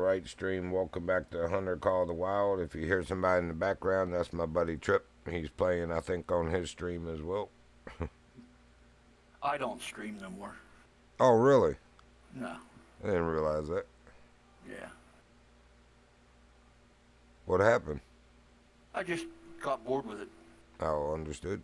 right stream. Welcome back to Hunter Call of the Wild. If you hear somebody in the background, that's my buddy Trip. He's playing, I think, on his stream as well. I don't stream no more. Oh, really? No. I didn't realize that. Yeah. What happened? I just got bored with it. Oh, understood.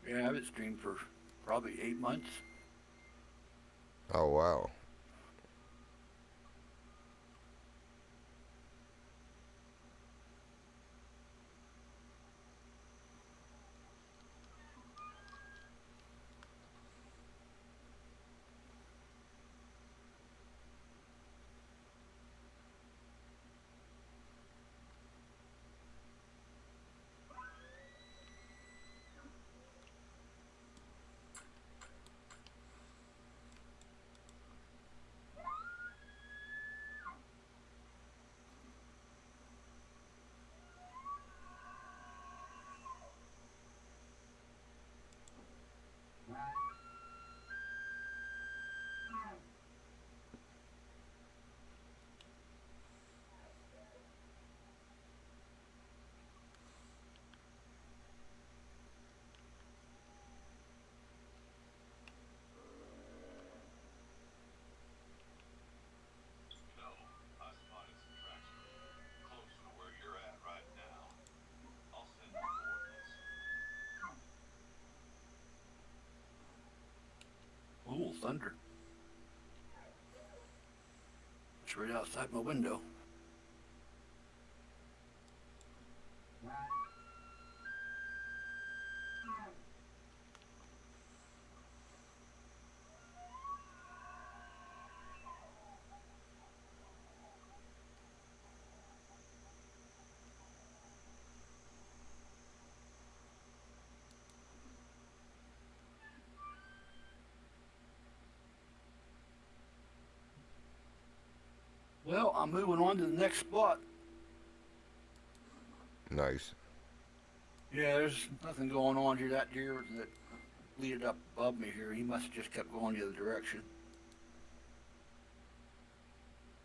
Yeah, I haven't streamed for probably 8 months. Oh, wow. Ooh, thunder. It's right outside my window. Well, I'm moving on to the next spot. Nice. Yeah, there's nothing going on here. That deer that leaded up above me here, he must have just kept going the other direction.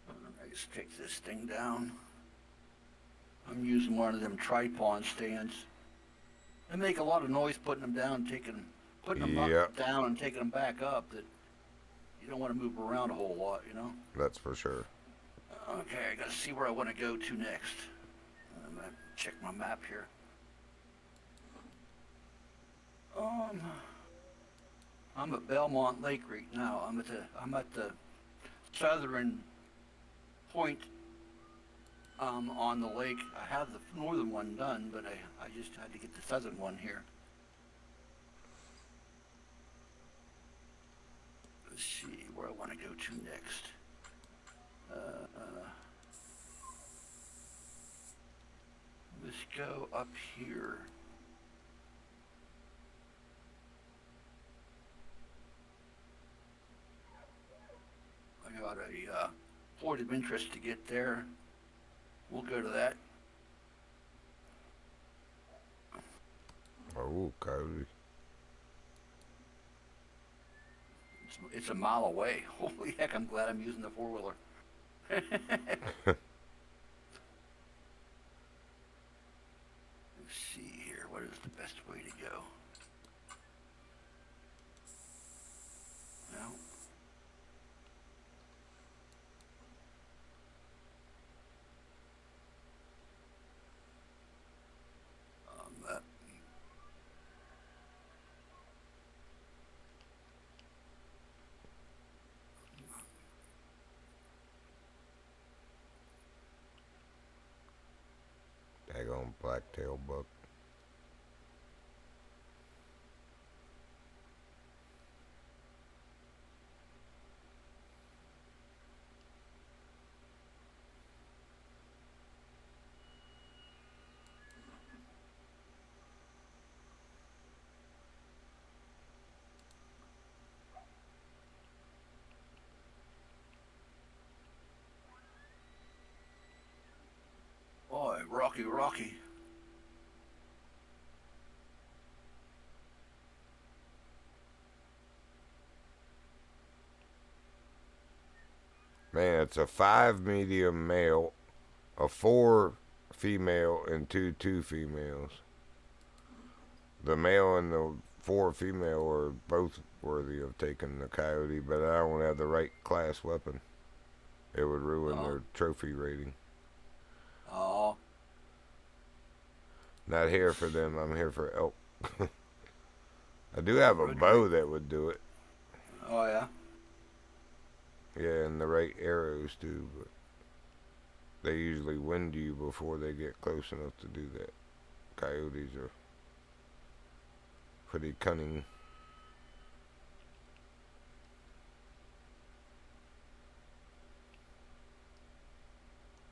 I just take this thing down. I'm using one of them tripod stands. They make a lot of noise putting them down, putting them Yeah, down and taking them back up. That you don't want to move around a whole lot, you know. that's for sure. Okay, I gotta see where I want to go to next. I'm gonna check my map here. Um, I'm at Belmont Lake right now. I'm at the southern point on the lake. I have the northern one done, but I just had to get the southern one here. Let's see where I want to go to next. Let's go up here. I got a point of interest to get there. We'll go to that. Oh, Cody. It's a mile away. Holy heck, I'm glad I'm using the four-wheeler. Let's see here. What is the best way to go? Well, daggone blacktail buck. Boy, Rocky, Rocky. Man, it's a 5 medium male, a 4 female, and two females. The male and the 4 female are both worthy of taking the coyote, but I don't have the right class weapon. It would ruin Oh, their trophy rating. oh, Not here for them, I'm here for elk. I do have a bow that would do it. oh yeah. Yeah, and the right arrows too, but they usually wind you before they get close enough to do that. Coyotes are pretty cunning.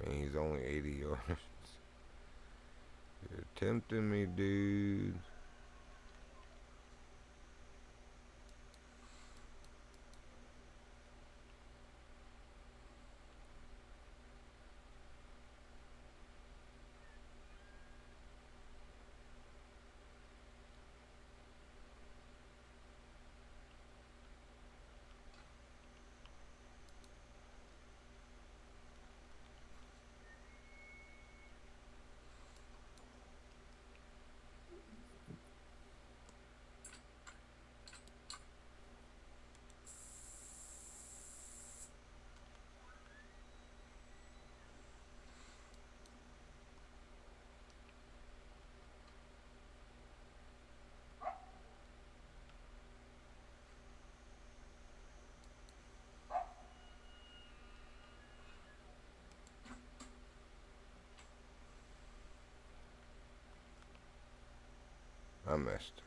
Man, he's only 80 yards. You're tempting me, dude. I missed.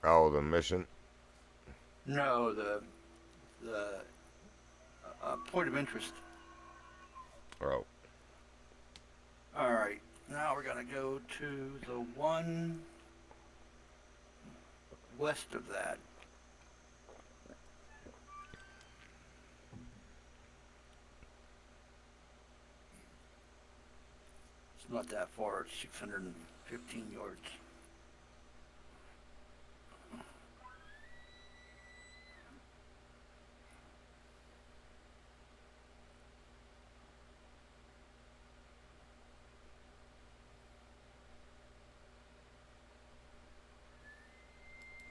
Oh, the mission. No, the point of interest. Oh, All right, now we're gonna go to the one west of that. It's not that far. It's 615 yards.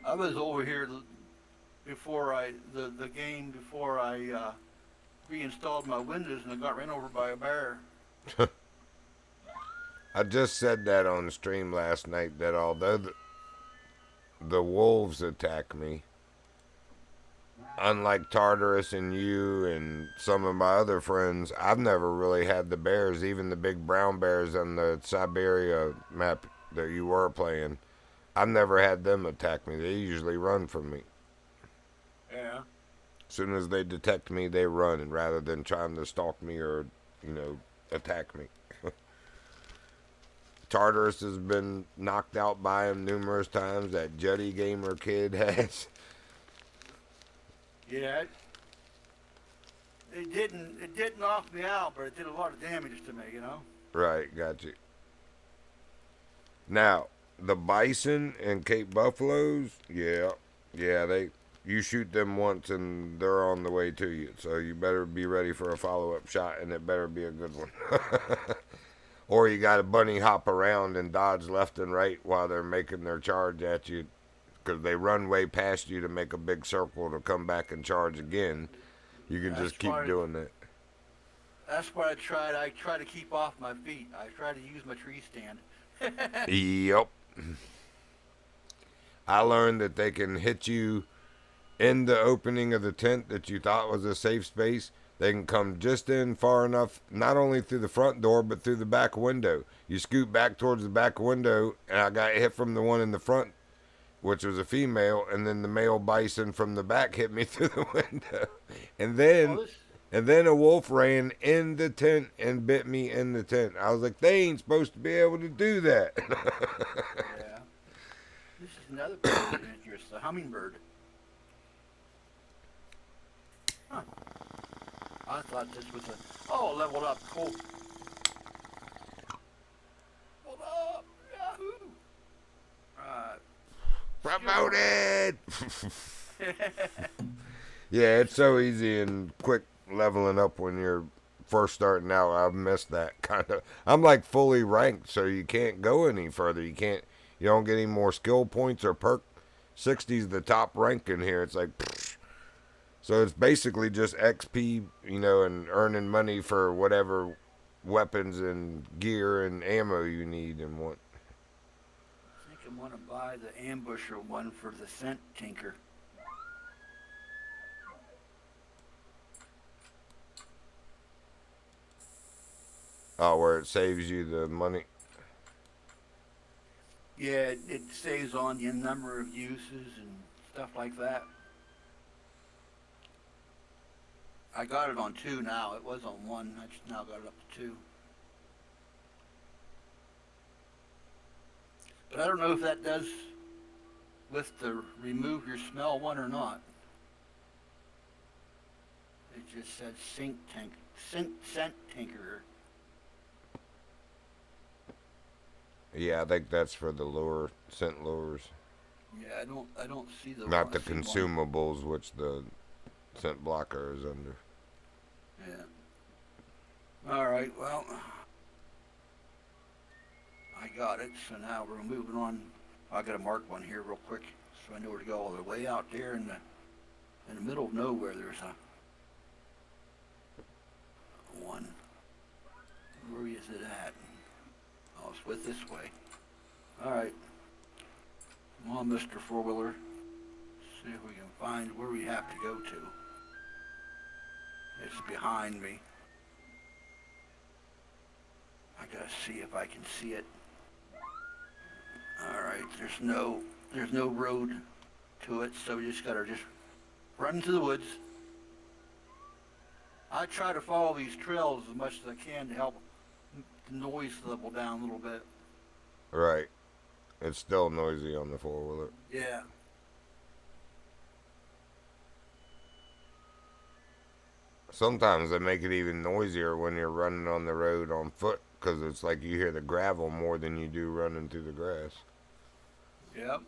I was over here before the game before I reinstalled my windows and I got ran over by a bear. I just said that on the stream last night that although the wolves attack me, unlike Tartarus and you and some of my other friends, I've never really had the bears, even the big brown bears on the Siberia map that you were playing. I've never had them attack me. They usually run from me. Yeah. As soon as they detect me, they run, and rather than trying to stalk me or, attack me. Tartarus has been knocked out by him numerous times. That Juddy Gamer kid has. Yeah. It didn't knock me out, but it did a lot of damage to me, you know? Right, got you. Now, the bison and Cape Buffaloes, yeah, you shoot them once and they're on the way to you. So you better be ready for a follow-up shot, and it better be a good one. Or you got to bunny hop around and dodge left and right while they're making their charge at you, because they run way past you to make a big circle to come back and charge again. You can That's just keep why doing that. that's what I tried. I try to keep off my feet. I try to use my tree stand. Yep. I learned that they can hit you in the opening of the tent that you thought was a safe space. They can come just in far enough, not only through the front door, but through the back window. You scoot back towards the back window, and I got hit from the one in the front, which was a female, and then the male bison from the back hit me through the window. And Well, then this and then a wolf ran in the tent and bit me in the tent. I was like, they ain't supposed to be able to do that. yeah. This is another point of interest. The hummingbird. Huh. I thought this was leveled up. Cool. Hold up. Yahoo. Promoted! Yeah, it's so easy and quick leveling up when you're first starting out. I've missed that kind of. I'm like fully ranked, so you can't go any further. You don't get any more skill points or perk. 60's the top rank in here. It's like, so it's basically just XP, and earning money for whatever weapons and gear and ammo you need and what. I think I want to buy the ambusher one for the scent tinker. Oh, where it saves you the money. Yeah, it saves on the number of uses and stuff like that. I got it on 2 now. It was on 1. I just now got it up to 2. But I don't know if that does with the remove your smell one or not. It just said scent tinker. Yeah, I think that's for the lure, scent lures. Yeah, I don't see the Not the see one. consumables, which the scent blocker is under. Yeah. All right. Well, I got it. So now we're moving on. I got to mark one here real quick, so I know where to go. All the way out there in the middle of nowhere, there's a one. Where is it at? Oh, it's with this way. All right. Come on, Mr. Four-Wheeler. See if we can find where we have to go to. It's behind me. I gotta see if I can see it. All right. There's no road to it, so we just gotta just run into the woods. I try to follow these trails as much as I can to help the noise level down a little bit. Right. It's still noisy on the four-wheeler. Yeah. Sometimes they make it even noisier when you're running on the road on foot because it's like you hear the gravel more than you do running through the grass. Yep.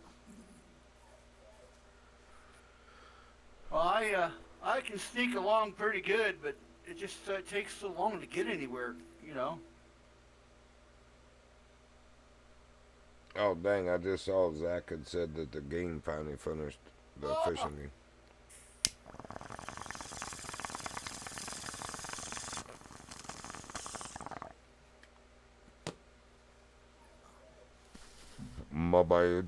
Well, I can sneak along pretty good, but it just takes so long to get anywhere, you know. Oh, dang, I just saw Zach had said that the game finally finished the fishing game. My bad.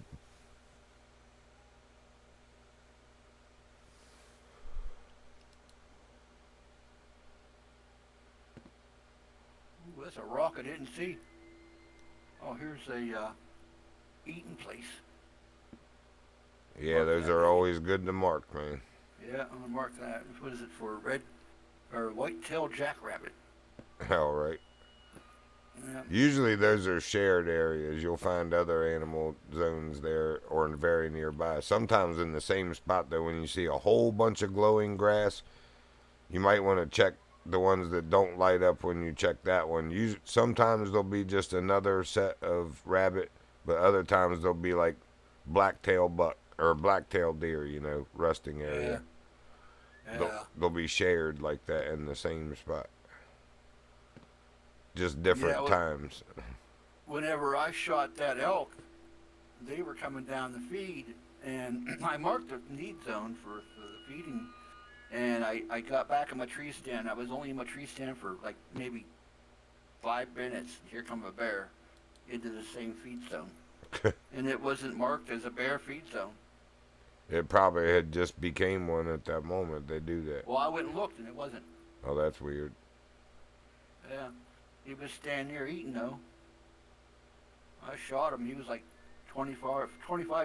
Ooh, that's a rock I didn't see. Oh, here's a eating place. Yeah, Mark those that, are maybe. always good to mark, man. Yeah, I'm gonna mark that. What is it for? Red or white-tailed jackrabbit? All right. Yeah. Usually those are shared areas. You'll find other animal zones there or very nearby. Sometimes in the same spot, though, when you see a whole bunch of glowing grass, you might want to check the ones that don't light up when you check that one. Sometimes there'll be just another set of rabbit, but other times there'll be like black-tail buck or black-tailed deer, rusting Yeah. area. They'll, Yeah. they'll be shared like that in the same spot. Just Yeah. different times. Whenever I shot that elk, they were coming down the feed, and I marked the need zone for the feeding. And I got back in my tree stand. I was only in my tree stand for like maybe 5 minutes. Here come a bear into the same feed zone. And it wasn't marked as a bear feed zone. It probably had just became one at that moment. They do that. Well, I went and looked, and it wasn't. Oh, that's weird. Yeah. He was standing there eating, though. I shot him. He was like 25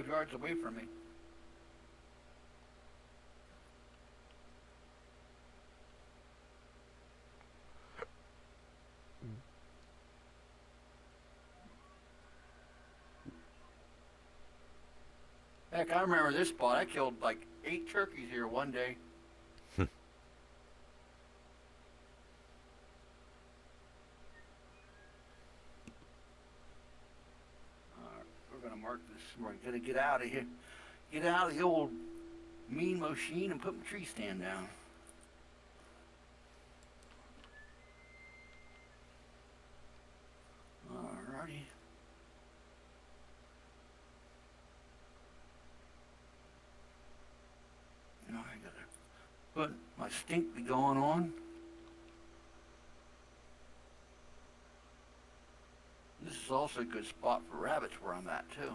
yards away from me. Heck, I remember this spot. I killed like 8 turkeys here one day. We're gonna mark this. We're gonna get out of here. Get out of the old mean machine and put my tree stand down. Alrighty. Now I gotta put my stink be going on. This is also a good spot for rabbits where I'm at too.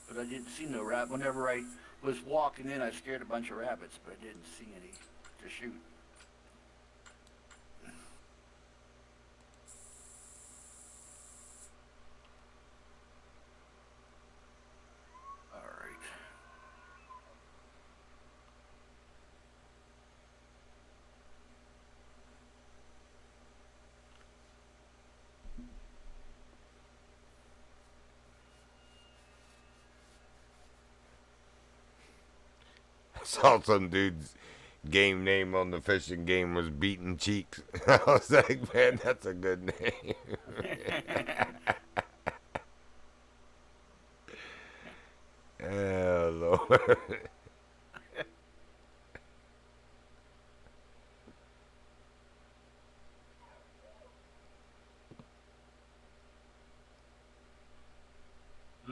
But I didn't see no rabbit. Whenever I was walking in, I scared a bunch of rabbits, but I didn't see any to shoot. All right. I saw some dude's game name on the fishing game was Beaten Cheeks. I was like, man, that's a good name. Oh, Lord.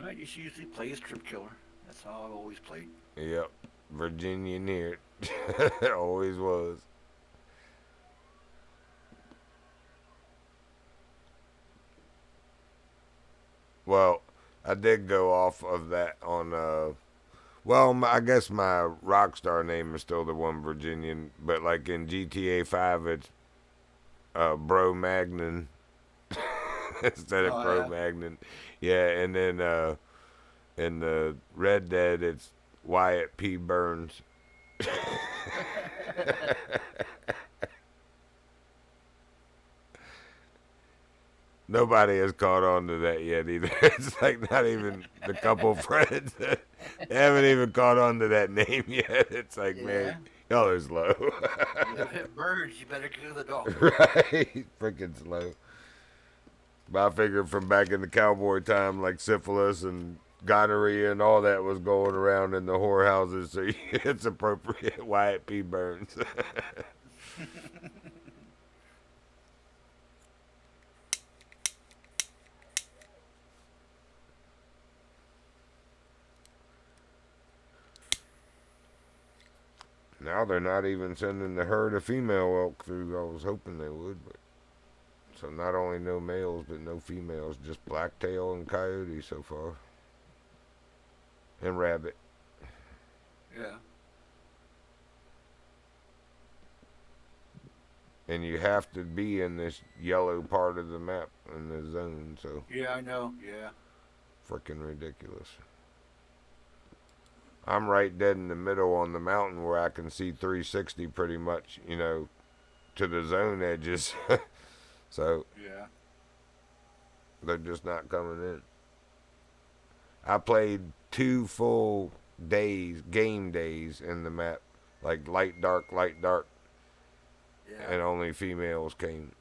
I just usually play as Trip Killer. That's how I've always played. Yep. Virginian here. Always was. Well, I did go off of that on, well, I guess my Rockstar name is still the one Virginian, but like in GTA 5, it's Bro Magnon instead of Oh Cro yeah. Magnon. Yeah, and then In the Red Dead, it's Wyatt P. Burns. Nobody has caught on to that yet either. It's like not even the couple friends that haven't even caught on to that name yet. It's like, man, Yeah. y'all are slow. If it burns, you better go to the doctor. Right? Freaking slow. But I figured from back in the cowboy time, like syphilis and gonorrhea and all that was going around in the whorehouses, so it's appropriate. Wyatt P. Burns. Now they're not even sending the herd of female elk through. I was hoping they would, but so not only no males but no females, just blacktail and coyote so far, and rabbit. Yeah. And you have to be in this yellow part of the map in the zone, so Yeah, I know. Yeah. freaking ridiculous. I'm right dead in the middle on the mountain where I can see 360 pretty much, to the zone edges. So Yeah. they're just not coming in. I played 2 full game days in the map, like light, dark, Yeah. and only females came.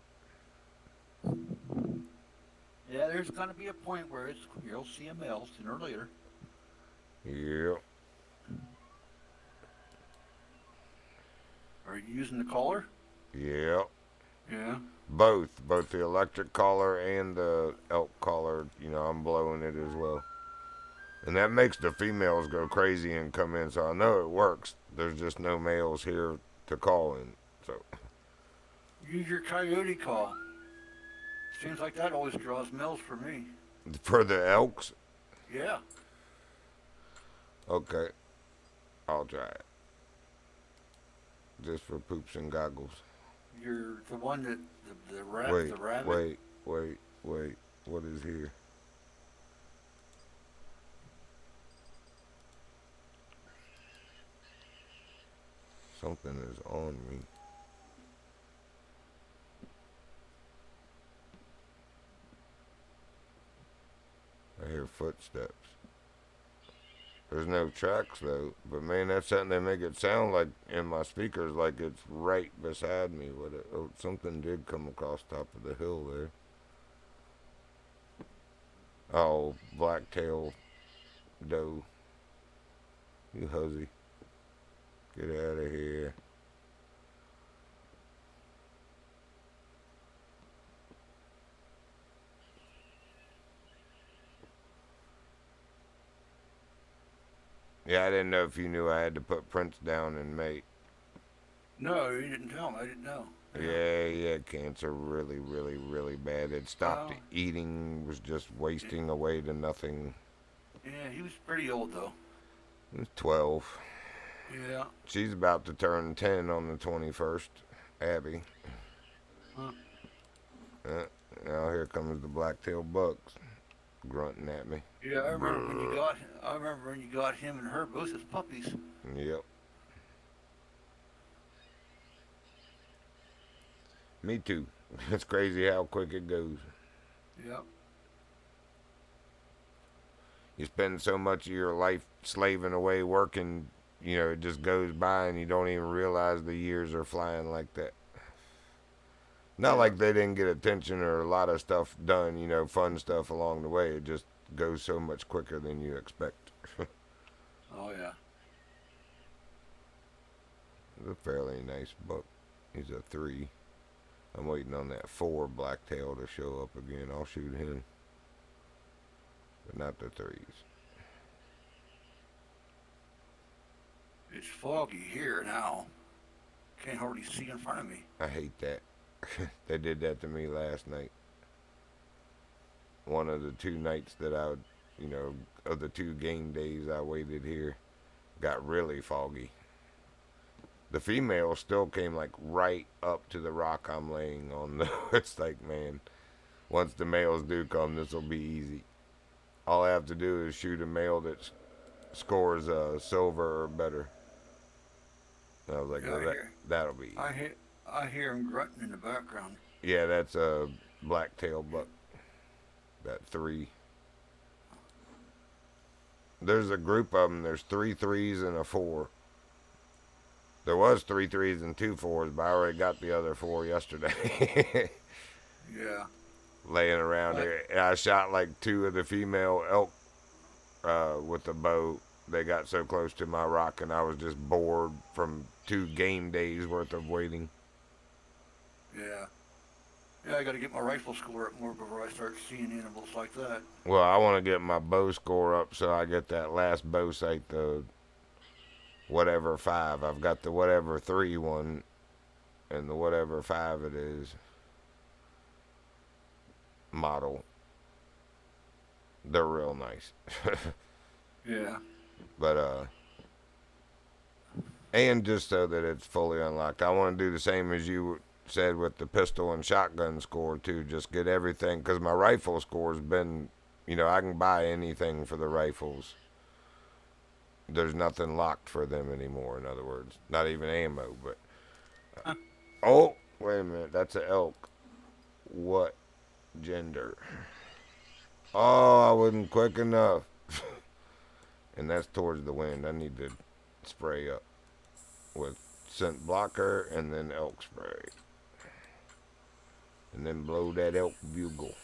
Yeah, there's gonna be a point where you'll see a male sooner or later. Yeah, Are you using the collar? yeah. Yeah. Both the electric collar and the elk collar. I'm blowing it as well, and that makes the females go crazy and come in. So I know it works. There's just no males here to call in. So Use your coyote call. Seems like that always draws males for me. for the elks, Yeah. okay, I'll try it just for poops and goggles. You're the one that Wait, the rabbit. wait. What is here? Something is on me. I hear footsteps. There's no tracks though, but man, that's something they make it sound like in my speakers, like it's right beside me. Something did come across top of the hill there. Oh, blacktail doe. You huzzy. Get out of here. Yeah, I didn't know if you knew I had to put prints down and mate. No, you didn't tell him. I didn't know. Yeah, cancer really, really, really bad. It stopped Well, eating, was just wasting away to nothing. yeah, he was pretty old though. It was 12. Yeah. She's about to turn 10 on the 21st, Abby. Huh. Uh, Now here comes the blacktail bucks grunting at me. Yeah, I remember when you Brr. got. I remember when you got him and her both as puppies. Yep. Me too. It's crazy how quick it goes. Yep. You spend so much of your life slaving away working, it just goes by and you don't even realize the years are flying like that. Not Yeah. like they didn't get attention or a lot of stuff done, fun stuff along the way. It just goes so much quicker than you expect. Oh yeah. It's a fairly nice buck. He's a 3. I'm waiting on that 4 blacktail to show up again. I'll shoot him, but not the 3s. It's foggy here now. Can't hardly see in front of me. I hate that. They did that to me last night. One of the 2 nights that of the 2 game days I waited here, got really foggy. The female still came like right up to the rock I'm laying on. It's like, man, once the males do come, this will be easy. All I have to do is shoot a male that scores silver or better. And I was like, Yeah, well, that'll be I easy. hear, I hear him grunting in the background. Yeah, that's a blacktail buck. That three. There's a group of them. There's three threes and a four. There was three threes and two fours, but I already got the other four yesterday. Yeah, Laying around like here. And I shot like two of the female elk with the bow. They got so close to my rock, and I was just bored from 2 game days worth of waiting. yeah, yeah. I got to get my rifle score up more before I start seeing animals like that. Well, I want to get my bow score up so I get that last bow sight, the whatever five. I've got the whatever three one and the whatever five it is model. They're real nice. Yeah, But and just so that it's fully unlocked, I want to do the same as you said with the pistol and shotgun score too. Just get everything because my rifle score's been, I can buy anything for the rifles. There's nothing locked for them anymore. In other words, not even ammo. But oh, wait a minute, that's an elk. What gender? Oh, I wasn't quick enough. And that's towards the wind. I need to spray up with scent blocker and then elk spray. And then blow that elk bugle.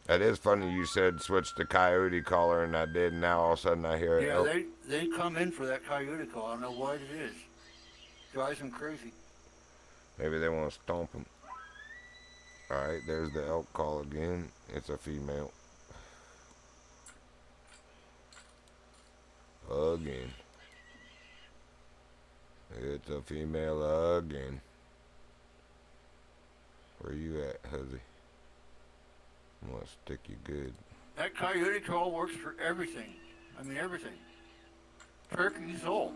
It is funny you said switch to coyote collar, and I did. Now all of a sudden I hear yeah. elk. They come in for that coyote call. I don't know what it is. Drives them crazy. Maybe they want to stomp them. Alright, there's the elk call again. It's a female. Again. It's a female again. Where you at, Huzzy? I'm gonna stick you good. That coyote call works for everything. I mean everything. Turkeys all.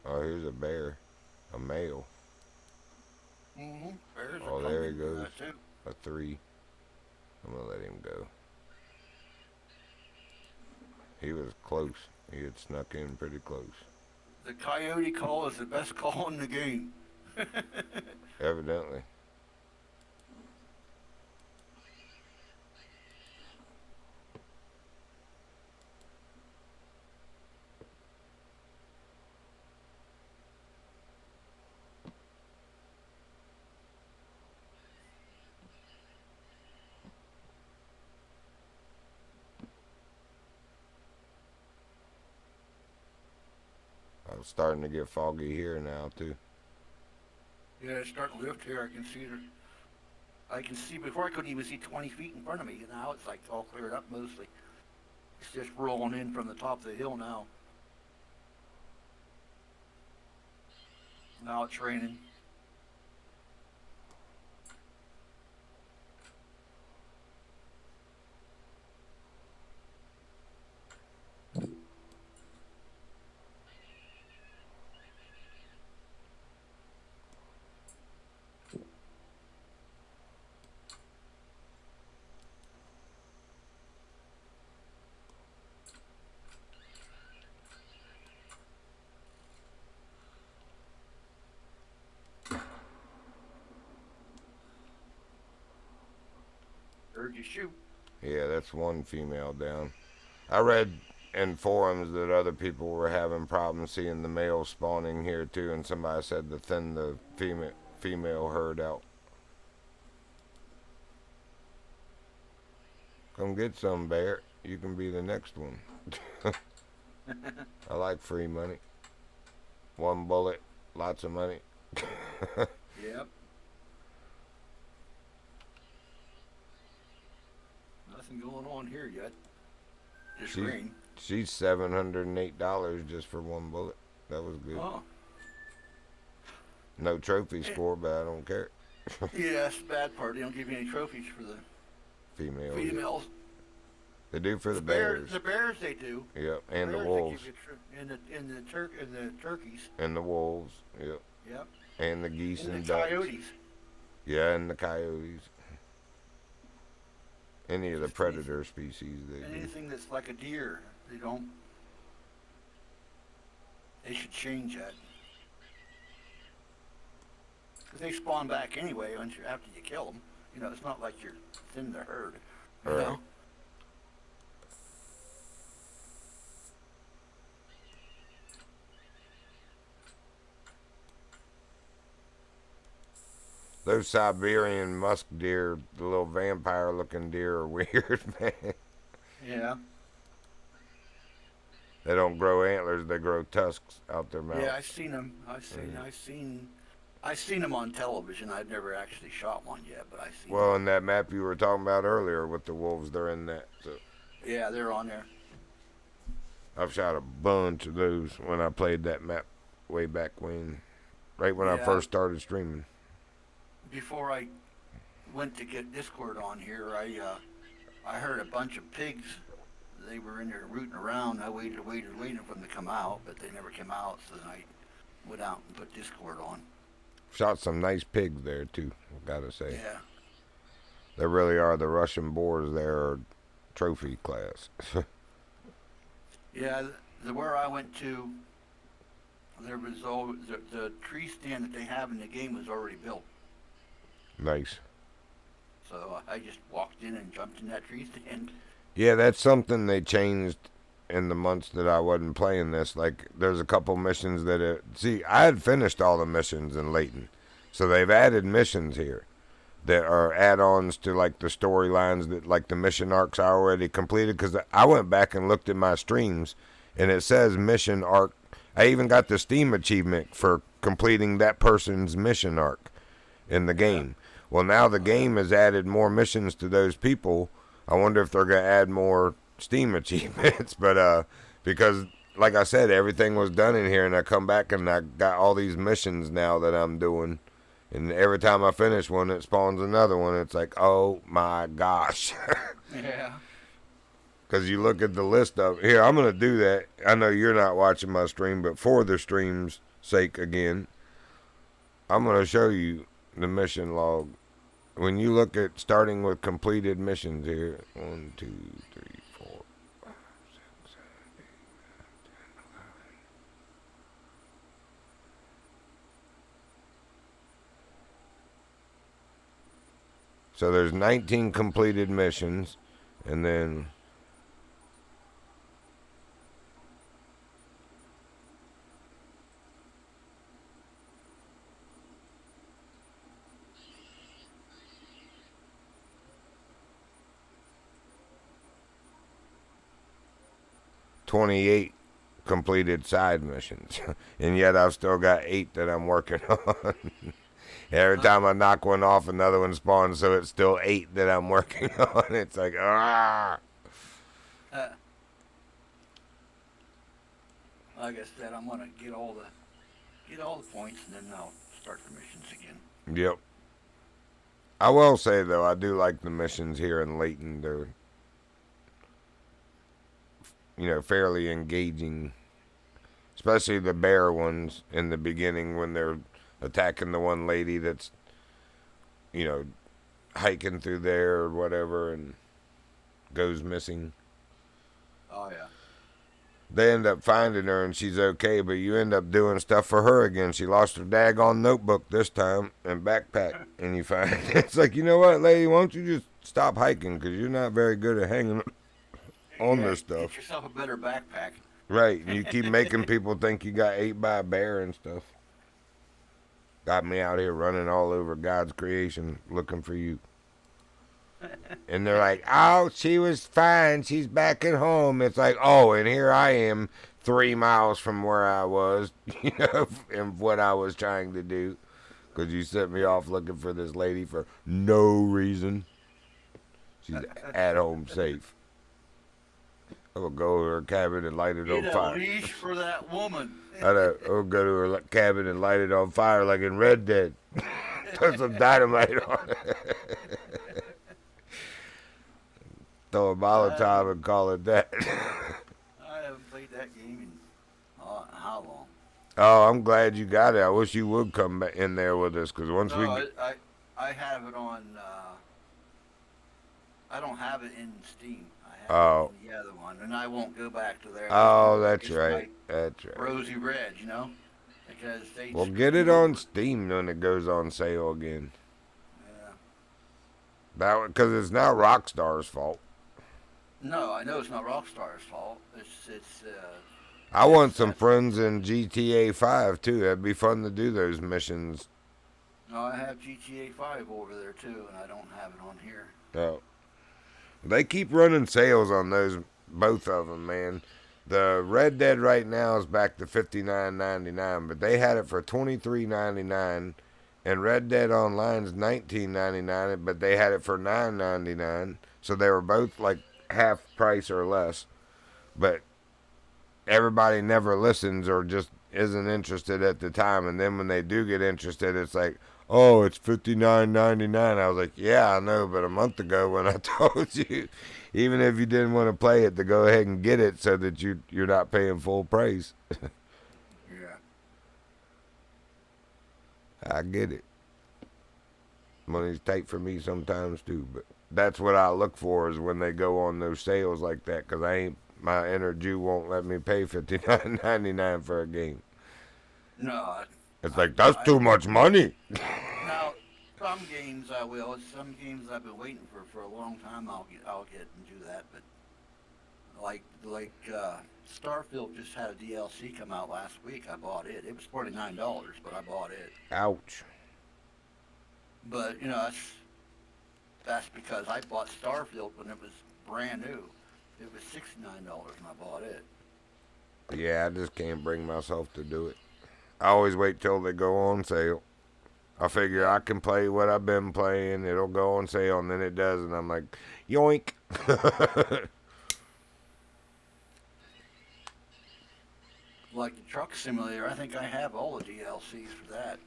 Oh, here's a bear. A male. Bears are Oh, there he coming for goes. that too. A three. I'm gonna let him go. He was close. He had snuck in pretty close. The coyote call is the best call in the game. Evidently. It's starting to get foggy here now too. Yeah, it's starting to lift here. I can see it. I can see before I couldn't even see 20 feet in front of me. Now it's like all cleared up mostly. It's just rolling in from the top of the hill now. Now it's raining. Heard you shoot. Yeah, that's one female down. I read in forums that other people were having problems seeing the male spawning here too, and somebody said to thin the female herd out. Come get some, bear. You can be the next one. I like free money. One bullet, lots of money. Yep. Nothing going on here yet. Just She, rain. she's $708 just for one bullet. That was good. Oh. No trophy score, but I don't care. Yeah, that's the bad part. They don't give you any trophies for the Females. females. They do for the bears. The bears they do. Yep, and the Bears, they wolves. give you in the turkeys. And the wolves. Yep. Yep. And the geese And and the ducks. coyotes. Yeah, and the coyotes. Any of the Just predator species, they do. anything that's like a deer, they don't. They should change that. Because they spawn back anyway after you kill them. You know, it's not like you're thin the herd. You All right. know. Those Siberian musk deer, the little vampire-looking deer, are weird, man. Yeah. They don't grow antlers; they grow tusks out their Yeah, mouth. I've seen them. Mm. I've seen them on television. I've never actually shot one yet, but I've seen them. Well, in that map you were talking about earlier with the wolves, they're in that. So Yeah, they're on there. I've shot a bunch of those when I played that map way back when, right when I Yeah. first started streaming. Before I went to get Discord on here, I heard a bunch of pigs. They were in there rooting around. I waited for them to come out, but they never came out. So then I went out and put Discord on. Shot some nice pigs there too. Gotta say, Yeah. they really are the Russian boars. They're trophy class. Yeah, the where I went to, there was all the tree stand that they have in the game was already built. Nice. So I just walked in and jumped in that tree stand. Yeah, that's something they changed in the months that I wasn't playing this. Like, there's a couple missions that see, I had finished all the missions in Layton, so they've added missions here that are add-ons to like the storylines that like the mission arcs I already completed. Because I went back and looked at my streams, and it says mission arc. I even got the Steam achievement for completing that person's mission arc in the Yeah. game. Well, now the game has added more missions to those people. I wonder if they're gonna add more Steam achievements, but because like I said, everything was done in here, and I come back and I got all these missions now that I'm doing, and every time I finish one, it spawns another one. It's like, oh my gosh. Yeah. Because you look at the list of here, I'm gonna do that. I know you're not watching my stream, but for the stream's sake, again, I'm gonna show you the mission log. When you look at starting with completed missions here, 1, 2, 3, 4, 5, 6, 7, 8, 9, 10, 11. So there's 19 completed missions, and then 28 completed side missions, and yet I've still got 8 that I'm working on. Every time I knock one off, another one spawns, so it's still 8 that I'm working on. It's like, ah. Uh, like I said, I'm gonna get all the points, and then I'll start the missions again. Yep. I will say though, I do like the missions here in Layton. They're, fairly engaging, especially the bear ones in the beginning when they're attacking the one lady that's, you know, hiking through there or whatever and goes missing. Oh yeah. They end up finding her and she's okay, but you end up doing stuff for her again. She lost her daggone notebook this time and backpack, and you find it's like, you know what, lady, why don't you just stop hiking, because you're not very good at hanging on Yeah, this stuff. get yourself a better backpack. Right, and you keep making people think you got ate by a bear and stuff. Got me out here running all over God's creation looking for you. And they're like, oh, she was fine. She's back at home. It's like, oh, and here I am 3 miles from where I was, and what I was trying to do. Because you sent me off looking for this lady for no reason. She's at home safe. I will go to her cabin and light it on Get a fire. leash for that woman. I'll go to her cabin and light it on fire like in Red Dead. Put some dynamite on it. Throw a Molotov and call it that. I haven't played that game in how long? Oh, I'm glad you got it. I wish you would come in there with us, because once No, I have it on. I don't have it in Steam. I have it Oh, in the other one, and I won't go back to there just to oh, that's replace right. my That's right. rosy red, you know, because they Well, screwed get it me on over. Steam when it goes on sale again. Yeah. That because it's not Rockstar's fault. No, I know it's not Rockstar's fault. I want It's some friends in GTA 5 too. That'd be fun to do those missions. no, I have GTA 5 over there too, and I don't have it on here. Oh, they keep running sales on those, both of them, man. The Red Dead right now is back to $59.99, but they had it for $23.99, and Red Dead Online's $19.99, but they had it for $9.99. So they were both like half price or less. But everybody never listens or just isn't interested at the time, and then when they do get interested, it's like, oh, it's $59.99. I was like, yeah, I know, but a month ago when I told you, even if you didn't want to play it, to go ahead and get it so that you're not paying full price. Yeah. I get it. Money's tight for me sometimes too, but that's what I look for is when they go on those sales like that, because I ain't, my inner Jew won't let me pay $59.99 for a game. No, It's I, like that's I too much money. now some games I will. Some games I've been waiting for a long time. I'll get and do that. But like Starfield just had a DLC come out last week. I bought it. It was $49, but I bought it. Ouch. But you know that's because I bought Starfield when it was brand new. It was $69 and I bought it. Yeah, I just can't bring myself to do it. I always wait till they go on sale. I figure Yeah. I can play what I've been playing. It'll go on sale, and then it does, and I'm like, yoink. Like the truck simulator, I think I have all the DLCs for that.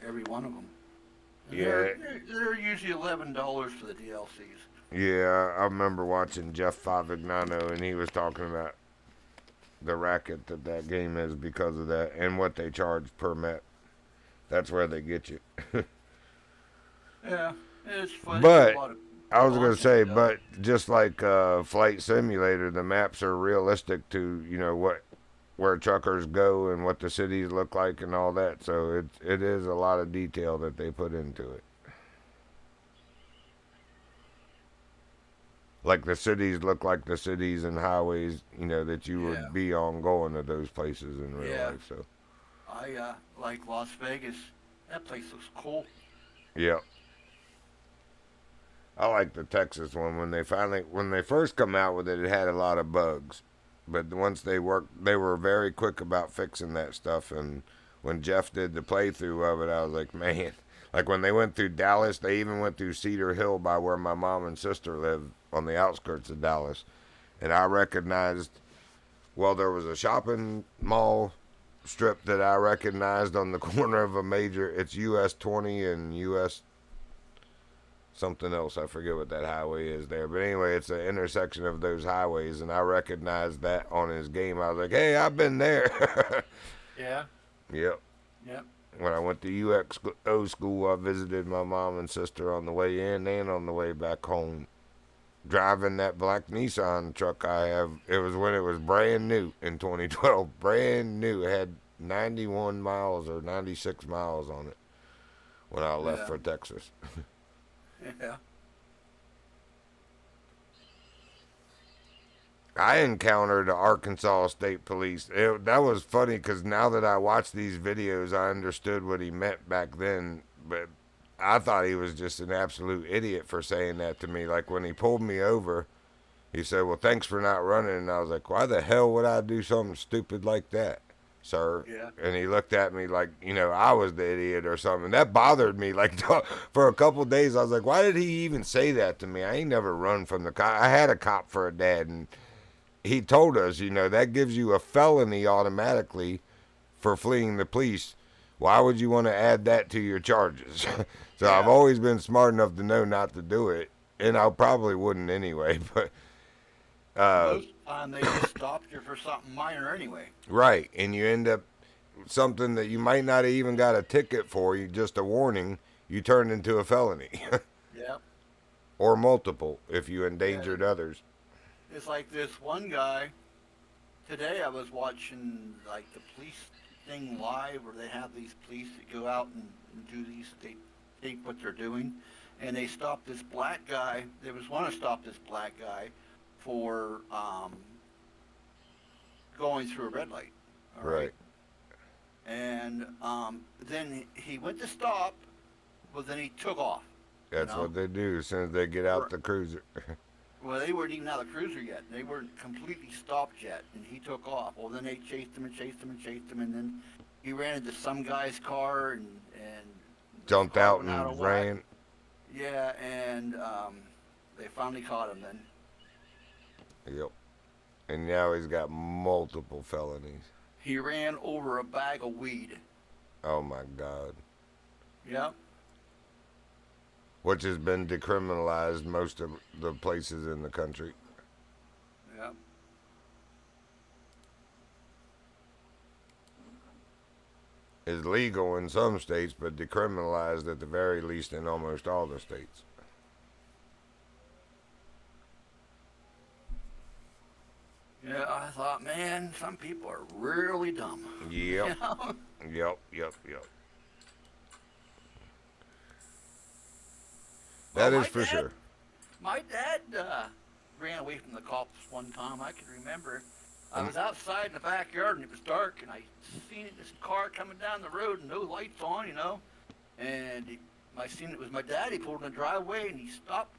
Every one of them. And Yeah, they're usually $11 for the DLCs. yeah. I remember watching Jeff Favignano, and he was talking about the racket that that game is because of that, and what they charge per map. That's where they get you. Yeah, it's fun. There's a But lot of I was gonna launching say, stuff. but just like Flight Simulator, the maps are realistic to what where truckers go and what the cities look like and all that. So it is a lot of detail that they put into it. Like the cities look like the cities and highways, that you Yeah, would be on going to those places in real yeah. life. So I like Las Vegas. That place looks cool. yeah, I like the Texas one when they first come out with it, it had a lot of bugs, but once they were very quick about fixing that stuff. And when Jeff did the playthrough of it, I was like, man, like when they went through Dallas, they even went through Cedar Hill by where my mom and sister live on the outskirts of Dallas, and I recognized. Well, there was a shopping mall strip that I recognized on the corner of a major. It's US 20 and US something else. I forget what that highway is there. But anyway, it's an intersection of those highways, and I recognized that on his game. I was like, hey, I've been there. Yeah, Yep. yep, When I went to UXO school, I visited my mom and sister on the way in and on the way back home. Driving that black Nissan truck I have, it was when it was brand new in 2012. Brand new. It had 91 miles or 96 miles on it when I left yeah, for Texas. yeah, I encountered the Arkansas State Police. That was funny because now that I watch these videos, I understood what he meant back then. But I thought he was just an absolute idiot for saying that to me. Like when he pulled me over, he said, well, thanks for not running. And I was like, why the hell would I do something stupid like that, sir? yeah. And he looked at me like, I was the idiot or something. That bothered me. Like, for a couple of days, I was like, why did he even say that to me? I ain't never run from the cop. I had a cop for a dad, and he told us, that gives you a felony automatically for fleeing the police. Why would you want to add that to your charges? So I've Yeah. always been smart enough to know not to do it, and I probably wouldn't anyway. But Most of the time they just stopped you for something minor anyway. right, and you end up something that you might not have even got a ticket for, you just a warning, you turned into a felony. Yep. or multiple if you Yeah, endangered others. it's like this one guy. Today I was watching like the police thing live where they have these police that go out and do these, they tape what they're doing. And they stopped this black guy. They was want to stop this black guy for going through a red light. All right. Right. And then he went to stop, but then he took off, you That's know? what they do as soon as they get out R- the cruiser. Well, they weren't even out of the cruiser yet. They weren't completely stopped yet, and he took off. Well, then they chased him and chased him and chased him, and then he ran into some guy's car, and the Jumped car out went out of and whack. ran. Yeah, and they finally caught him then. Yep. And now he's got multiple felonies. He ran over a bag of weed. Oh my God. Yep, Which has been decriminalized most of the places in the country. yep. Is legal in some states, but decriminalized at the very least in almost all the states. Yeah, I thought, man, some people are really dumb. Yep. You know? Yep. Well, That is for sure. my dad ran away from the cops one time. I can remember. I Um, was outside in the backyard and it was dark, and I seen this car coming down the road and no lights on, you know. And I seen it was my dad. He pulled in the driveway and he stopped,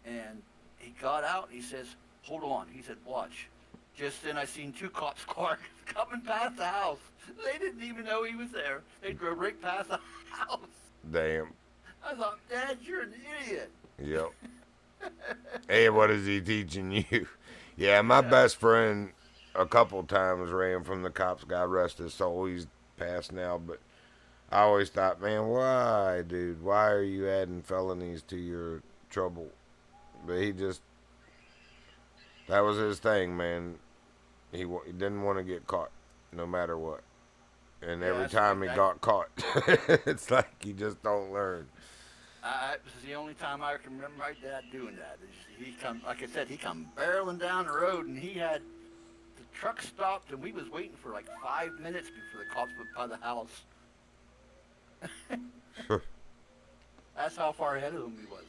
and he got out and he says, "Hold on." He said, "Watch." Just then I seen two cops' cars coming past the house. They didn't even know he was there. They drove right past the house. Damn. I thought, Dad, you're an idiot. Yep. Hey, what is he teaching you? Yeah, my Yeah. best friend a couple times ran from the cops, got arrested, so he's passed now, but I always thought, man, why, dude? Why are you adding felonies to your trouble? But he just, that was his thing, man. He didn't want to get caught, no matter what. And Yeah, every that's time he that. got caught, it's like you just don't learn. This is the only time I can remember my dad doing that. He come, like I said, he come barreling down the road, and he had the truck stopped, and we was waiting for like 5 minutes before the cops went by the house. That's how far ahead of him he was.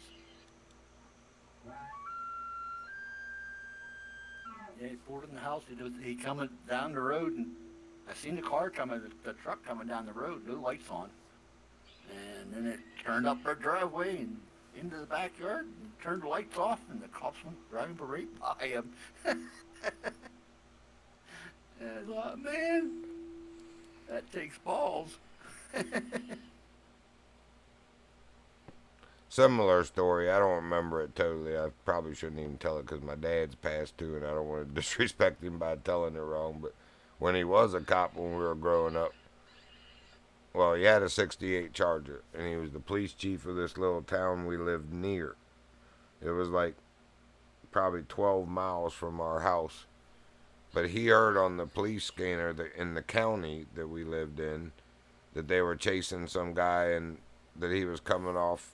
Yeah, he pulled in the house. He coming down the road, and I seen the car coming, the truck coming down the road, no lights on. And then it turned up our driveway and into the backyard and turned the lights off, and the cops went driving right by him. And I thought, man, that takes balls. Similar story. I don't remember it totally. I probably shouldn't even tell it because my dad's passed too, and I don't want to disrespect him by telling it wrong. But when he was a cop when we were growing up, well, he had a '68 Charger, and he was the police chief of this little town we lived near. It was like probably 12 miles from our house. But he heard on the police scanner that in the county that we lived in that they were chasing some guy and that he was coming off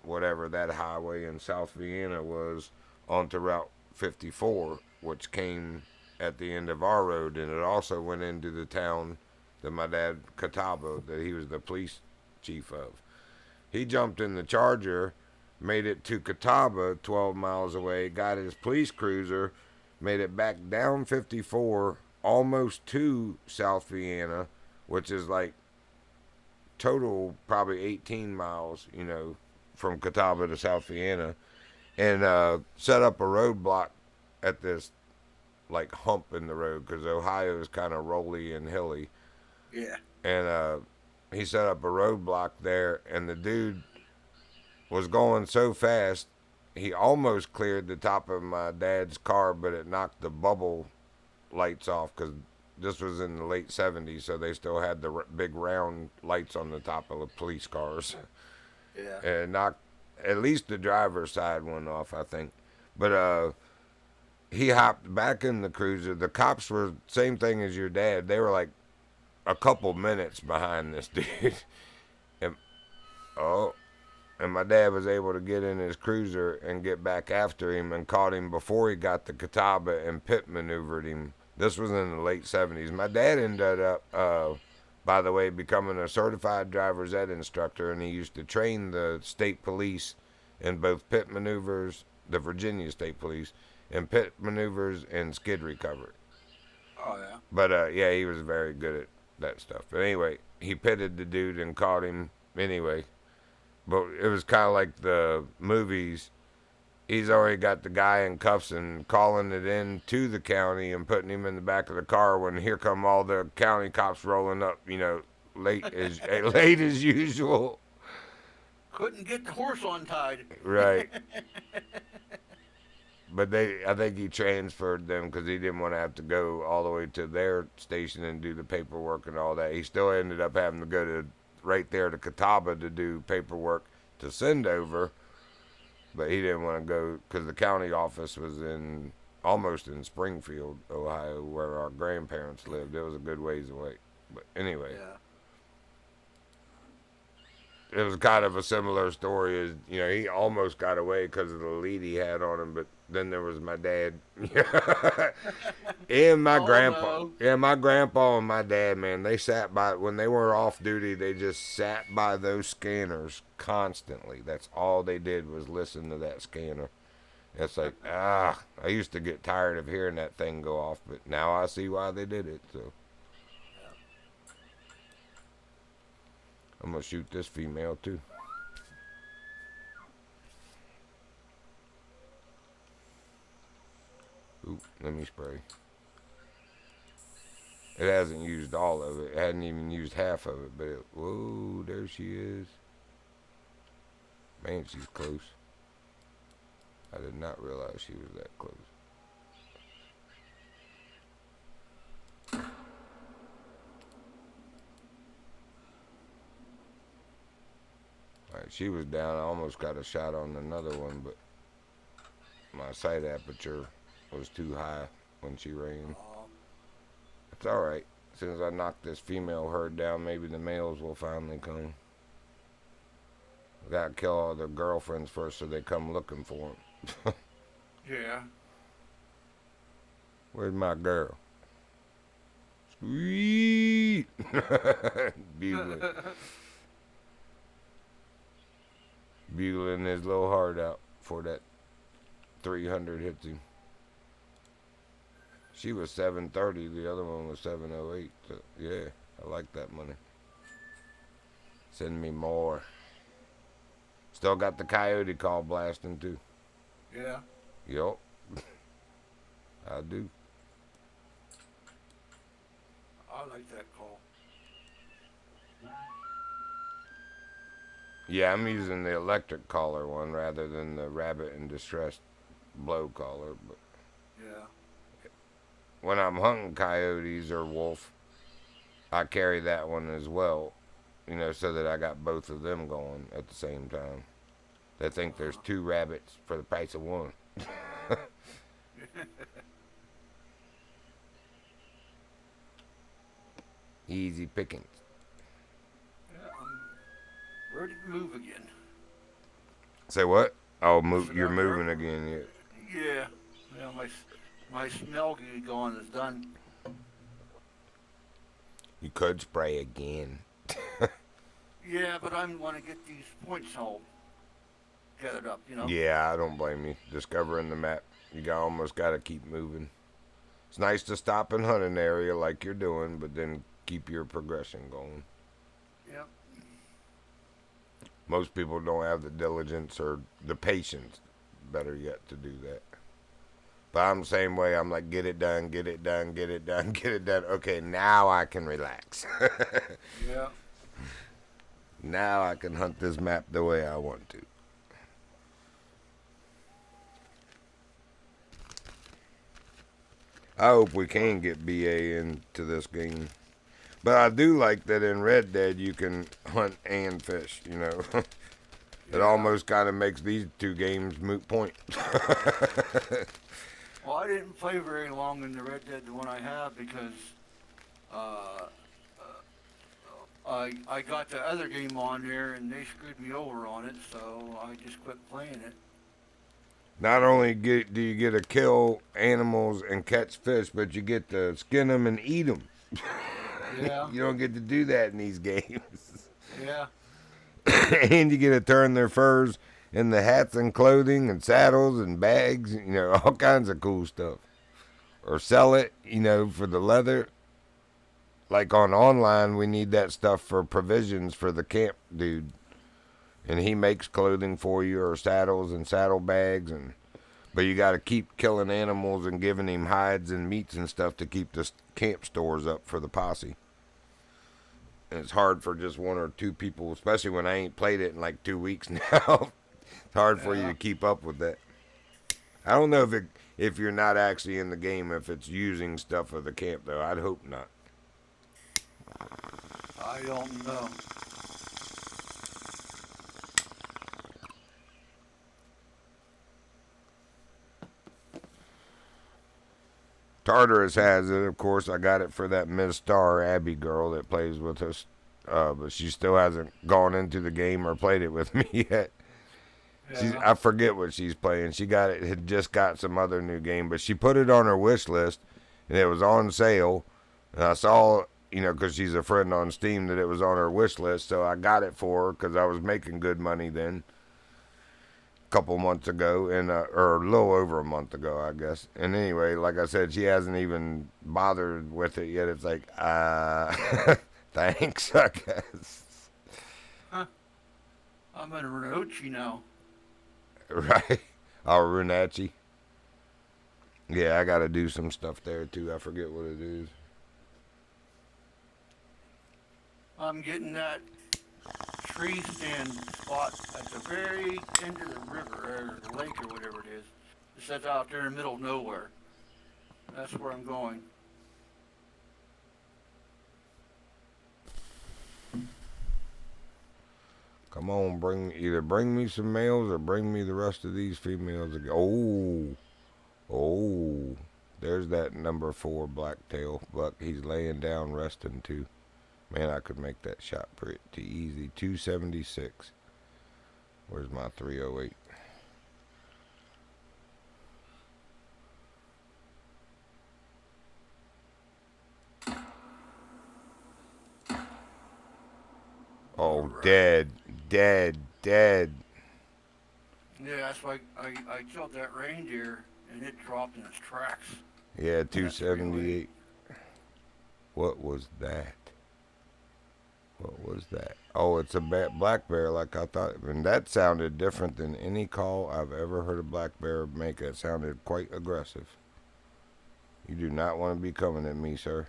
whatever that highway in South Vienna was onto Route 54, which came at the end of our road, and it also went into the town that my dad, Catawba, that he was the police chief of. He jumped in the Charger, made it to Catawba, 12 miles away, got his police cruiser, made it back down 54, almost to South Vienna, which is like total probably 18 miles, from Catawba to South Vienna, and set up a roadblock at this like hump in the road because Ohio is kind of rolly and hilly, Yeah. and he set up a roadblock there, and the dude was going so fast he almost cleared the top of my dad's car, but it knocked the bubble lights off because this was in the late '70s, so they still had the big round lights on the top of the police cars. Yeah. And knocked at least the driver's side one off, I think. But he hopped back in the cruiser. The cops were same thing as your dad. They were like a couple minutes behind this dude. And, oh, And my dad was able to get in his cruiser and get back after him and caught him before he got the Catawba and pit maneuvered him. This was in the late 70s. My dad ended up, by the way, becoming a certified driver's ed instructor, and he used to train the state police in both pit maneuvers, the Virginia State Police, in pit maneuvers and skid recovery. Oh, yeah. But, yeah, he was very good at that stuff. But anyway, he pitted the dude and caught him anyway. But it was kind of like the movies. He's already got the guy in cuffs and calling it in to the county and putting him in the back of the car when here come all the county cops rolling up, late as usual. Couldn't get the horse untied. Right. But I think he transferred them because he didn't want to have to go all the way to their station and do the paperwork and all that. He still ended up having to go to right there to Catawba to do paperwork to send over, but he didn't want to go because the county office was almost in Springfield, Ohio, where our grandparents lived. It was a good ways away. But anyway, it was kind of a similar story as, he almost got away because of the lead he had on him, but then there was my dad and my grandpa. No. Yeah, my grandpa and my dad, man, they sat by, when they were off duty, they just sat by those scanners constantly. That's all they did was listen to that scanner. It's like, I used to get tired of hearing that thing go off, but now I see why they did it, so. I'm going to shoot this female, too. Oop, let me spray. It hasn't used all of it. It hadn't even used half of it, but whoa, there she is. Man, she's close. I did not realize she was that close. Alright, she was down. I almost got a shot on another one, but my sight aperture was too high when she ran. It's alright. As soon as I knock this female herd down, maybe the males will finally come. I gotta kill all their girlfriends first so they come looking for them. Yeah. Where's my girl? Sweet! Bugling. Bugling his little heart out before that 300 hits him. She was 730, the other one was 708. So yeah, I like that money. Send me more. Still got the coyote call blasting too. Yeah. Yup. I do. I like that call. Yeah, I'm using the electric caller one rather than the rabbit in distress blow caller. But yeah. When I'm hunting coyotes or wolf, I carry that one as well, so that I got both of them going at the same time. They think there's two rabbits for the price of one. Easy pickings. Yeah, I'm ready to move again. Say what? Oh, you're moving again, yeah. Yeah. Well, my smell going is done. You could spray again. Yeah, but I want to get these points all gathered up, Yeah, I don't blame you. Discovering the map, you almost got to keep moving. It's nice to stop and hunt an area like you're doing, but then keep your progression going. Yeah. Most people don't have the diligence or the patience, better yet, to do that. But I'm the same way. I'm like, get it done, get it done, get it done, get it done. Okay, now I can relax. Yeah. Now I can hunt this map the way I want to. I hope we can get BA into this game. But I do like that in Red Dead you can hunt and fish, It almost kind of makes these two games moot point. Well, I didn't play very long in the Red Dead, the one I have, because I got the other game on there and they screwed me over on it, so I just quit playing it. Not only do you get to kill animals and catch fish, but you get to skin them and eat them. Yeah, You don't get to do that in these games. yeah. And you get to turn their furs into hats and clothing and saddles and bags, all kinds of cool stuff. Or sell it, for the leather. Like on online, we need that stuff for provisions for the camp dude. And he makes clothing for you or saddles and saddlebags. But you got to keep killing animals and giving him hides and meats and stuff to keep the camp stores up for the posse. And it's hard for just one or two people, especially when I ain't played it in like 2 weeks now. It's hard for you Yeah. to keep up with that. I don't know if you're not actually in the game, if it's using stuff of the camp, though. I'd hope not. I don't know. Tartarus has it, of course. I got it for that Miss Star Abby girl that plays with us. But she still hasn't gone into the game or played it with me yet. Yeah. I forget what she's playing. She had just got some other new game, but she put it on her wish list, and it was on sale. And I saw, because she's a friend on Steam, that it was on her wish list, so I got it for her because I was making good money then. Couple months ago, or a little over a month ago, I guess. And anyway, like I said, she hasn't even bothered with it yet. It's like, thanks, I guess. Huh. I'm in Renochi now. Right? Oh, Runachi. Yeah, I gotta do some stuff there too. I forget what it is. I'm getting that tree stand spot at the very end of the river, or the lake, or whatever it is. It's set out there in the middle of nowhere. That's where I'm going. Come on, either bring me some males or bring me the rest of these females again. Oh, there's that number 4 blacktail buck. He's laying down resting too. Man, I could make that shot pretty easy. 276. Where's my 308? Oh, Right. dead. Yeah, that's why I killed that reindeer and it dropped in its tracks. Yeah, That's 278. What was that? Oh, it's a black bear like I thought. And that sounded different than any call I've ever heard a black bear make. It sounded quite aggressive. You do not want to be coming at me, sir.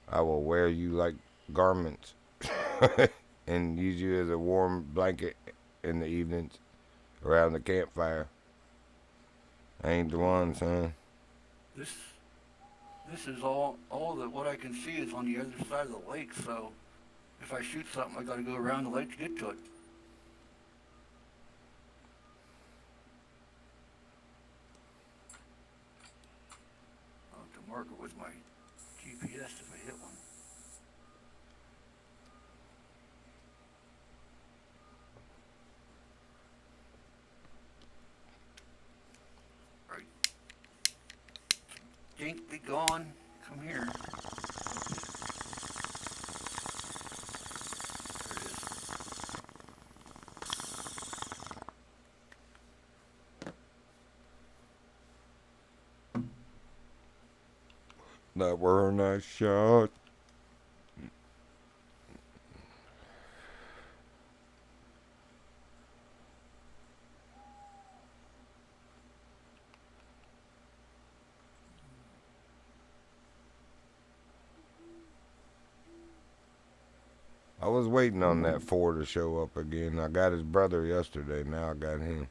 I will wear you like garments and use you as a warm blanket in the evenings around the campfire. I ain't the one, son. This this is all that what I can see is on the other side of the lake. So if I shoot something, I got to go around the lake to get to it. I'll have to mark it with my GPS if I hit one. Right. Dink, be gone. Come here. There it is. That were a nice shot. I was waiting on that 4 to show up again. I got his brother yesterday. Now I got him.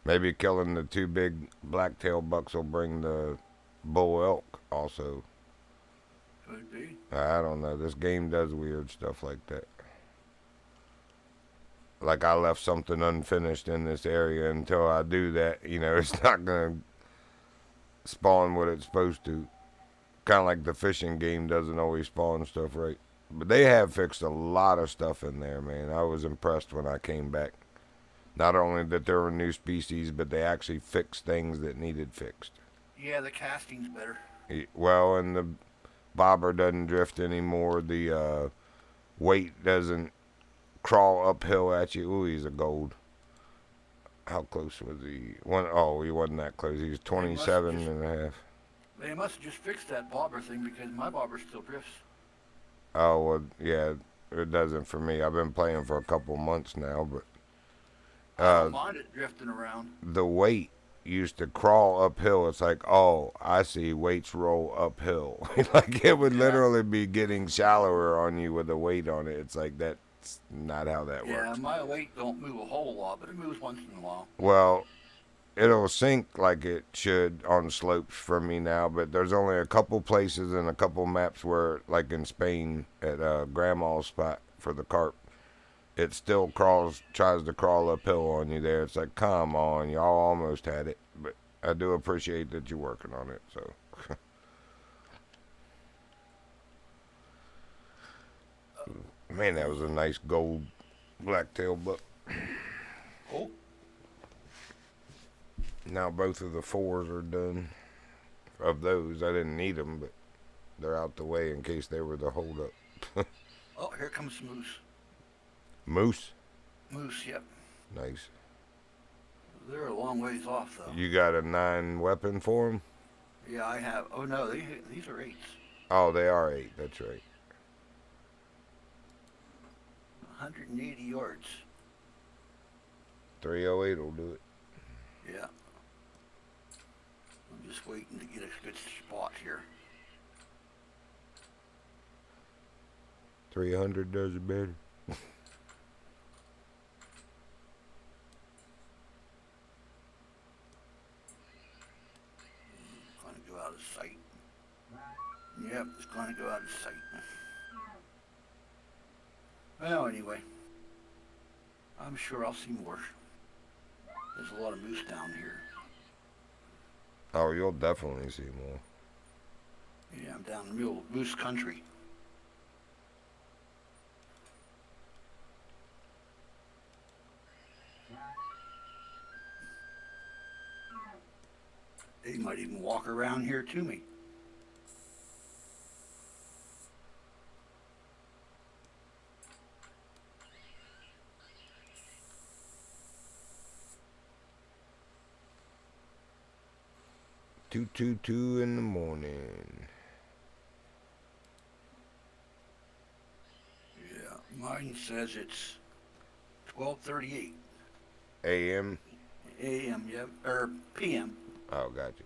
Maybe killing the 2 big blacktail bucks will bring the bull elk also. Could be. I don't know. This game does weird stuff like that. Like I left something unfinished in this area. Until I do that, it's not going to spawn what it's supposed to. Kind of like the fishing game doesn't always spawn stuff right. But they have fixed a lot of stuff in there, man. I was impressed when I came back. Not only that there were new species, but they actually fixed things that needed fixed. Yeah, the casting's better. Well, and the bobber doesn't drift anymore. The weight doesn't crawl uphill at you. Ooh, he's a gold. How close was he? Oh, he wasn't that close. He was They must have 27 just and a half. they must have just fixed that bobber thing because my bobber still drifts. Oh, well, yeah, it doesn't for me. I've been playing for a couple months now, but I don't uh, mind it drifting around. the weight used to crawl uphill. It's like, oh, I see weights roll uphill. Like it would Yeah, literally be getting shallower on you with the weight on it. It's like that's not how that yeah. works. My weight don't move a whole lot, but it moves once in a while. Well, it'll sink like it should on slopes for me now, but there's only a couple places and a couple maps where, like in Spain at Grandma's spot for the carp, it still tries to crawl uphill on you there. It's like, come on, y'all almost had it, but I do appreciate that you're working on it. So, man, that was a nice gold blacktail buck. Oh, Now both of the fours are done. Of those, I didn't need them, but they're out the way in case they were the holdup. oh, here comes moose. Moose, Moose, yep. nice. They're a long ways off though. You got a 9 weapon for them? Yeah, I have. Oh no, these are eights. Oh, they are 8. That's right. 180 yards. 308 will do it. Yeah. I'm just waiting to get a good spot here. 300 does it better. It's going to go out of sight. Yep, it's going to go out of sight. Well, anyway, I'm sure I'll see more. There's a lot of moose down here. Oh, you'll definitely see more. Yeah, I'm down in the middle of moose country. They might even walk around here to me. Two in the morning. Yeah, mine says it's 12:38 A.M. a.m. Yep, or p.m. Oh, gotcha.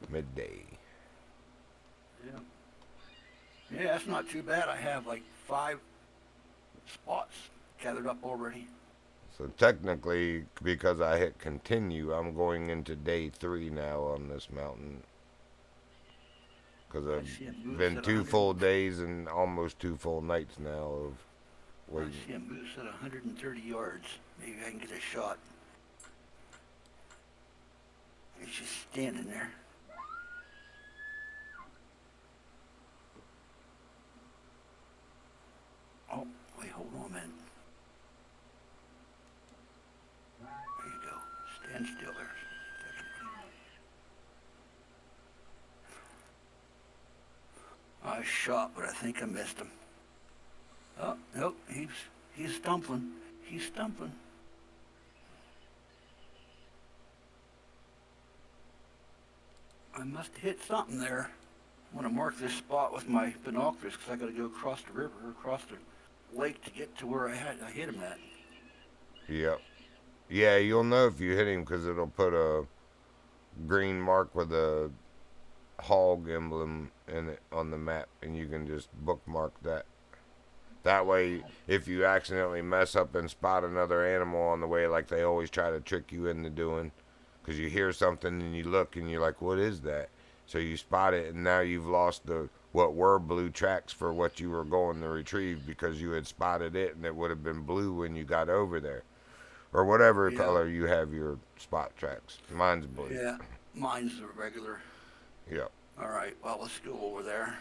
Midday. Yeah. Yeah, that's not too bad. I have like 5 spots gathered up already. So technically, because I hit continue, I'm going into day 3 now on this mountain. Because I I've see a moose been at 2 100. full days and almost 2 full nights now of I waiting. see a moose at 130 yards. Maybe I can get a shot. He's just standing there. Oh, wait, hold on a minute. There you go. Stand still there. I shot, but I think I missed him. Oh, nope, he's stumbling. He's stumbling. I must have hit something there. I'm going to mark this spot with my binoculars because I got to go across the river, across the lake to get to where I hit him at. Yep. Yeah, you'll know if you hit him because it'll put a green mark with a hog emblem in it on the map, and you can just bookmark that. That way, if you accidentally mess up and spot another animal on the way, like they always try to trick you into doing, because you hear something and you look and you're like, what is that? So you spot it, and now you've lost the what were blue tracks for what you were going to retrieve because you had spotted it, and it would have been blue when you got over there, or whatever Yeah, color you have your spot tracks. Mine's blue. yeah. Mine's the regular. Yep. All right, well, let's go over there.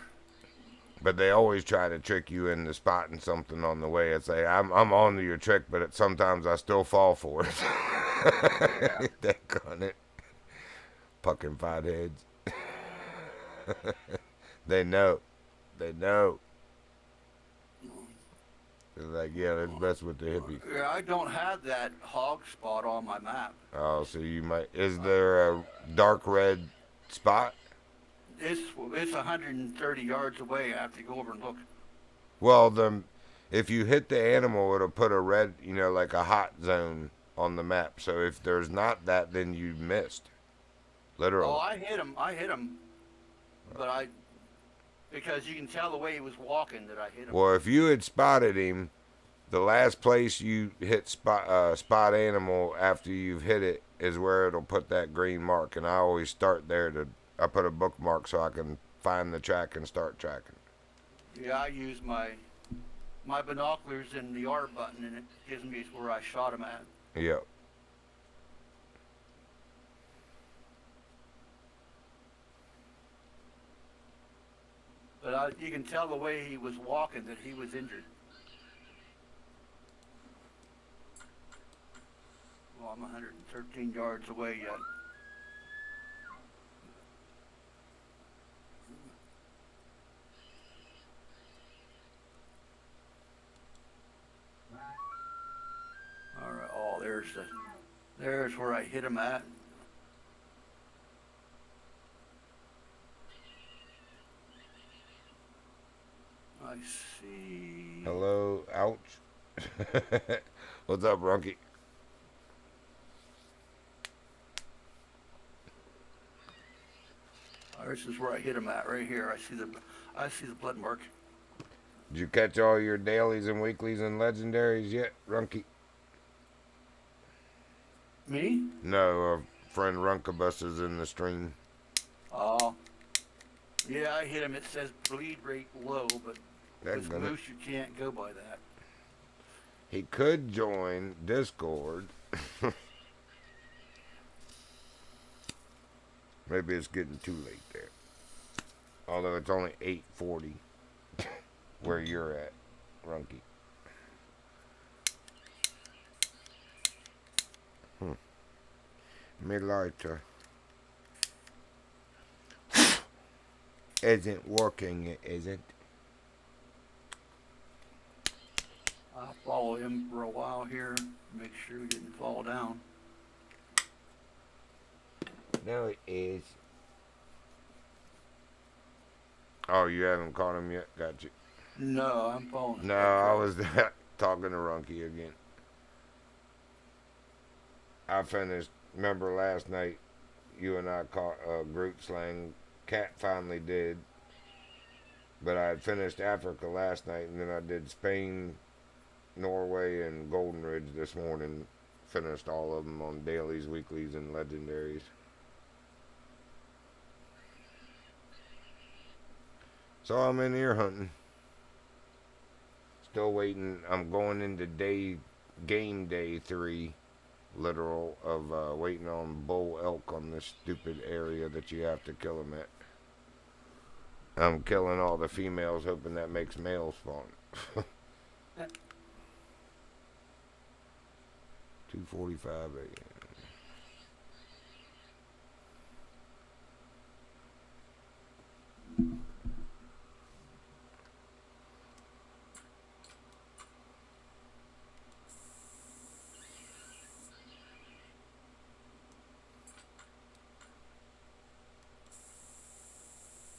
But they always try to trick you into spotting something on the way. I say, I'm on to your trick, but sometimes I still fall for Yeah. it. That gun it. Pucking five heads. They know. They know. They're like, yeah, let's mess with the hippie. Yeah, I don't have that hog spot on my map. Oh, so you might. Is there a dark red spot? It's 130 yards away. I have to go over and look. Well, if you hit the animal, it'll put a red, like a hot zone on the map. So if there's not that, then you missed. Oh, Literally. I hit him. I hit him, but because you can tell the way he was walking that I hit him. Well, if you had spotted him, the last place you hit spot animal after you've hit it is where it'll put that green mark. And I always start there I put a bookmark so I can find the track and start tracking. Yeah, I use my binoculars and the R button, and it gives me where I shot him at. Yep. But you can tell the way he was walking that he was injured. Well, I'm 113 yards away yet. All right. Oh, there's where I hit him at. I see. Hello, ouch. What's up, Runky? This is where I hit him at, right here. I see the blood mark. Did you catch all your dailies and weeklies and legendaries yet, Runky? Me? No, our friend Runkabus is in the stream. Oh. Yeah, I hit him. It says bleed rate low, but with moose you can't go by that. He could join Discord. Maybe it's getting too late there. Although it's only 8:40 where you're at, Runky. My lighter isn't working, it isn't. I'll follow him for a while here, make sure he didn't fall down. No, it is. Oh, you haven't caught him yet? Got you. No, I'm following. No, I was talking to Runky again. I finished. Remember last night, you and I caught group slang. Cat finally did. But I had finished Africa last night, and then I did Spain, Norway, and Golden Ridge this morning. Finished all of them on dailies, weeklies, and legendaries. So I'm in here hunting. Still waiting. I'm going into game day 3, literal, of waiting on bull elk on this stupid area that you have to kill them at. I'm killing all the females, hoping that makes males spawn. 2:45 a.m.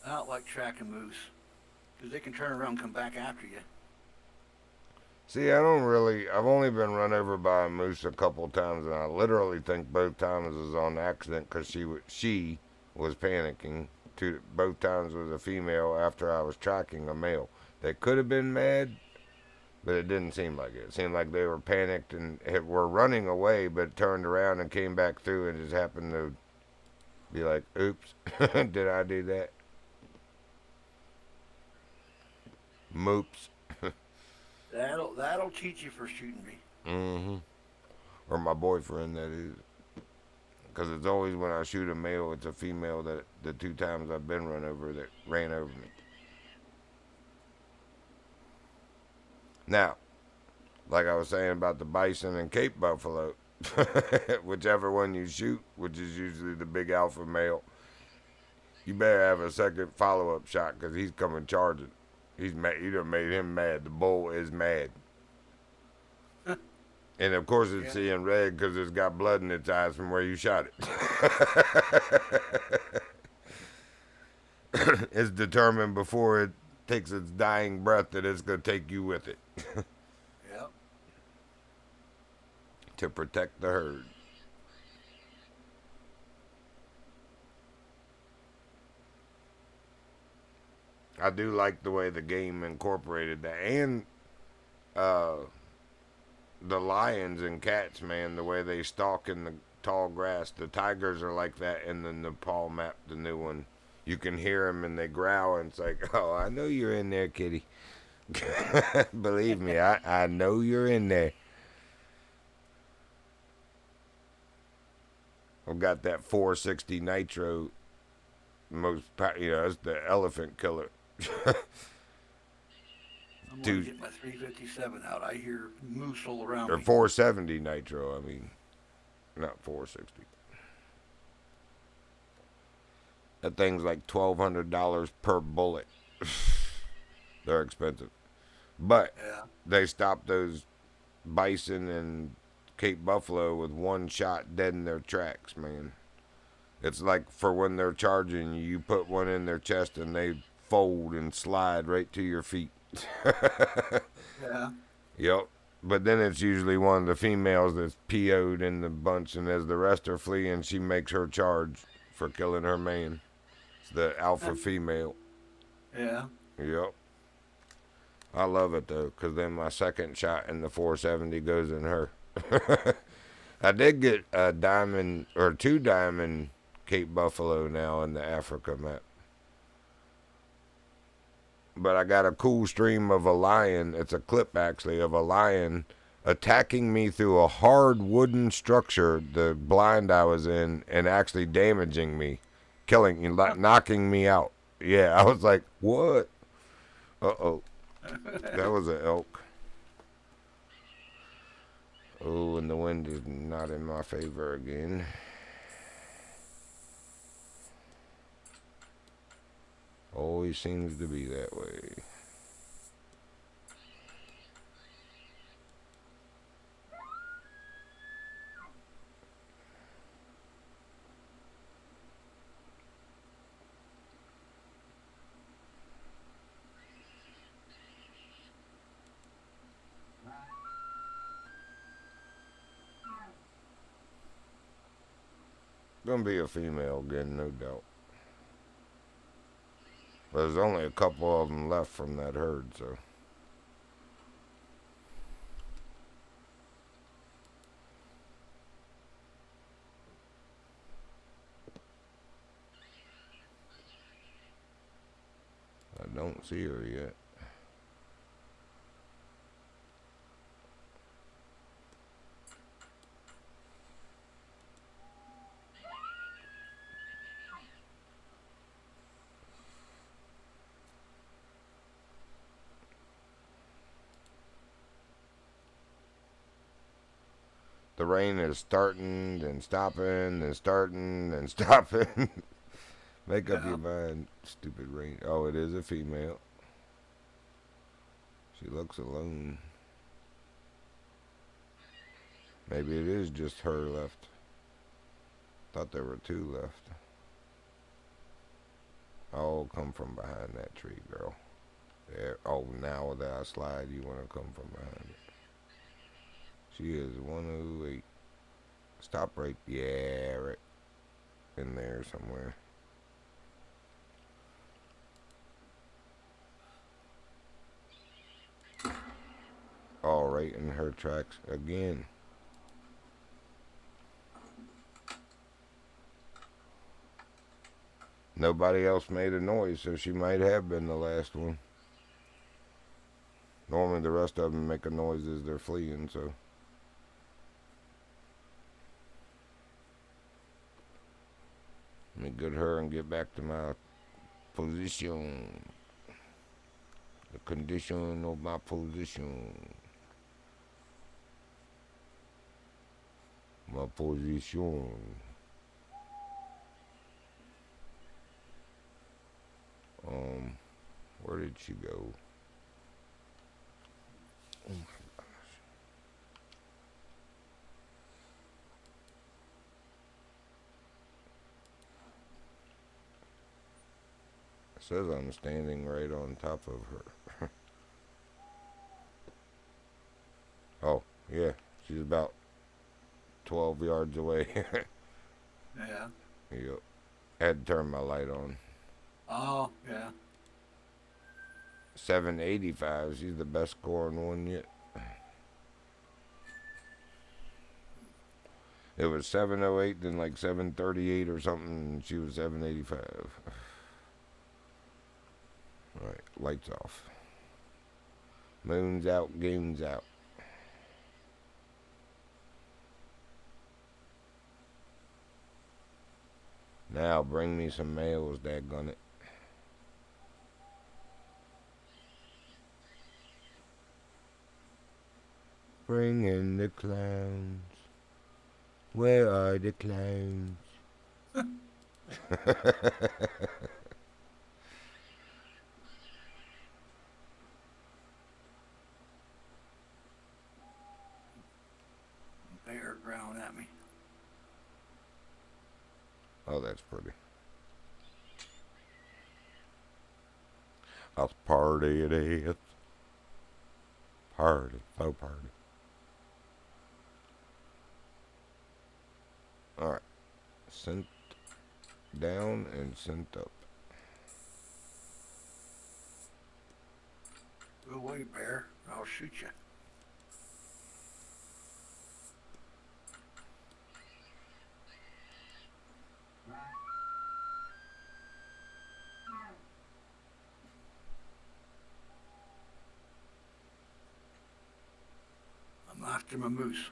I don't like tracking moose, because they can turn around and come back after you. See, I've only been run over by a moose a couple times, and I literally think both times was on accident because she was panicking. Both times was a female after I was tracking a male. They could have been mad, but it didn't seem like it. It seemed like they were panicked and were running away, but turned around and came back through and just happened to be like, oops, did I do that? Moops. That'll teach you for shooting me. Mm-hmm. Or my boyfriend, that is. Because it's always when I shoot a male, it's a female that the 2 times I've been run over that ran over me. Now, like I was saying about the bison and Cape buffalo, whichever one you shoot, which is usually the big alpha male, you better have a second follow-up shot because he's coming charging. He's mad. You done made him mad. The bull is mad. And of course it's Yeah. seeing red because it's got blood in its eyes from where you shot it. It's determined before it takes its dying breath that it's going to take you with it Yep. to protect the herd. I do like the way the game incorporated that. And uh, the lions and cats, man, the way they stalk in the tall grass. The tigers are like that in the Nepal map, the new one. You can hear them and they growl, and it's like, oh, I know you're in there, kitty. Believe me, I know you're in there. I've got that 460 nitro, it's the elephant killer. I'm going to Dude, get my 357 out. I hear moose all around or me. 470 nitro, I mean, not 460. That thing's like $1,200 per bullet. They're expensive. But Yeah. they stopped those bison and Cape buffalo with one shot dead in their tracks, man. It's like for when they're charging you, you put one in their chest and they fold and slide right to your feet. Yeah. Yep. But then it's usually one of the females that's PO'd in the bunch, and as the rest are fleeing, she makes her charge for killing her man. It's the alpha female. Yeah. Yep. I love it though, because then my second shot in the 470 goes in her. I did get a diamond or two diamond Cape buffalo now in the Africa map. But I got a cool stream of a lion. It's a clip actually of a lion attacking me through a hard wooden structure, the blind I was in, and actually damaging me, killing me, knocking me out. Yeah, I was like, what? Uh oh. That was an elk. Oh, and the wind is not in my favor again. Always seems to be that way. Gonna be a female again, no doubt. There's only a couple of them left from that herd, so. I don't see her yet. The rain is starting and stopping and starting and stopping. Make up Yeah. your mind, stupid rain. Oh, it is a female. She looks alone. Maybe it is just her left. Thought there were two left. I'll come from behind that tree, girl. There. Oh, now that I slide, you want to come from behind it. She is 108. Stop right. Yeah, right in there somewhere. All right in her tracks again. Nobody else made a noise, so she might have been the last one. Normally the rest of them make a noise as they're fleeing, so. Let me get her and get back to my position. The condition of my position. My position. Where did she go? Oh my gosh. It says I'm standing right on top of her. Oh, yeah. She's about 12 yards away. Yeah. Yep. Had to turn my light on. Oh, yeah. 785. She's the best scoring one yet. It was 708, then like 738 or something. And she was 785. All right, lights off. Moon's out, game's out. Now bring me some males, dadgunnit. Bring in the clowns. Where are the clowns? Bear growling at me. Oh, that's pretty. I'll party it is. Party, faux party. Alright. Sent down and sent up. Go away, bear. I'll shoot you. I'm after my moose.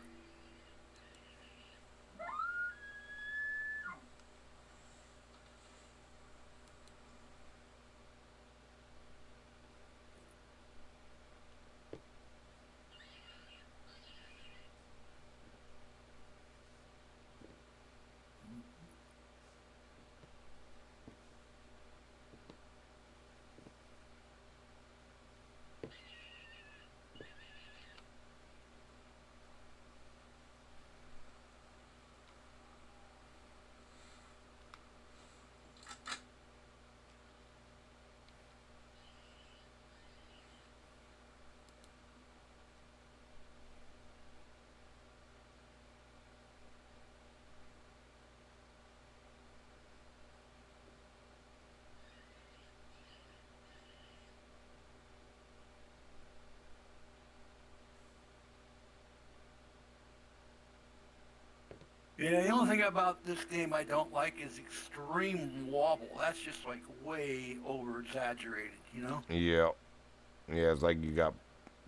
Yeah, the only thing about this game I don't like is extreme wobble. That's just like way over exaggerated, you know? Yeah. Yeah, it's like you got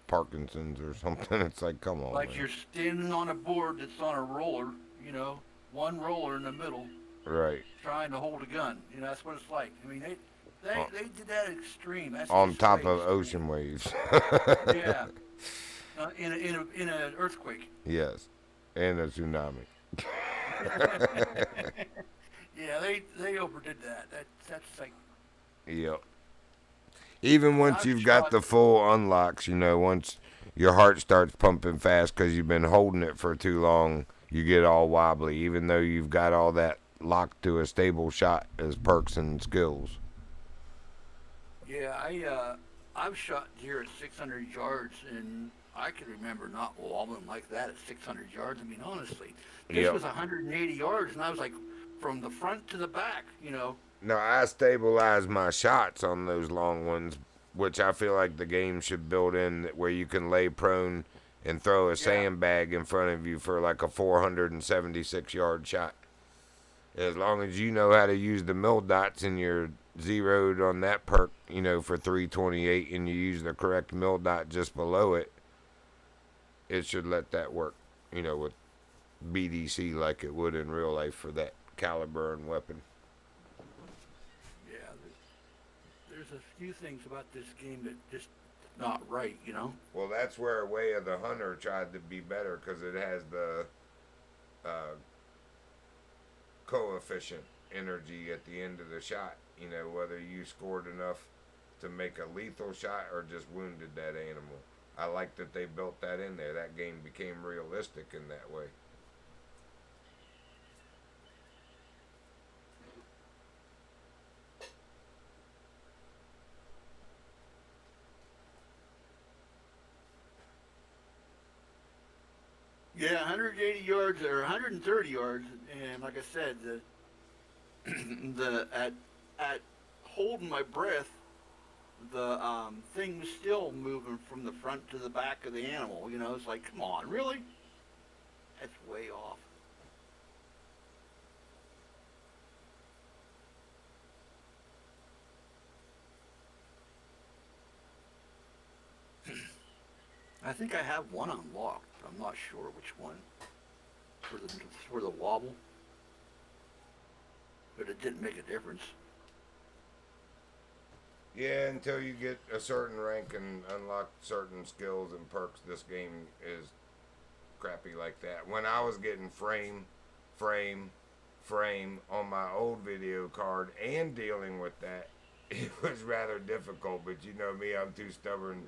Parkinson's or something. It's like, come on, Like man. you're standing on a board that's on a roller, you know, one roller in the middle, Right. trying to hold a gun. You know, that's what it's like. I mean, On, they did that extreme. That's on just top way of extreme. ocean waves. Yeah, in an earthquake. Yes. And a tsunami. Yeah, they overdid that. That's like Yep. Even once I've you've got shot. the full unlocks, once your heart starts pumping fast because you've been holding it for too long, you get all wobbly, even though you've got all that locked to a stable shot as perks and skills. Yeah, I've shot deer at 600 yards, and I can remember not wobbling like that at 600 yards. I mean, honestly, this Yep. was 180 yards, and I was like from the front to the back. You know. Now, I stabilize my shots on those long ones, which I feel like the game should build in where you can lay prone and throw a Yeah. sandbag in front of you for like a 476-yard shot. As long as you know how to use the mill dots and you're zeroed on that perk, for 328 and you use the correct mill dot just below it, it should let that work, with BDC like it would in real life for that caliber and weapon. Yeah, there's a few things about this game that just not right, you know? Well, that's where Way of the Hunter tried to be better because it has the uh, coefficient energy at the end of the shot. You know, whether you scored enough to make a lethal shot or just wounded that animal. I like that they built that in there. That game became realistic in that way. Yeah, 180 yards or 130 yards, and like I said, the at holding my breath, the thing was still moving from the front to the back of the animal. You know, it's like, come on, really? That's way off. I think I have one unlocked. I'm not sure which one for the wobble, but it didn't make a difference. Yeah, until you get a certain rank and unlock certain skills and perks, this game is crappy like that. When I was getting frame, frame on my old video card and dealing with that, it was rather difficult. But you know me, I'm too stubborn.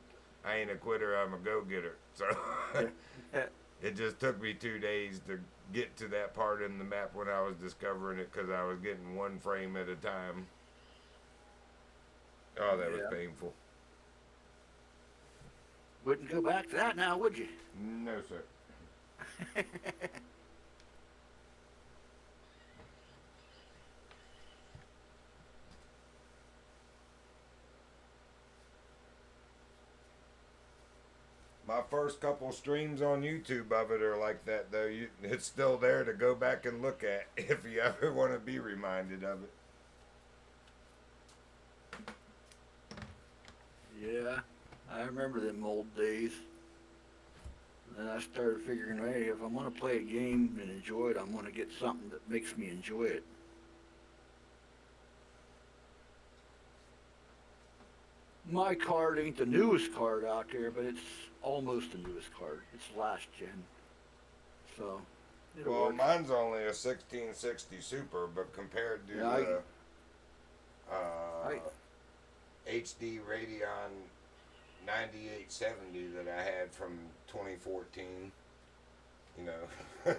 I ain't a quitter, I'm a go getter. So Yeah. it just took me 2 days to get to that part in the map when I was discovering it because I was getting one frame at a time. Oh, that was Yeah. painful. Wouldn't go back to that now, would you? No, sir. My first couple streams on YouTube of it are like that, though. It's still there to go back and look at if you ever want to be reminded of it. Yeah, I remember them old days. Then I started figuring, hey, if I'm going to play a game and enjoy it, I'm going to get something that makes me enjoy it. My card ain't the newest card out there, but it's almost the newest card. It's last gen, so it'll Well, work. mine's only a 1660 Super, but compared to Yeah, the I, HD Radeon 9870 that I had from 2014, you know,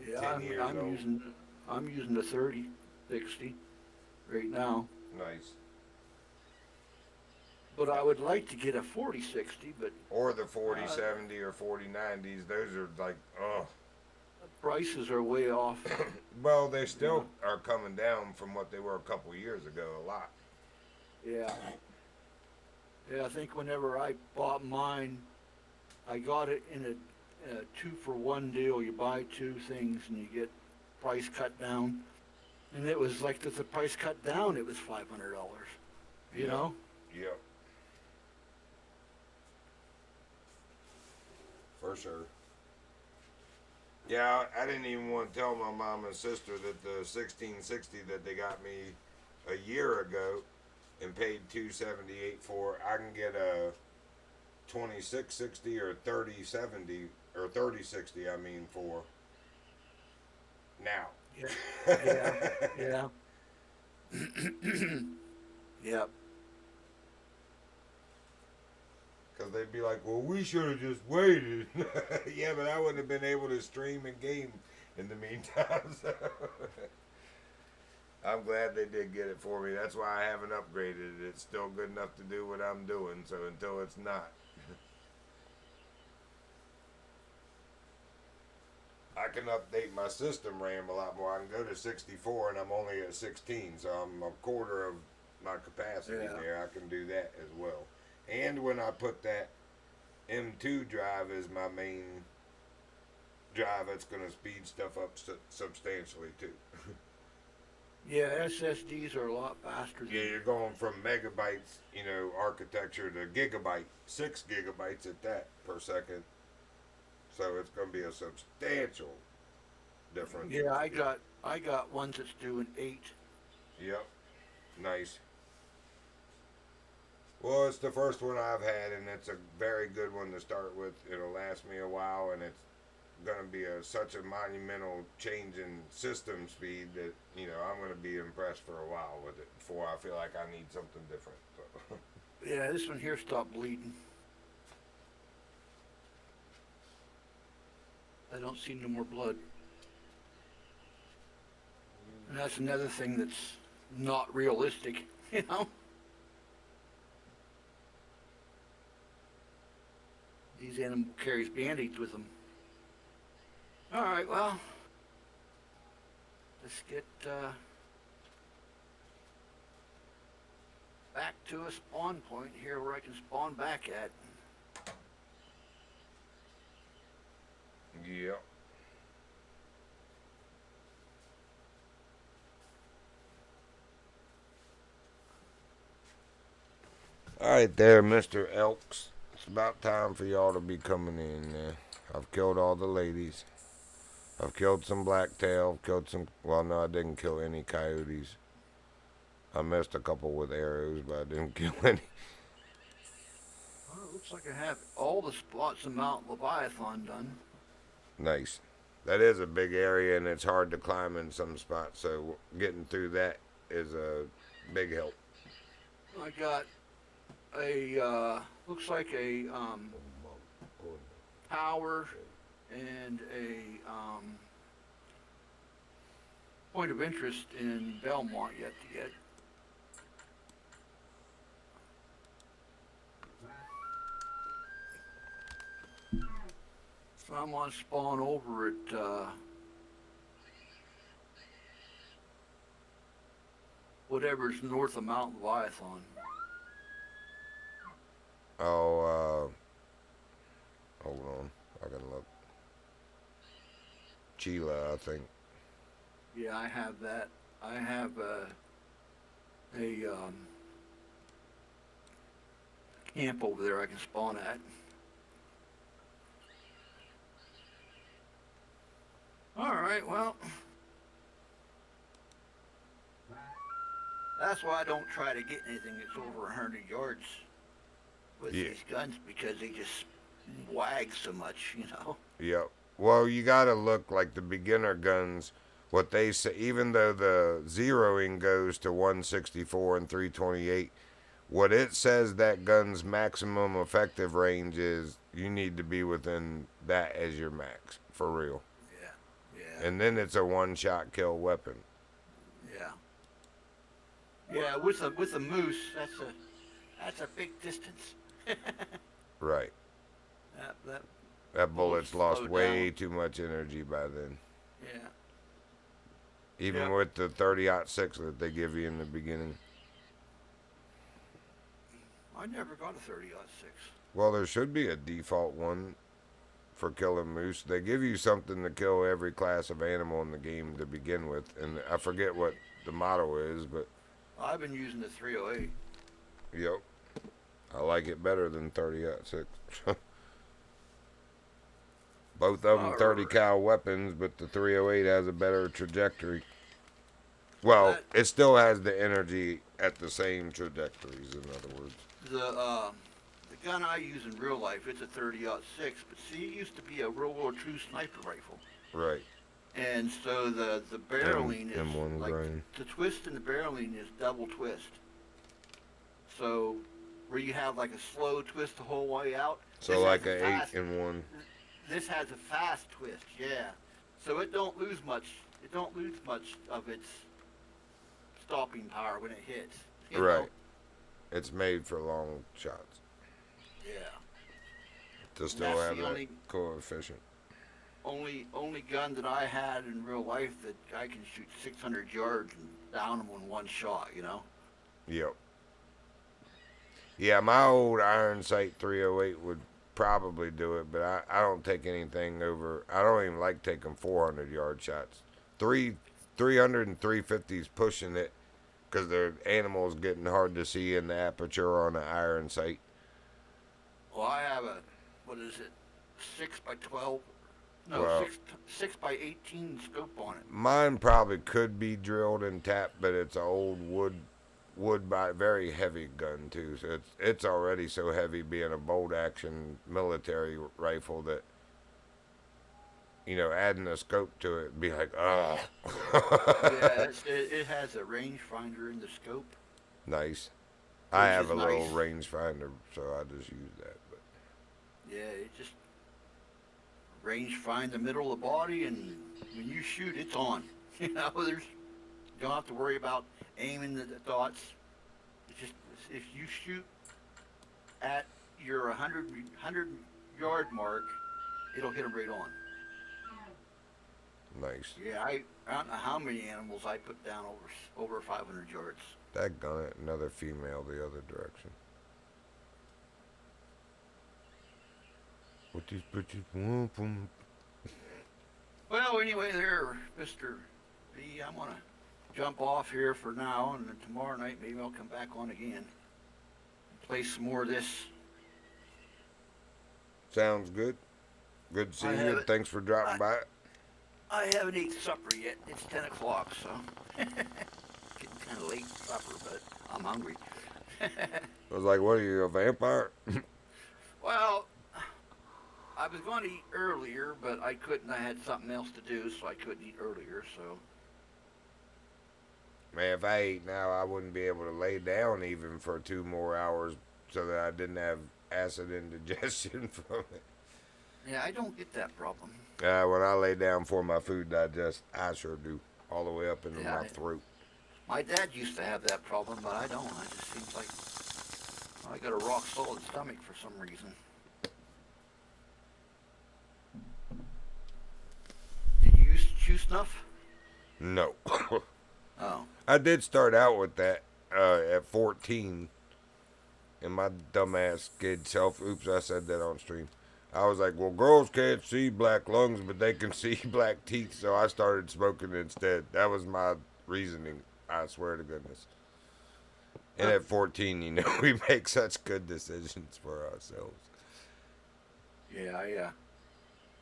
yeah, 10 years I'm old. using the 3060 right now. Nice. But I would like to get a 4060, but Or the uh, 4070 or 4090s. Those are like, oh. prices are way off. Well, they You still know. are coming down from what they were a couple years ago, a lot. Yeah. Yeah, I think whenever I bought mine, I got it in a 2-for-1 deal. You buy two things and you get price cut down. And it was like the price cut down, it was $500. You Yep, know? yep, for sure. Yeah, I didn't even want to tell my mom and sister that the 1660 that they got me a year ago and paid 278 for, I can get a 2660 or 3070 or 3060. I mean for now. Yeah. Yeah. Yeah. Yeah. Because they'd be like, well, we should have just waited. Yeah, but I wouldn't have been able to stream and game in the meantime. So I'm glad they did get it for me. That's why I haven't upgraded it. It's still good enough to do what I'm doing. So until it's not, I can update my system RAM a lot more. I can go to 64 and I'm only at 16. So I'm a quarter of my capacity Yeah. there. I can do that as well. And when I put that M2 drive as my main drive, that's going to speed stuff up substantially too. Yeah, SSDs are a lot faster Yeah, than. you're going from megabytes, architecture to gigabyte, 6 gigabytes at that per second. So it's going to be a substantial difference in Yeah, speed. I got ones that's doing 8. Yep, nice. Well, it's the first one I've had, and it's a very good one to start with. It'll last me a while, and it's going to be such a monumental change in system speed that I'm going to be impressed for a while with it before I feel like I need something different. So. Yeah, this one here stopped bleeding. I don't see no more blood. And that's another thing that's not realistic, you know? These animals carries band-aids with them. All right, well, let's get back to a spawn point here where I can spawn back at. Yep. All right, there, Mr. Elks. It's about time for y'all to be coming in there. I've killed all the ladies. I've killed some blacktail. I've killed some. Well, no, I didn't kill any coyotes. I missed a couple with arrows, but I didn't kill any. Well, it looks like I have all the spots in Mount Leviathan done. Nice. That is a big area, and it's hard to climb in some spots. So getting through that is a big help. I got a looks like a tower and a point of interest in Belmont yet to get. So I'm on spawn over at whatever's north of Mount Leviathan. Oh, hold on. I can look. Chila, I think. Yeah, I have that. I have a camp over there I can spawn at. All right, well, that's why I don't try to get anything that's over 100 yards with Yeah. these guns because they just wag so much, you know. Yep. Well, you gotta look like the beginner guns. What they say, even though the zeroing goes to 164 and 328, what it says that gun's maximum effective range is, you need to be within that as your max for real. Yeah, yeah, And then it's a one-shot kill weapon. yeah, yeah. With a moose, that's a big distance. Right. That That bullet bullet's lost slowed way down. too much energy by then. Yeah, Even yeah. with the 30-06 that they give you in the beginning. I never got a 30-06. Well, there should be a default one for killing moose. They give you something to kill every class of animal in the game to begin with, and I forget what the motto is, but I've been using the 308. yep, I like it better than 30-06. Both of them All 30 right. cal weapons, but the 308 has a better trajectory. Well, That it still has the energy at the same trajectories. In other words, the gun I use in real life, it's a 30-06, but see, it used to be a World War II sniper rifle. right? And so the barreling is M1 like grain. the twist in the barreling is double twist. So where you have like a slow twist the whole way out, So like a 8-in-1. this has a fast twist, yeah. So it don't lose much. It don't lose much of its stopping power when it hits. You Right. know? It's made for long shots Yeah. to And still that's have the that coefficient. only gun that I had in real life that I can shoot 600 yards and down them in one shot. You know. Yep. Yeah, my old iron sight 308 would probably do it, but I don't take anything over. I don't even like taking 400-yard shots. 300 and 350 is pushing it because the animal's getting hard to see in the aperture on the iron sight. Well, I have a what is it, 6x12? No, Well, 6x18 scope on it. mine probably could be drilled and tapped, but it's an old wood by very heavy gun too. So it's already so heavy being a bolt action military rifle that adding a scope to it would be like, oh. Yeah, it has a rangefinder in the scope, Nice. I which have is a little nice. rangefinder, so I just use that. But Yeah, it just range find the middle of the body, and when you shoot, it's on. There's you don't have to worry about aiming the dots. It's just if you shoot at your 100 yard mark, it'll hit them right on. nice. Yeah, I don't know how many animals I put down over 500 yards. That gun it, another female the other direction. What these bitches want from? Well, anyway, there, Mister B, I'm gonna jump off here for now, and then tomorrow night maybe I'll come back on again, play some more of this. Sounds good. Good to see I you. haven't, Thanks for dropping I, by. I haven't eaten supper yet. It's 10 o'clock, so getting kind of late for supper, but I'm hungry. I was like, what are you, a vampire? Well, I was going to eat earlier, but I couldn't. I had something else to do, so I couldn't eat earlier. So Man, if I ate now, I wouldn't be able to lay down even for 2 more hours so that I didn't have acid indigestion from it. yeah, I don't get that problem. When I lay down for my food digest, I sure do. All the way up into Yeah, my throat. my dad used to have that problem, but I don't. I just seems like I got a rock solid stomach for some reason. Did you used to chew snuff? No. Oh, I did start out with that at 14. And my dumbass kid self, oops, I said that on stream. I was like, well, girls can't see black lungs, but they can see black teeth, so I started smoking instead. That was my reasoning, I swear to goodness. And at 14, we make such good decisions for ourselves. yeah,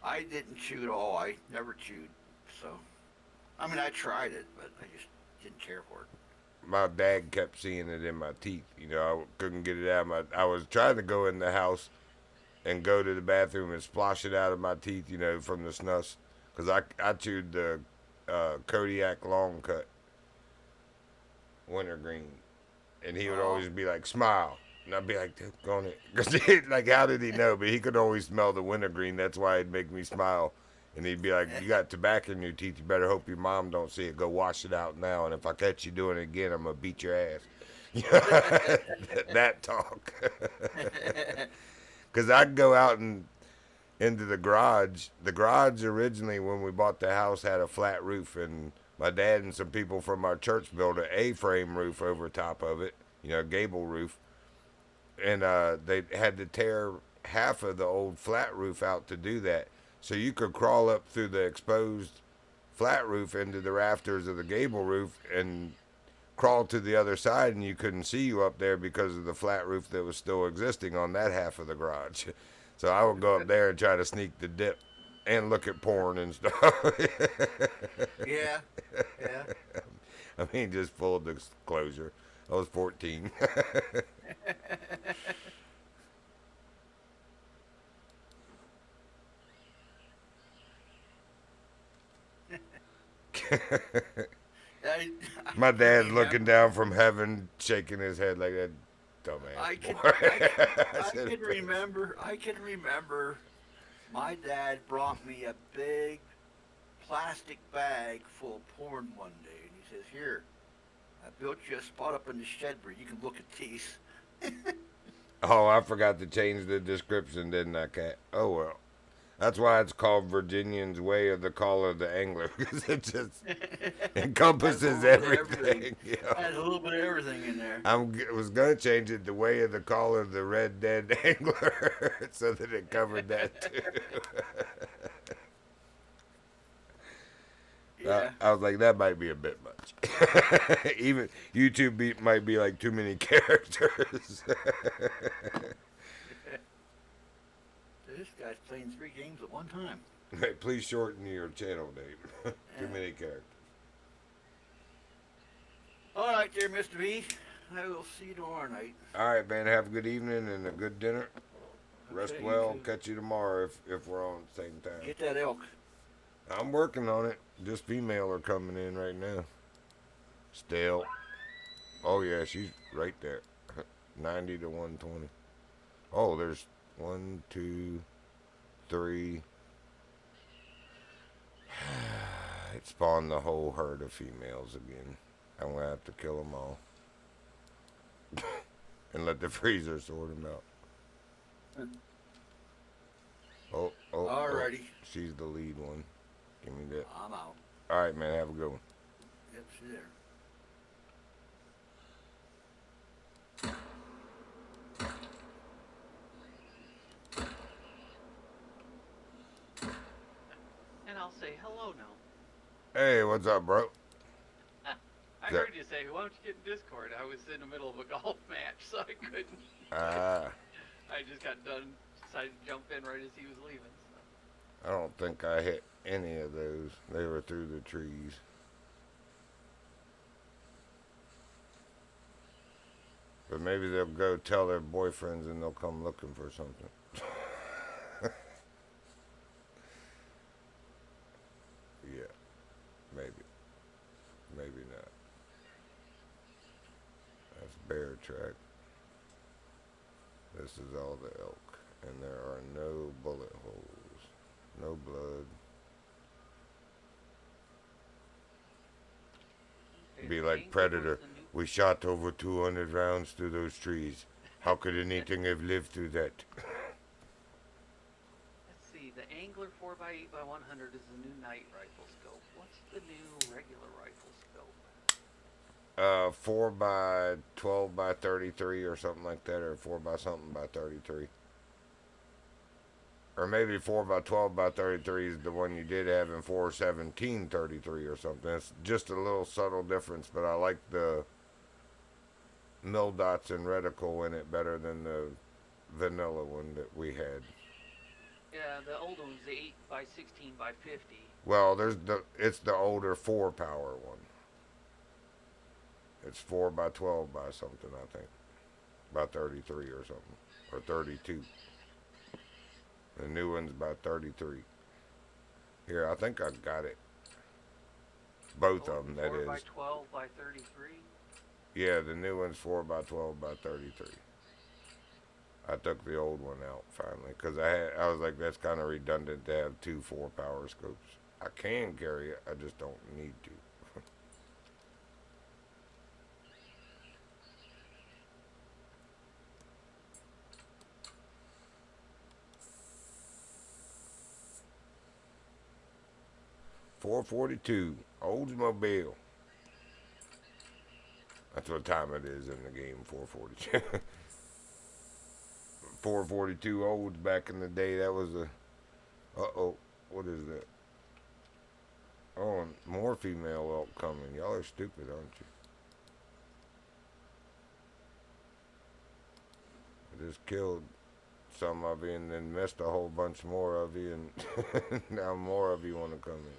I didn't chew at all. I never chewed. So, I mean, I tried it, but I just didn't care for it. My dad kept seeing it in my teeth. I couldn't get it out of my. I was trying to go in the house and go to the bathroom and splosh it out of my teeth, from the snus. Because I chewed the Kodiak long cut wintergreen. And he would Oh, always be like, smile. And I'd be like, dude, go on it. Because, like, how did he know? But he could always smell the wintergreen. That's why he'd make me smile. And he'd be like, you got tobacco in your teeth. You better hope your mom don't see it. Go wash it out now. And if I catch you doing it again, I'm going to beat your ass. That talk. Because I'd go out and into the garage. The garage originally, when we bought the house, had a flat roof. And my dad and some people from our church built an A-frame roof over top of it. Gable roof. And they had to tear half of the old flat roof out to do that. So you could crawl up through the exposed flat roof into the rafters of the gable roof and crawl to the other side, and you couldn't see you up there because of the flat roof that was still existing on that half of the garage. So I would go up there and try to sneak the dip and look at porn and stuff. yeah, yeah. I mean, just full disclosure. I was 14. I, I My can dad looking remember. down from heaven, shaking his head like that dumbass I can, boy. I can, I I said, can remember. I can remember. My dad brought me a big plastic bag full of porn one day, and he says, "Here, I built you a spot up in the shed where you can look at these." oh, I forgot to change the description, didn't I, Cat? Oh, well. That's why it's called Virginian's Way of the Call of the Angler, because it just Has a encompasses little bit of everything. everything. Has a little bit of everything in there. Was going to change it the Way of the Call of the Red Dead Angler so that it covered that too. Yeah. I was like, that might be a bit much. Even YouTube might be like too many characters. This guy's playing 3 games at one time. Hey, please shorten your channel name. Too Yeah. many characters. All right, there, Mr. V. I will see you tomorrow night. All right, man. Have a good evening and a good dinner. Rest Okay, you well. too. Catch you tomorrow if we're on at the same time. Get that elk. I'm working on it. Just female are coming in right now. Still. Oh yeah, she's right there. 90 to 120. Oh, there's one, two, three. It spawned the whole herd of females again. I'm gonna have to kill them all and let the freezer sort them out. Oh, oh, oh. Alrighty. She's the lead one. Give me that. I'm out. All right, man. Have a good one. Yep, see there. And I'll say hello now. Hey, what's up, bro? I heard you say, why don't you get in Discord? I was in the middle of a golf match, so I couldn't. Ah. I just got done, decided to jump in right as he was leaving. So. I don't think I hit any of those. They were through the trees. But maybe they'll go tell their boyfriends and they'll come looking for something. Yeah, maybe. Maybe not. That's bear track. This is all the elk. And there are no bullet holes. No blood. Okay, Be the like Angler Predator. was the new- We shot over 200 rounds through those trees. How could anything have lived through that? Let's see, the Angler 4x8x100 is the new night rifle scope. What's the new regular rifle scope? 4 by 12 by 33 or something like that, or 4 by something by 33. Or maybe 4 by 12 by 33 is the one you did have in 41733 or something. It's just a little subtle difference, but I like the mil dots and reticle in it better than the vanilla one that we had. Yeah, the old one's the 8x16x50. Well, it's the older 4 power one. It's 4 by 12 by something, I think. By 33 or something. Or 32. The new one's by 33. Here, I think I got it. Both of them, that 4 is. by 12 by 33. Yeah, the new one's 4 by 12 by 33. I took the old one out finally because I was like, that's kind of redundant to have 2 4 power scopes. I can carry it, I just don't need to. .442 Oldsmobile. That's what time it is in the game. 442. 442 Olds back in the day. That was a. Uh-oh. What is that? Oh, and more female elk coming. Y'all are stupid, aren't you? I just killed some of you and then missed a whole bunch more of you, and now more of you want to come in.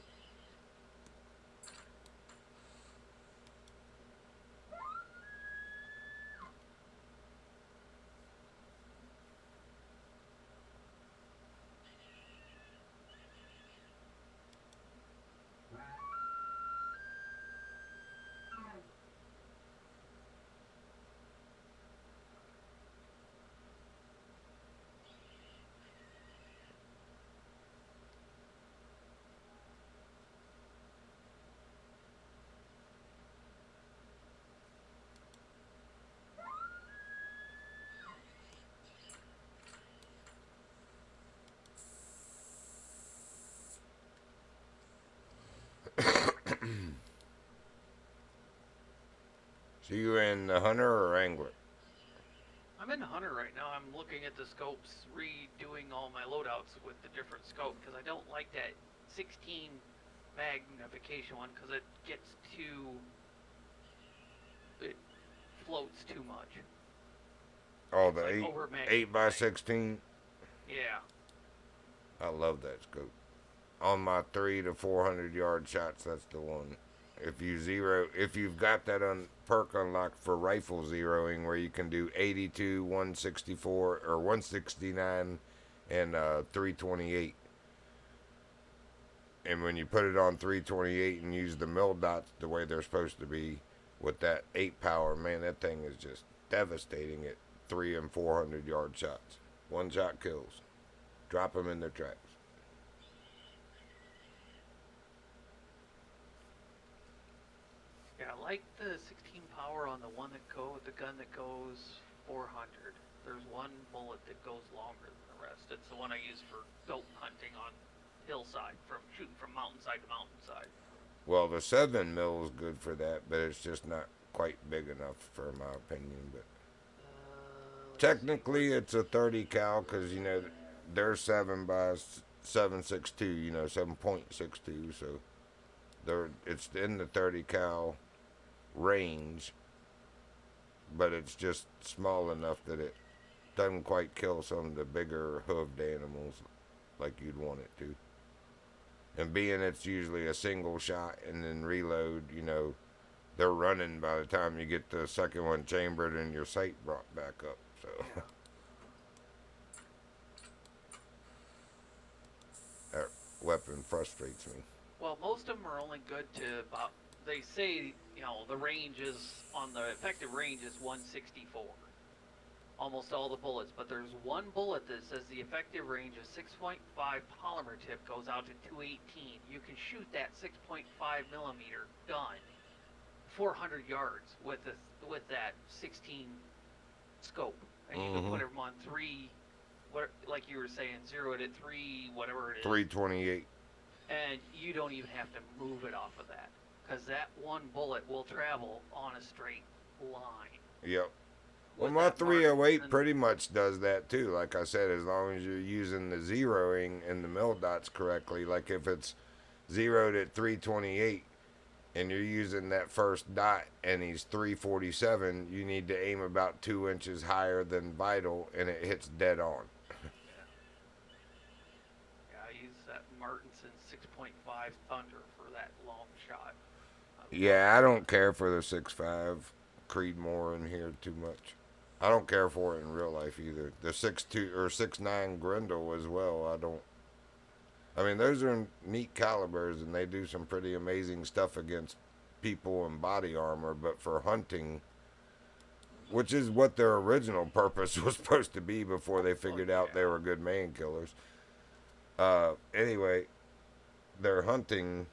So you in the hunter or angler? I'm in Hunter right now. I'm looking at the scopes, redoing all my loadouts with the different scope because I don't like that 16 magnification one because it gets it floats too much. Oh, It's the like 8 by 16. Yeah. I love that scope. On my 3 to 400 yard shots, that's the one. If you've got that perk unlocked for rifle zeroing, where you can do 82, 164, or 169, and 328. And when you put it on 328 and use the mill dots the way they're supposed to be, with that 8 power, man, that thing is just devastating at 3 and 400 yard shots. One shot kills. Drop them in their tracks. Yeah, I like the 16 power on the gun that goes 400. There's one bullet that goes longer than the rest. It's the one I use for goat hunting on hillside, from shooting from mountainside to mountainside. Well, the 7 mil is good for that, but it's just not quite big enough for my opinion. But technically, it's a 30 cal because they're 7 by 7.62. 7.62. So it's in the 30 cal range, but it's just small enough that it doesn't quite kill some of the bigger hooved animals like you'd want it to. And being it's usually a single shot and then reload, they're running by the time you get the second one chambered and your sight brought back up. So that weapon frustrates me. Well, most of them are only good to about. They say the range is on the effective range is 164. Almost all the bullets, but there's one bullet that says the effective range of 6.5 polymer tip goes out to 218. You can shoot that 6.5 millimeter gun 400 yards with that 16 scope, and you can put them on 3, like you were saying, 0 to 3, whatever it is. 328. And you don't even have to move it off of that, because that one bullet will travel on a straight line. Yep. Well, my 308 pretty much does that too. Like I said, as long as you're using the zeroing and the mill dots correctly. Like if it's zeroed at 328 and you're using that first dot and he's 347, you need to aim about 2 inches higher than vital and it hits dead on. Yeah, I use that Martinson 6.5 Thunder for that long shot. Yeah, I don't care for the 6.5 Creedmoor in here too much. I don't care for it in real life either. The 6.2 or 6.9 Grendel as well. I mean, those are neat calibers and they do some pretty amazing stuff against people and body armor. But for hunting, which is what their original purpose was supposed to be before they figured out they were good man killers. Anyway, their hunting,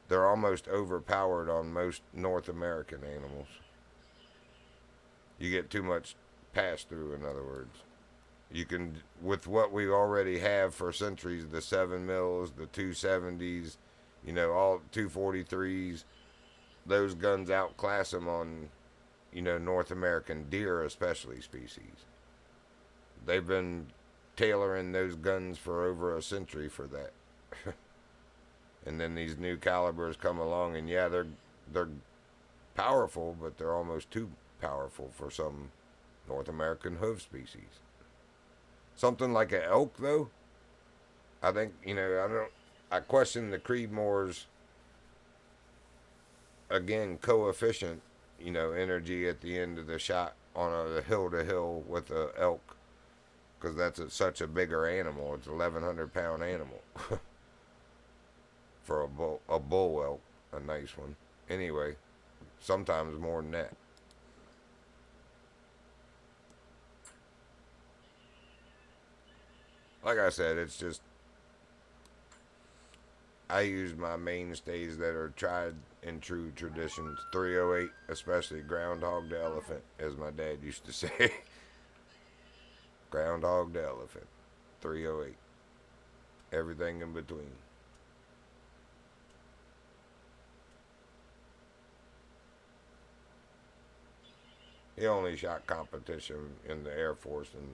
they're almost overpowered on most North American animals. You get too much pass through, in other words. You can, with what we already have for centuries, the 7 mils, the 270s, all 243s, those guns outclass them on, North American deer, especially species. They've been tailoring those guns for over a century for that. And then these new calibers come along, and yeah, they're powerful, but they're almost too powerful for some North American hoof species. Something like an elk, though, I think, I question the Creedmoor's, again, coefficient, energy at the end of the shot on a hill-to-hill with a elk, because that's such a bigger animal. It's 1,100-pound animal. For a bull elk, a nice one. Anyway, sometimes more than that. Like I said, it's just, I use my mainstays that are tried and true traditions. 308, especially groundhog to elephant, as my dad used to say. Groundhog to elephant. 308. Everything in between. He only shot competition in the Air Force and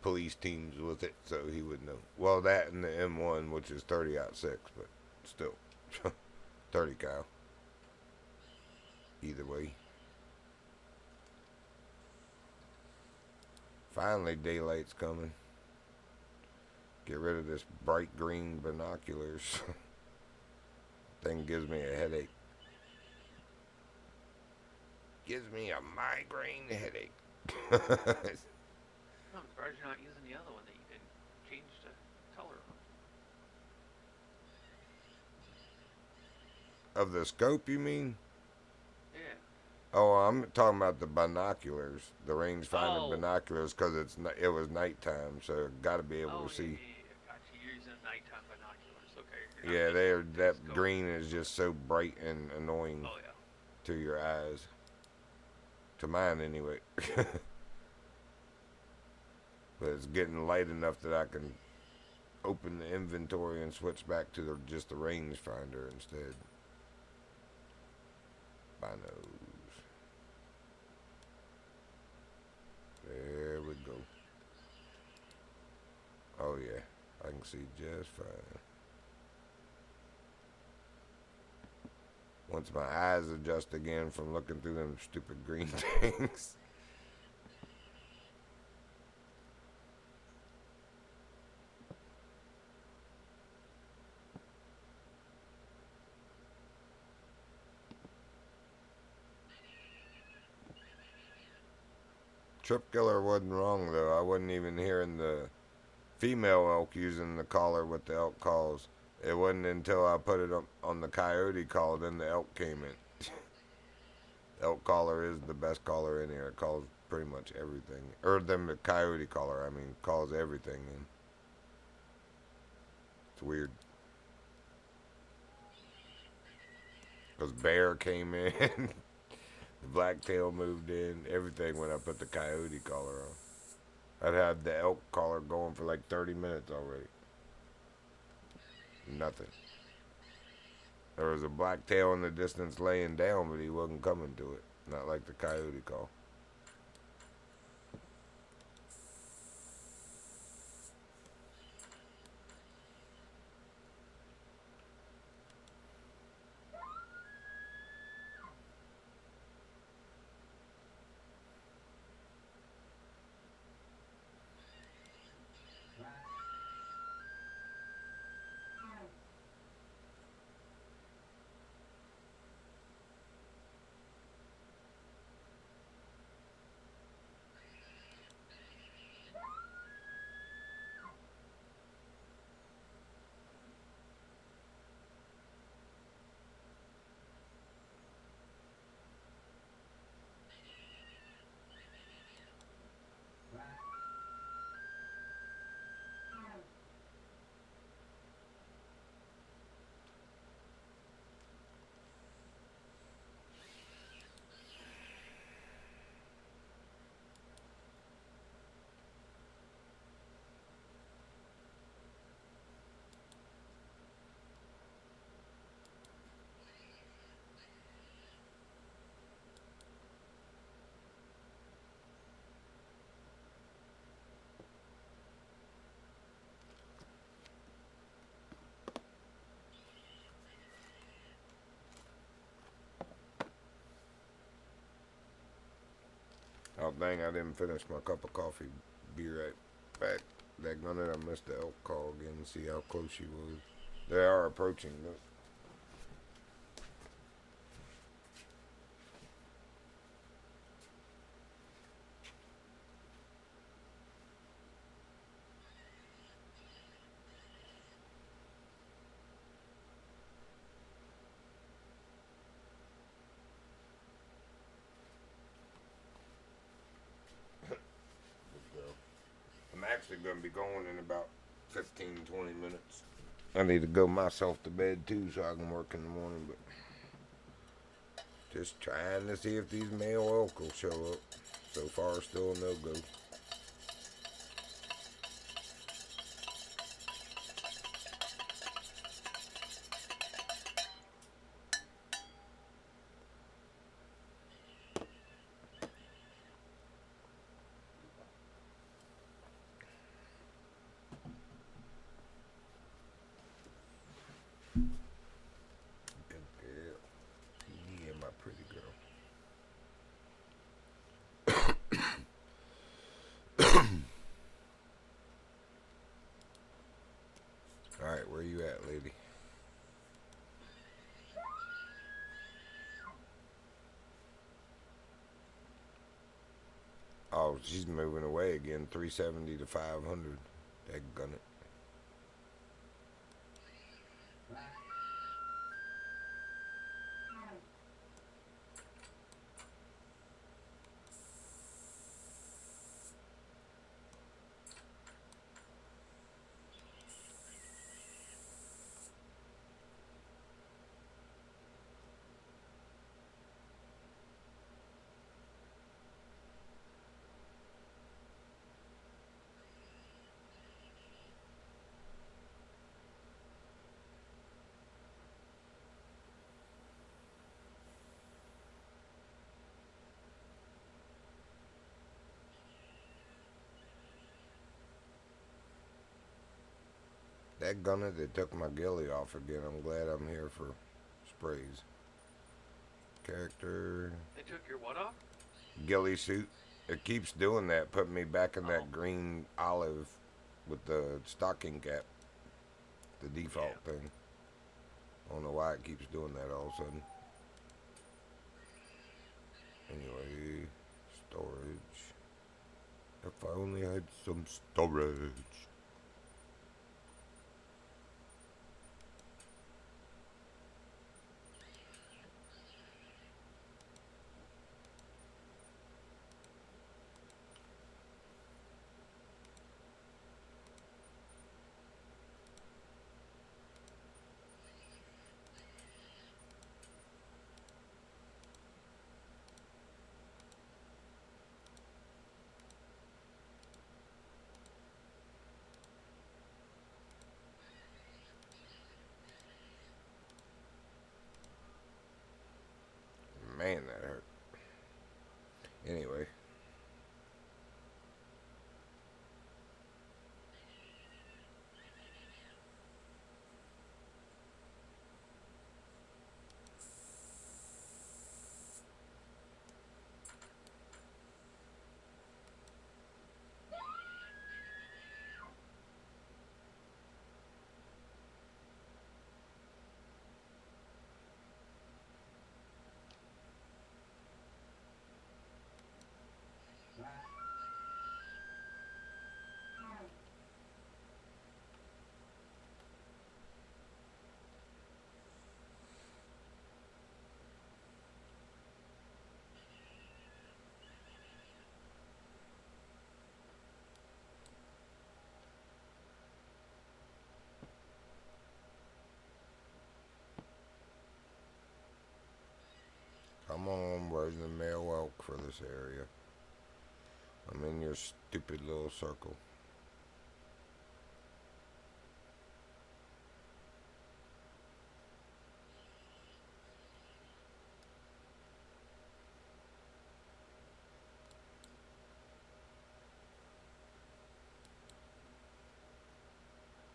police teams with it, so he would know. Well, that and the M1, which is 30-06, but still, 30 cal. Either way. Finally, daylight's coming. Get rid of this bright green binoculars. Thing gives me a headache. Gives me a migraine headache. I'm surprised you're not using the other one that you can change the color on. Of the scope, you mean? Yeah. Oh, I'm talking about the binoculars, the rangefinder Oh. binoculars, because it was nighttime, so got to be able Oh to yeah, see. yeah, yeah. Gotcha. You're using nighttime binoculars. Okay. You're not Yeah, using they the are. big That scope. green is just so bright and annoying Oh yeah. to your eyes. To mine, anyway. But it's getting light enough that I can open the inventory and switch back to just the rangefinder instead. Binos. There we go. Oh yeah, I can see just fine. Once my eyes adjust again from looking through them stupid green things. Trip killer wasn't wrong though. I wasn't even hearing the female elk using the collar with the elk calls. It wasn't until I put it on the coyote call, then the elk came in. Elk collar is the best collar in here. It calls pretty much everything. Or the coyote collar, I mean, calls everything in. It's weird. Because bear came in, the blacktail moved in, everything when I put the coyote collar on. I'd had the elk collar going for like 30 minutes already. Nothing. There was a blacktail in the distance laying down, but he wasn't coming to it. Not like the coyote call. Oh dang, I didn't finish my cup of coffee. Be right back. Daggone it, I missed the elk call again. See how close she was. They are approaching. Look. I'm actually going to be going in about 15, 20 minutes. I need to go myself to bed too so I can work in the morning, but just trying to see if these male elk will show up. So far, still no go. Good girl. Yeah, my pretty girl. Oh, she's moving away again. 370 to 500. Daggone it. Daggone it, they took my ghillie off again. I'm glad I'm here for sprays. Character. They took your what off? Ghillie suit. It keeps doing that, putting me back in Oh. that green olive with the stocking cap. The default thing. I don't know why it keeps doing that all of a sudden. Anyway, storage. If I only had some storage. Man, that hurt. Anyway. Come on, where's the male elk for this area? I'm in your stupid little circle.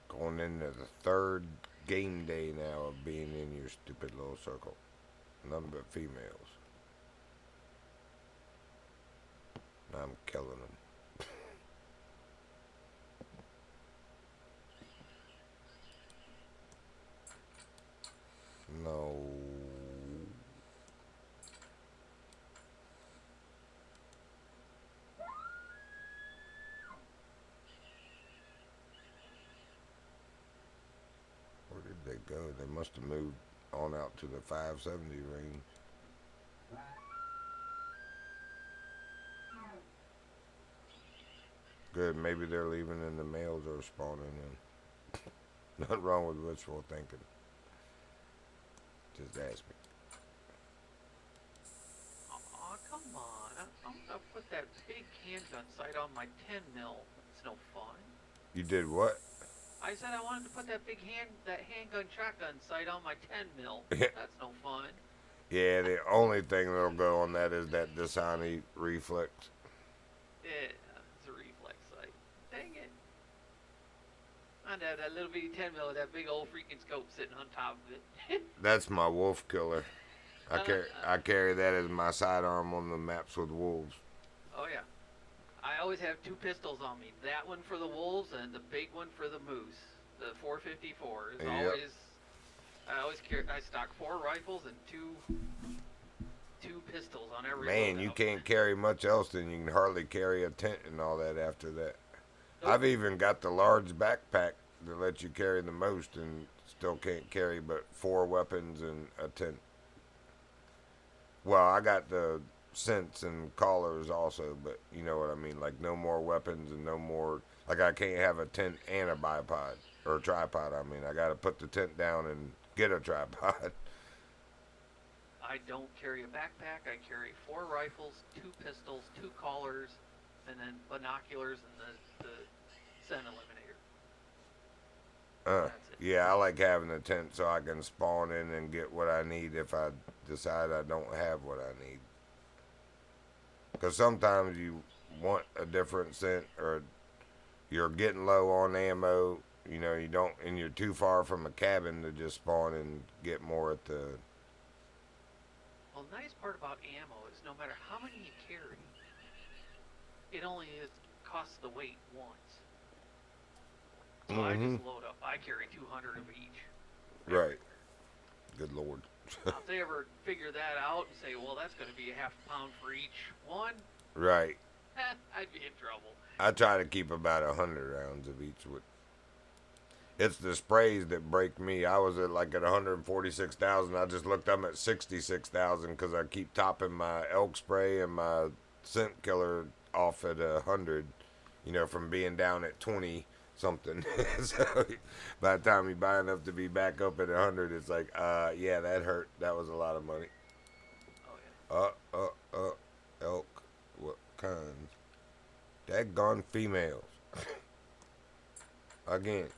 Going into the third game day now of being in your stupid little circle. Nothing but females. I'm killing them. No. Where did they go? They must have moved on out to the 570 range. Good, maybe they're leaving and the males are spawning in. Nothing wrong with wishful thinking. Just ask me. Aw, come on. I'm gonna put that big handgun sight on my 10 mil. It's no fun. You did what? I said I wanted to put that handgun shotgun sight on my 10 mil. Yeah. That's no fun. Yeah, the only thing that'll go on that is that Dasani reflex. Yeah, it's a reflex sight. Dang it. I'd have that little bitty 10 mil with that big old freaking scope sitting on top of it. That's my wolf killer. I carry that as my sidearm on the maps with wolves. Oh yeah. I always have two pistols on me. That one for the wolves and the big one for the moose. The 454 is Yep. always. I always carry. I stock 4 rifles and 2 2 pistols on every Man, you loadout. can't carry much else, then you can hardly carry a tent and all that after that. Nope. I've even got the large backpack that lets you carry the most and still can't carry but 4 weapons and a tent. Well, I got the scents and collars also, but you know what I mean. Like no more weapons and no more. Like I can't have a tent and a bipod or a tripod. I mean, I got to put the tent down and get a tripod. I don't carry a backpack. I carry 4 rifles, 2 pistols, 2 collars, and then binoculars and the scent eliminator. That's it. Yeah, I like having a tent so I can spawn in and get what I need if I decide I don't have what I need. Because sometimes you want a different scent or you're getting low on ammo. You know, you don't, and you're too far from a cabin to just spawn and get more at the. Well, the nice part about ammo is no matter how many you carry, it only costs the weight once. So I just load up. I carry 200 of each. Right. Good Lord. Now, if they ever figure that out and say, well, that's going to be a half a pound for each one, Right. I'd be in trouble. I try to keep about 100 rounds of each. It's the sprays that break me. I was at 146,000. I just looked up at 66,000 because I keep topping my elk spray and my scent killer off at 100. You know, from being down at 20 something. So by the time you buy enough to be back up at 100, it's like, yeah, that hurt. That was a lot of money. Oh, yeah. Elk. What kinds? Daggone females. Again.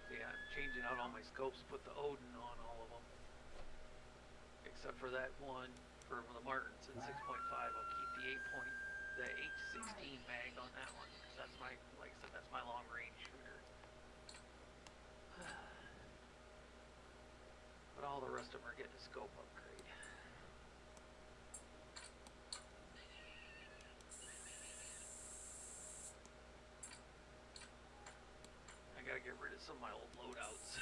Yeah, I'm changing out all my scopes, put the Odin on all of them. Except for that one for the Martins in 6.5. I'll keep the 816 mag on that one. That's my, like I said, that's my long range shooter. But all the rest of them are getting a scope upgrade. I gotta get rid of some of my old loadouts.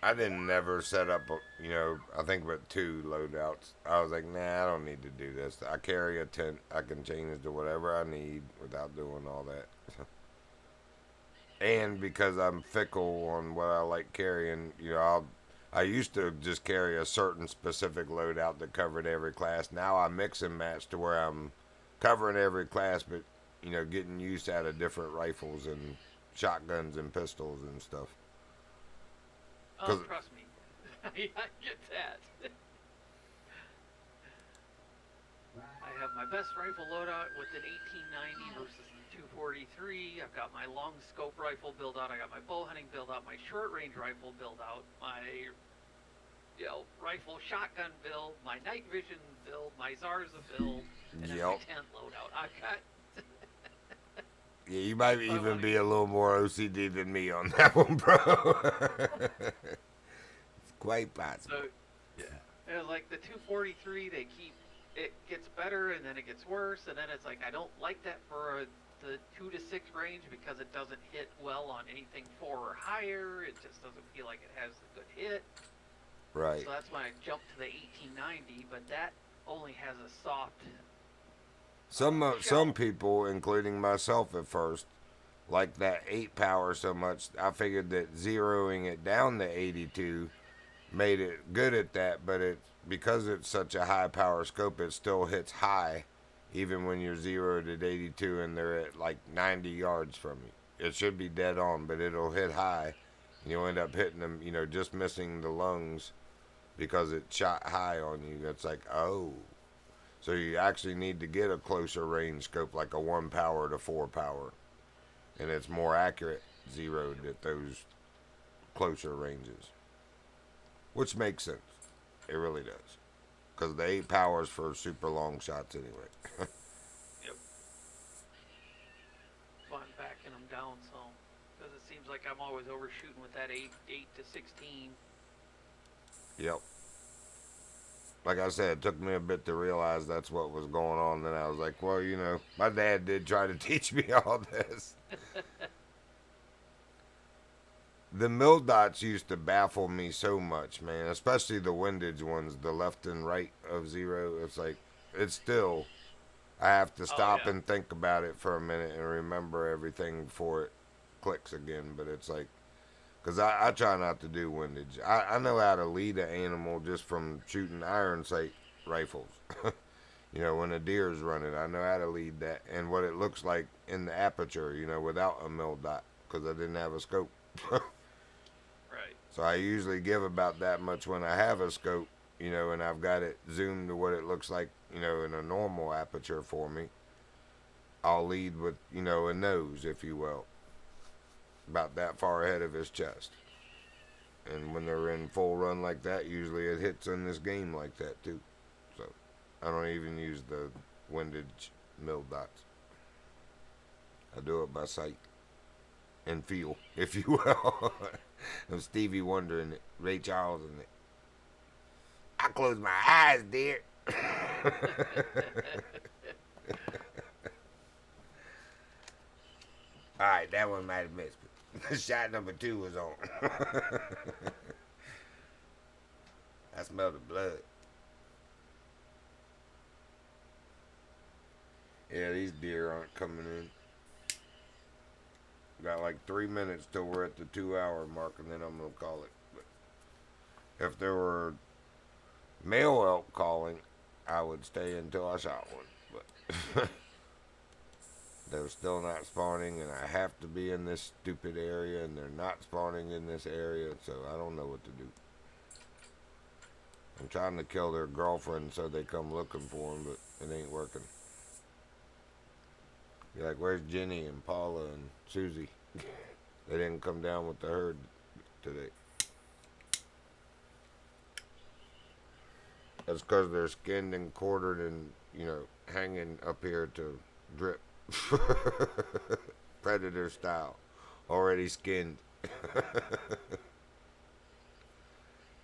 I didn't never set up, I think but 2 loadouts. I was like, nah, I don't need to do this. I carry a tent. I can change it to whatever I need without doing all that. And because I'm fickle on what I like carrying, I used to just carry a certain specific loadout that covered every class. Now I mix and match to where I'm covering every class, but, getting used out of different rifles and shotguns and pistols and stuff. Oh, trust me. I get that. I have my best rifle loadout with an 1890 versus the 243. I've got my long scope rifle build out. I got my bow hunting build out. My short range rifle build out. My rifle shotgun build. My night vision build. My Zarza build. And then my tent loadout. I've got. Yeah, you might even be a little more OCD than me on that one, bro. It's quite possible. So, yeah. It was like the 243, it gets better and then it gets worse, and then it's like, I don't like that for the 2 to 6 range because it doesn't hit well on anything 4 or higher. It just doesn't feel like it has a good hit. Right. So that's when I jumped to the 1890, but that only has a soft. Some people, including myself at first, like that 8 power so much. I figured that zeroing it down to 82 made it good at that, but because it's such a high power scope, it still hits high, even when you're zeroed at 82 and they're at like 90 yards from you. It should be dead on, but it'll hit high. You'll end up hitting them, just missing the lungs because it shot high on you. That's like, oh. So you actually need to get a closer range scope, like a 1 power to 4 power. And it's more accurate zeroed at those closer ranges. Which makes sense. It really does. Because the 8 powers for super long shots anyway. Yep. So I'm backing them down some. Because it seems like I'm always overshooting with that 8 to 16. Yep. Like I said, it took me a bit to realize that's what was going on. Then I was like, well, my dad did try to teach me all this. The mill dots used to baffle me so much, man. Especially the windage ones, the left and right of zero. It's like it's still. I have to Oh stop yeah. and think about it for a minute and remember everything before it clicks again. But it's like, because I try not to do windage. I know how to lead an animal just from shooting iron sight rifles. When a deer is running, I know how to lead that and what it looks like in the aperture, without a mill dot because I didn't have a scope. Right. So I usually give about that much when I have a scope, and I've got it zoomed to what it looks like, in a normal aperture for me. I'll lead with, a nose, if you will, about that far ahead of his chest. And when they're in full run like that, usually it hits in this game like that too. So I don't even use the windage mill dots. I do it by sight and feel, if you will. I'm Stevie Wonder in it, Ray Charles in it. I close my eyes, dear. Alright, that one might have missed me. Shot number 2 was on. I smell the blood. Yeah, these deer aren't coming in. Got like 3 minutes till we're at the 2 hour mark, and then I'm gonna call it. But if there were male elk calling, I would stay until I shot one. But they're still not spawning, and I have to be in this stupid area, and they're not spawning in this area, so I don't know what to do. I'm trying to kill their girlfriend so they come looking for them, but it ain't working. You're like, where's Jenny and Paula and Susie? They didn't come down with the herd today. That's because they're skinned and quartered and, hanging up here to drip. Predator style. Already skinned.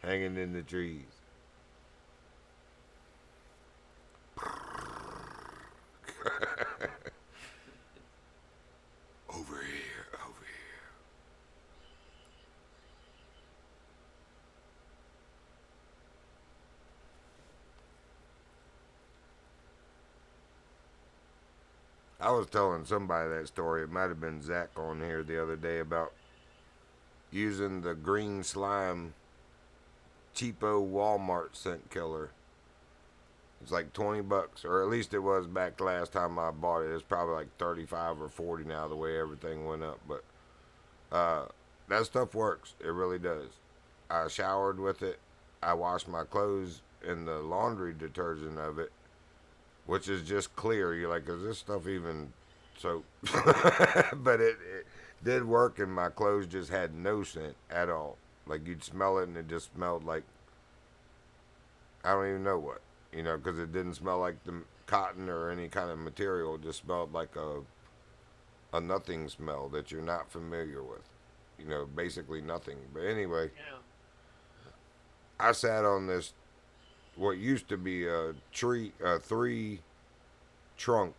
Hanging in the trees. Over here, over here. I was telling somebody that story. It might have been Zach on here the other day about using the green slime cheapo Walmart scent killer. It's like $20, or at least it was back last time I bought it. It's probably like 35 or 40 now, the way everything went up. But that stuff works. It really does. I showered with it. I washed my clothes in the laundry detergent of it, which is just clear. You're like, is this stuff even soap? But it did work, and my clothes just had no scent at all. Like, you'd smell it, and it just smelled like, I don't even know what. Because it didn't smell like the cotton or any kind of material. It just smelled like a nothing smell that you're not familiar with. Basically nothing. But anyway, Yeah. I sat on this, what used to be a 3 trunk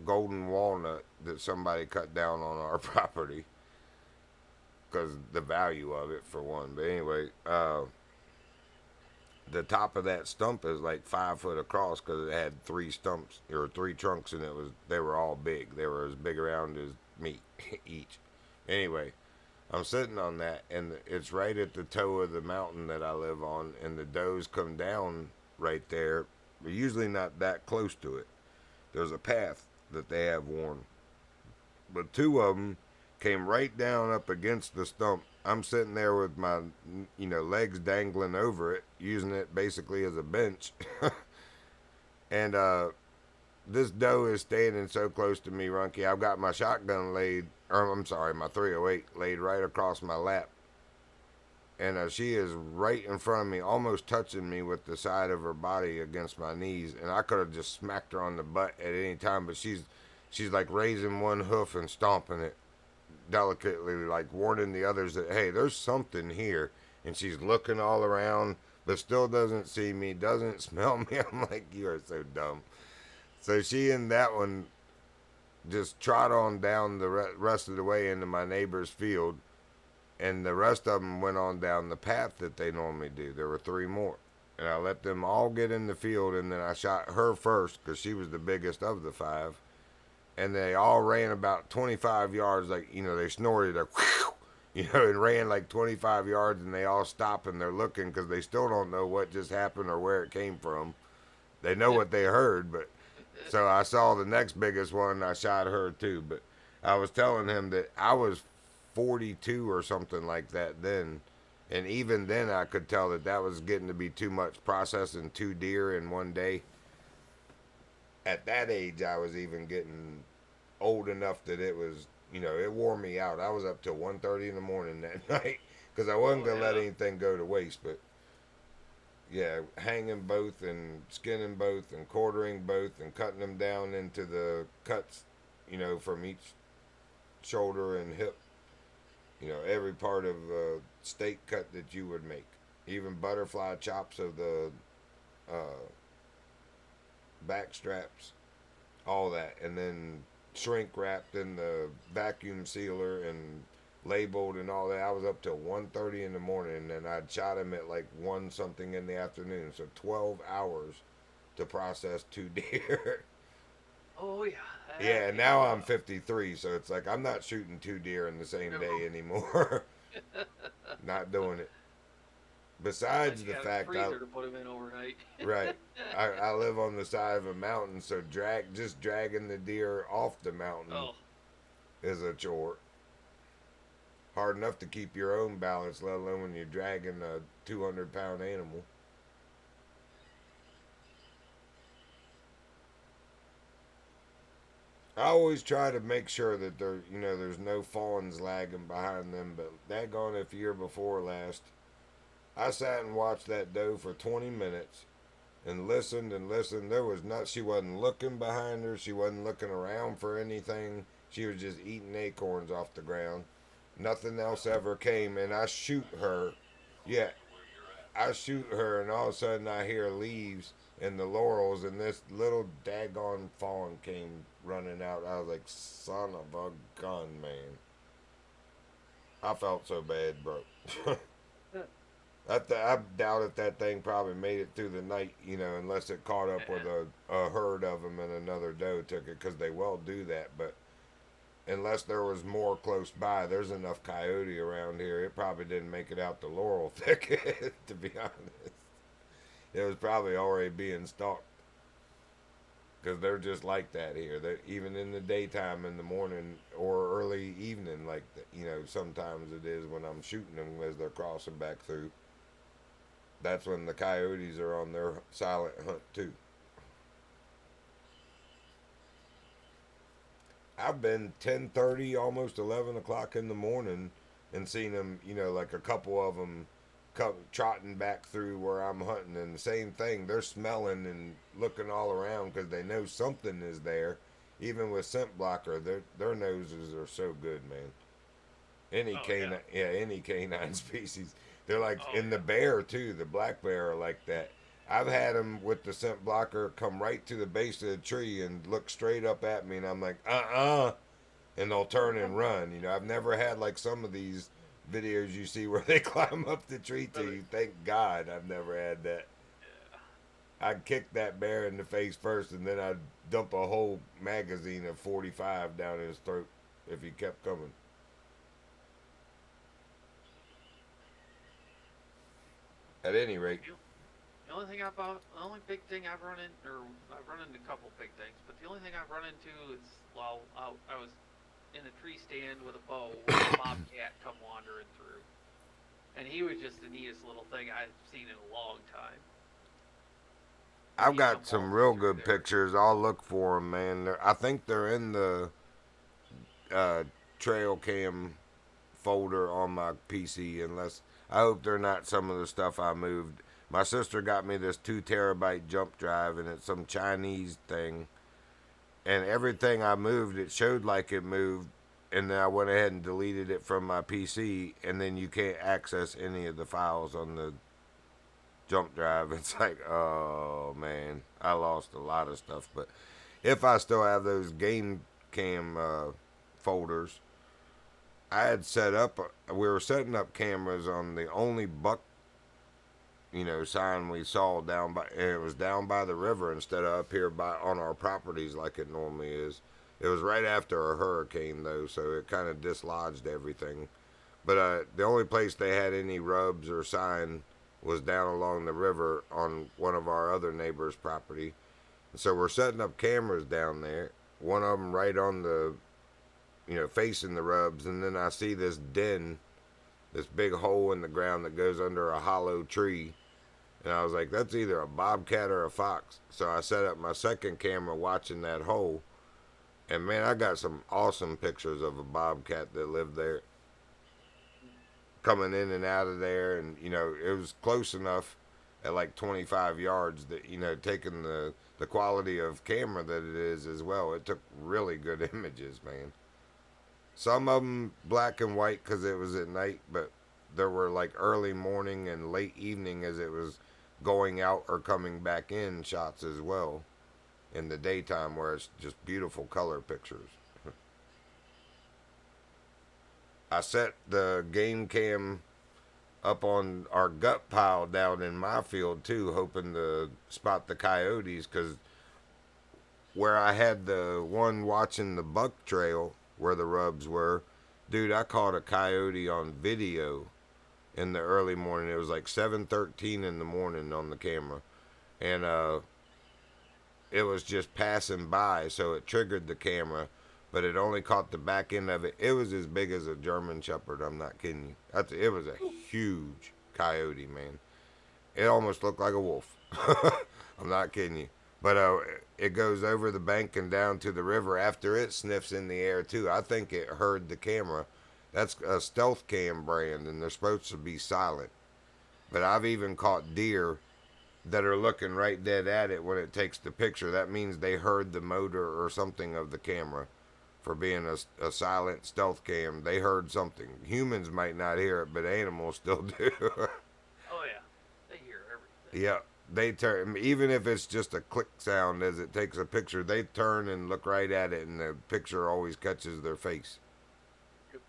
golden walnut that somebody cut down on our property. Because the value of it, for one. But anyway, the top of that stump is like 5 foot across because it had 3 stumps or 3 trunks, and they were all big. They were as big around as me each. Anyway, I'm sitting on that, and it's right at the toe of the mountain that I live on, and the does come down right there. They're usually not that close to it. There's a path that they have worn, but 2 of them came right down up against the stump. I'm sitting there with my, legs dangling over it, using it basically as a bench. And this doe is standing so close to me, Runky. I've got my shotgun laid, or I'm sorry, my 308 laid right across my lap. And she is right in front of me, almost touching me with the side of her body against my knees. And I could have just smacked her on the butt at any time, but she's like raising one hoof and stomping it delicately, like warning the others that, hey, there's something here. And she's looking all around, but still doesn't see me, doesn't smell me. I'm like, you are so dumb. So she and that one just trot on down the rest of the way into my neighbor's field. and the rest of them went on down the path that they normally do. There were 3 more. And I let them all get in the field, and then I shot her first because she was the biggest of the 5. And they all ran about 25 yards, like, they snorted, like, whew, and ran like 25 yards, and they all stop and they're looking because they still don't know what just happened or where it came from. They know what they heard, but so I saw the next biggest one, and I shot her too. But I was telling him that I was 42 or something like that then. And even then, I could tell that that was getting to be too much processing 2 deer in one day. At that age, I was even getting old enough that it was, it wore me out. I was up till 1:30 in the morning that night because I wasn't going to let anything go to waste. But yeah, hanging both and skinning both and quartering both and cutting them down into the cuts, from each shoulder and hip. Every part of a steak cut that you would make. Even butterfly chops of the back straps, all that. And then shrink wrapped in the vacuum sealer and labeled and all that. I was up till 1:30 in the morning, and I'd shot him at like 1 something in the afternoon. So 12 hours to process 2 deer. Oh yeah. Yeah, now I'm 53, so it's like I'm not shooting 2 deer in the same day anymore. Not doing it. Besides the fact freezer to put them in overnight. right, I live on the side of a mountain, so just dragging the deer off the mountain is a chore. Hard enough to keep your own balance, let alone when you're dragging a 200-pound animal. I always try to make sure that there's no fawns lagging behind them, but daggone if year before last, I sat and watched that doe for 20 minutes and listened and listened. There was not, she wasn't looking behind her, she wasn't looking around for anything. She was just eating acorns off the ground. Nothing else ever came, and I shoot her. Yeah, I shoot her, and all of a sudden I hear leaves and the laurels, and this little daggone fawn came running out. I was like, son of a gun, man. I felt so bad, bro. I doubt if that thing probably made it through the night, unless it caught up with a herd of them and another doe took it, because they well do that. But unless there was more close by, there's enough coyote around here. It probably didn't make it out the laurel thicket, to be honest. It was probably already being stalked. Because they're just like that here. They're, even in the daytime, in the morning, or early evening, like, sometimes it is when I'm shooting them as they're crossing back through. That's when the coyotes are on their silent hunt, too. I've been 10:30, almost 11 o'clock in the morning, and seen them, like a couple of them come trotting back through where I'm hunting, and the same thing. They're smelling and looking all around because they know something is there. Even with scent blocker, their noses are so good, man. Any canine species. They're like in the bear too. The black bear are like that. I've had them with the scent blocker come right to the base of the tree and look straight up at me, and I'm like, and they'll turn and run. I've never had like some of these videos you see where they climb up the tree to you. Thank God I've never had that. I'd kick that bear in the face first, and then I'd dump a whole magazine of 45 down his throat if he kept coming. At any rate, The only big thing I've run into, or I've run into a couple big things, but the only thing I've run into is, I was in a tree stand with a bow, with a bobcat come wandering through, and he was just the neatest little thing I've seen in a long time. I've got some real good pictures. I'll look for them, man. I think they're in the trail cam folder on my PC, unless I hope they're not some of the stuff I moved. My sister got me this 2 terabyte jump drive, and it's some Chinese thing. And everything I moved, it showed like it moved, and then I went ahead and deleted it from my PC, and then you can't access any of the files on the jump drive. It's like, oh man, I lost a lot of stuff. But if I still have those game cam folders, I had set up, we were setting up cameras on the only buck, sign we saw down by, and it was down by the river instead of up here by on our properties like it normally is. It was right after a hurricane though, so it kind of dislodged everything. But the only place they had any rubs or sign was down along the river on one of our other neighbors' property. So we're setting up cameras down there. One of them right on the, facing the rubs, and then I see this den, this big hole in the ground that goes under a hollow tree. And I was like, that's either a bobcat or a fox. So I set up my second camera watching that hole. And man, I got some awesome pictures of a bobcat that lived there, coming in and out of there. And, it was close enough at like 25 yards that, taking the quality of camera that it is as well, it took really good images, man. Some of them black and white because it was at night, but there were like early morning and late evening as it was going out or coming back in shots as well in the daytime where it's just beautiful color pictures. I set the game cam up on our gut pile down in my field too, hoping to spot the coyotes, because where I had the one watching the buck trail where the rubs were, dude, I caught a coyote on video in the early morning. It was like 7:13 in the morning on the camera, and it was just passing by, so it triggered the camera, but it only caught the back end of it. It was as big as a German Shepherd. I'm not kidding you. It was a huge coyote, man. It almost looked like a wolf. I'm not kidding you. But it goes over the bank and down to the river after it sniffs in the air too. I think it heard the camera. That's a stealth cam brand, and they're supposed to be silent. But I've even caught deer that are looking right dead at it when it takes the picture. That means they heard the motor or something of the camera. For being a silent stealth cam, they heard something. Humans might not hear it, but animals still do. Oh yeah, they hear everything. Yeah, they turn, even if it's just a click sound as it takes a picture, they turn and look right at it, and the picture always catches their face. Yep.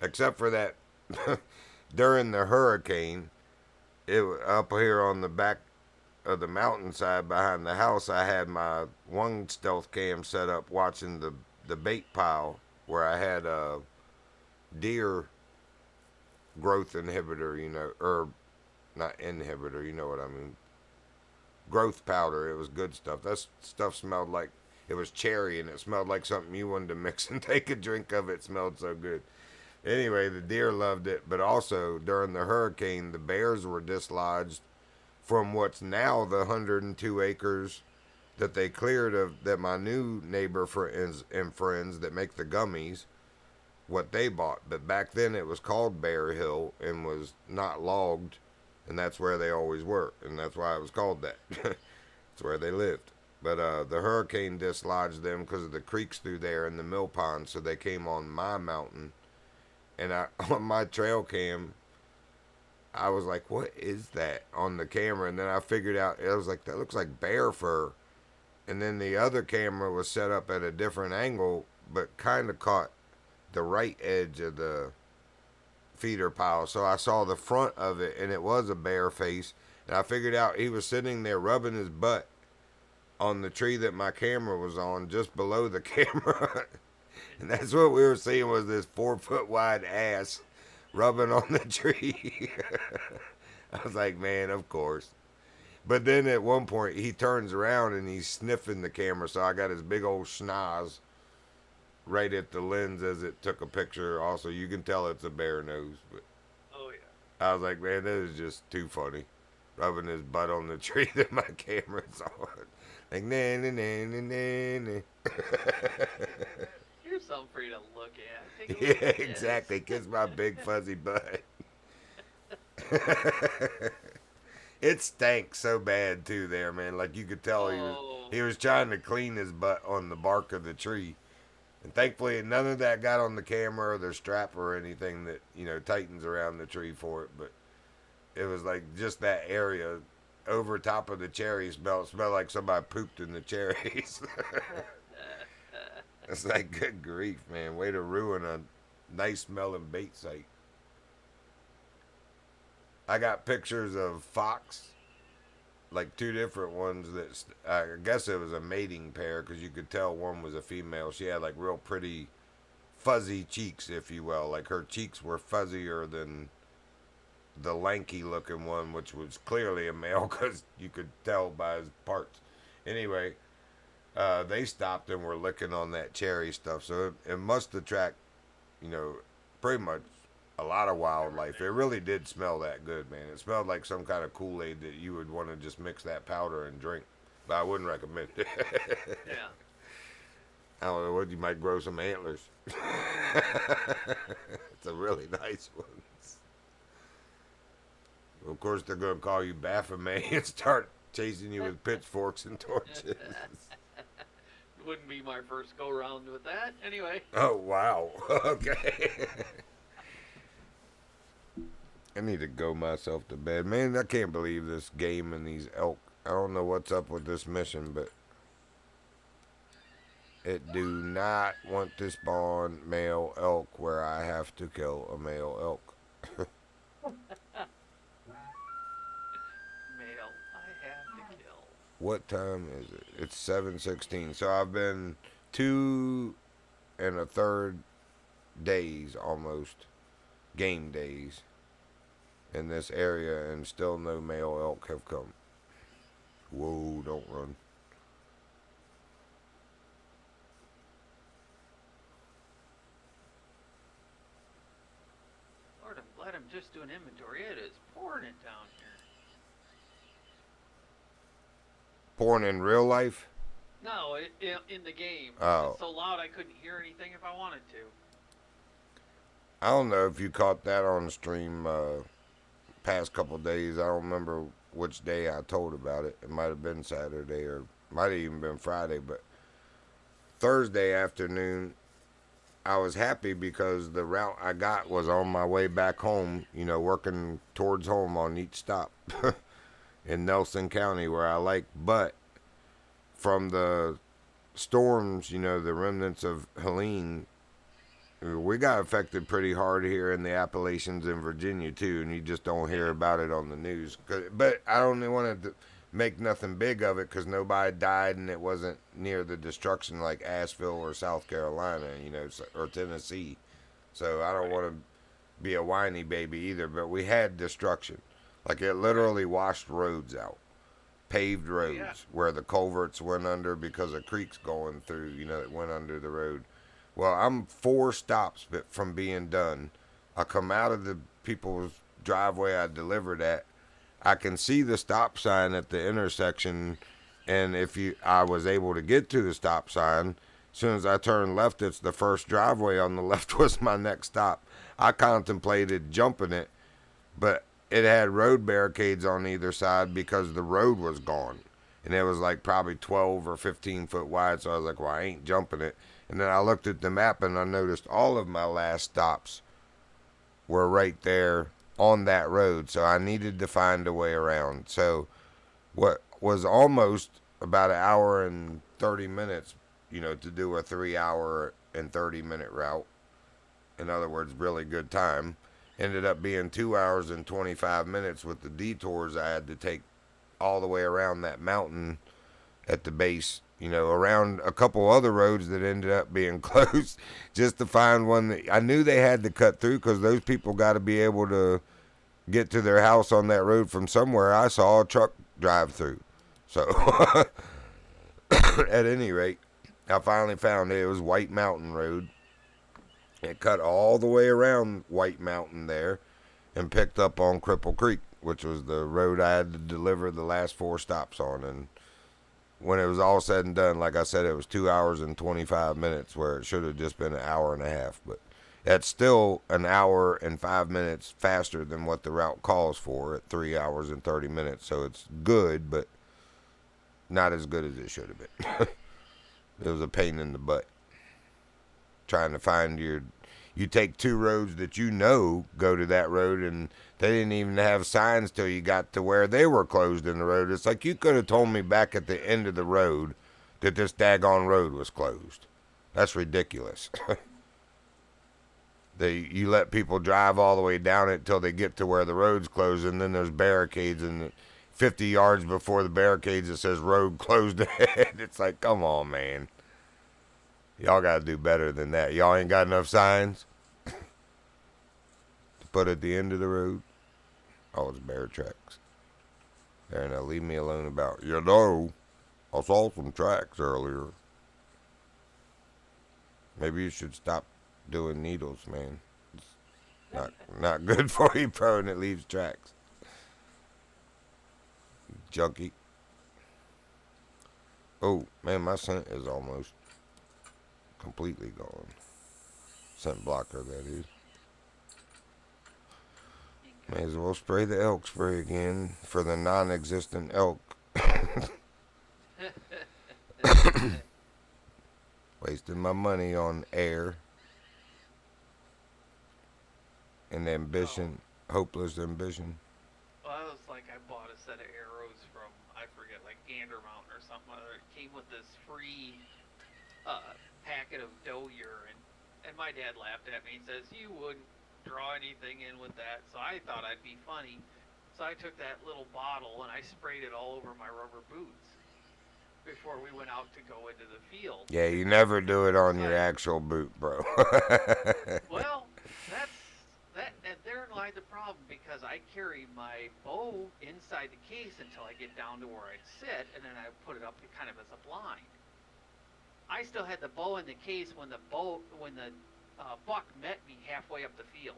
Except for that, during the hurricane, up here on the back of the mountainside behind the house, I had my one stealth cam set up watching the bait pile where I had a deer growth inhibitor, or not inhibitor, you know what I mean. Growth powder. It was good stuff. That stuff smelled like it was cherry, and it smelled like something you wanted to mix and take a drink of. It smelled so good. Anyway, the deer loved it, but also during the hurricane, the bears were dislodged from what's now the 102 acres that they cleared of that my new neighbor friends and friends that make the gummies, what they bought. But back then it was called Bear Hill and was not logged, and that's where they always were, and that's why it was called that. It's where they lived. But the hurricane dislodged them because of the creeks through there and the mill pond, so they came on my mountain. And on my trail cam, I was like, what is that on the camera? And then I figured out, it was like, that looks like bear fur. And then the other camera was set up at a different angle, but kind of caught the right edge of the feeder pile. So I saw the front of it, and it was a bear face. And I figured out he was sitting there rubbing his butt on the tree that my camera was on, just below the camera. And that's what we were seeing, was this 4-foot wide ass rubbing on the tree. I was like, man, of course. But then at one point he turns around and he's sniffing the camera, so I got his big old schnoz right at the lens as it took a picture. Also, you can tell it's a bear nose. But Oh yeah. I was like, man, this is just too funny. Rubbing his butt on the tree that my camera's on. Like, nah, nah, nah, nah, nah, nah. Here's something for you to look at. Take a Yeah, look at this. exactly. Kiss my big fuzzy butt. It stank so bad too there, man. Like you could tell Oh. he was trying to clean his butt on the bark of the tree. And thankfully none of that got on the camera or the strap or anything that, tightens around the tree for it. But it was like just that area over top of the cherry smelled like somebody pooped in the cherries. It's like, good grief, man. Way to ruin nice smelling bait site. I got pictures of fox, like two different ones that I guess it was a mating pair because you could tell one was a female. She had like real pretty fuzzy cheeks, if you will. Like her cheeks were fuzzier than the lanky looking one, which was clearly a male because you could tell by his parts. Anyway, they stopped and were licking on that cherry stuff, so it must attract, pretty much a lot of wildlife. It really did smell that good, man. It smelled like some kind of Kool-Aid that you would want to just mix that powder and drink, but I wouldn't recommend it. Yeah. I don't know what, you might grow some antlers. It's a really nice one. Of course, they're going to call you Baphomet and start chasing you with pitchforks and torches. Wouldn't be my first go round with that. Anyway. Oh, wow. Okay. I need to go myself to bed. Man, I can't believe this game and these elk. I don't know what's up with this mission, but it do not want to spawn male elk where I have to kill a male elk. What time is it? It's 7:16. So I've been 2 1/3 days almost, game days, in this area, and still no male elk have come. Whoa, don't run. Lord, I'm glad I'm just doing inventory. It is pouring it down here. Pouring in real life? No, in the game. Oh. It's so loud I couldn't hear anything if I wanted to. I don't know if you caught that on the stream past couple days. I don't remember which day I told about it. It might have been Saturday or might have even been Friday, but Thursday afternoon I was happy because the route I got was on my way back home, working towards home on each stop. In Nelson County where I like, but from the storms, the remnants of Helene, we got affected pretty hard here in the Appalachians in Virginia too, and you just don't hear about it on the news. But I don't want to make nothing big of it because nobody died and it wasn't near the destruction like Asheville or South Carolina, or Tennessee. So I don't want to be a whiny baby either, but we had destruction. Like, it literally washed roads out. Paved roads where the culverts went under because of creeks going through, that went under the road. Well, I'm 4 stops from being done. I come out of the people's driveway I delivered at. I can see the stop sign at the intersection, and I was able to get to the stop sign. As soon as I turned left, it's the first driveway on the left was my next stop. I contemplated jumping it, but it had road barricades on either side because the road was gone. And it was like probably 12 or 15 foot wide. So I was like, well, I ain't jumping it. And then I looked at the map and I noticed all of my last stops were right there on that road. So I needed to find a way around. So what was almost about an hour and 30 minutes, to do a 3-hour and 30-minute route. In other words, really good time. Ended up being 2 hours and 25 minutes with the detours I had to take all the way around that mountain at the base, around a couple other roads that ended up being closed just to find one that I knew they had to cut through because those people got to be able to get to their house on that road from somewhere. I saw a truck drive through. So at any rate, I finally found it. It was White Mountain Road. It cut all the way around White Mountain there and picked up on Cripple Creek, which was the road I had to deliver the last 4 stops on. And when it was all said and done, like I said, it was 2 hours and 25 minutes where it should have just been an hour and a half. But that's still an hour and 5 minutes faster than what the route calls for at 3 hours and 30 minutes. So it's good, but not as good as it should have been. It was a pain in the butt. Trying to find you take 2 roads that go to that road, and they didn't even have signs till you got to where they were closed in the road. It's like you could have told me back at the end of the road that this daggone road was closed. That's ridiculous. You let people drive all the way down it till they get to where the road's closed, and then there's barricades, and 50 yards before the barricades it says road closed ahead. It's like, come on, man. Y'all gotta do better than that. Y'all ain't got enough signs to put at the end of the road. Oh, it's bear tracks. There, now leave me alone about, I saw some tracks earlier. Maybe you should stop doing needles, man. It's not good for you, bro, and it leaves tracks. Junkie. Oh, man, my scent is almost completely gone. Scent blocker, that is. May as well spray the elk spray again for the non-existent elk. Wasting my money on air and ambition, hopeless ambition. Well, I was like, I bought a set of arrows from, I forget, like Gander Mountain or something. It came with this free packet of doe urine. And my dad laughed at me and says, "You wouldn't draw anything in with that." So I thought I'd be funny. So I took that little bottle and I sprayed it all over my rubber boots before we went out to go into the field. Yeah, you never do it on your actual boot, bro. Well, and therein lied the problem, because I carry my bow inside the case until I get down to where I'd sit, and then I put it up kind of as a blind. I still had the bow in the case when the buck met me halfway up the field.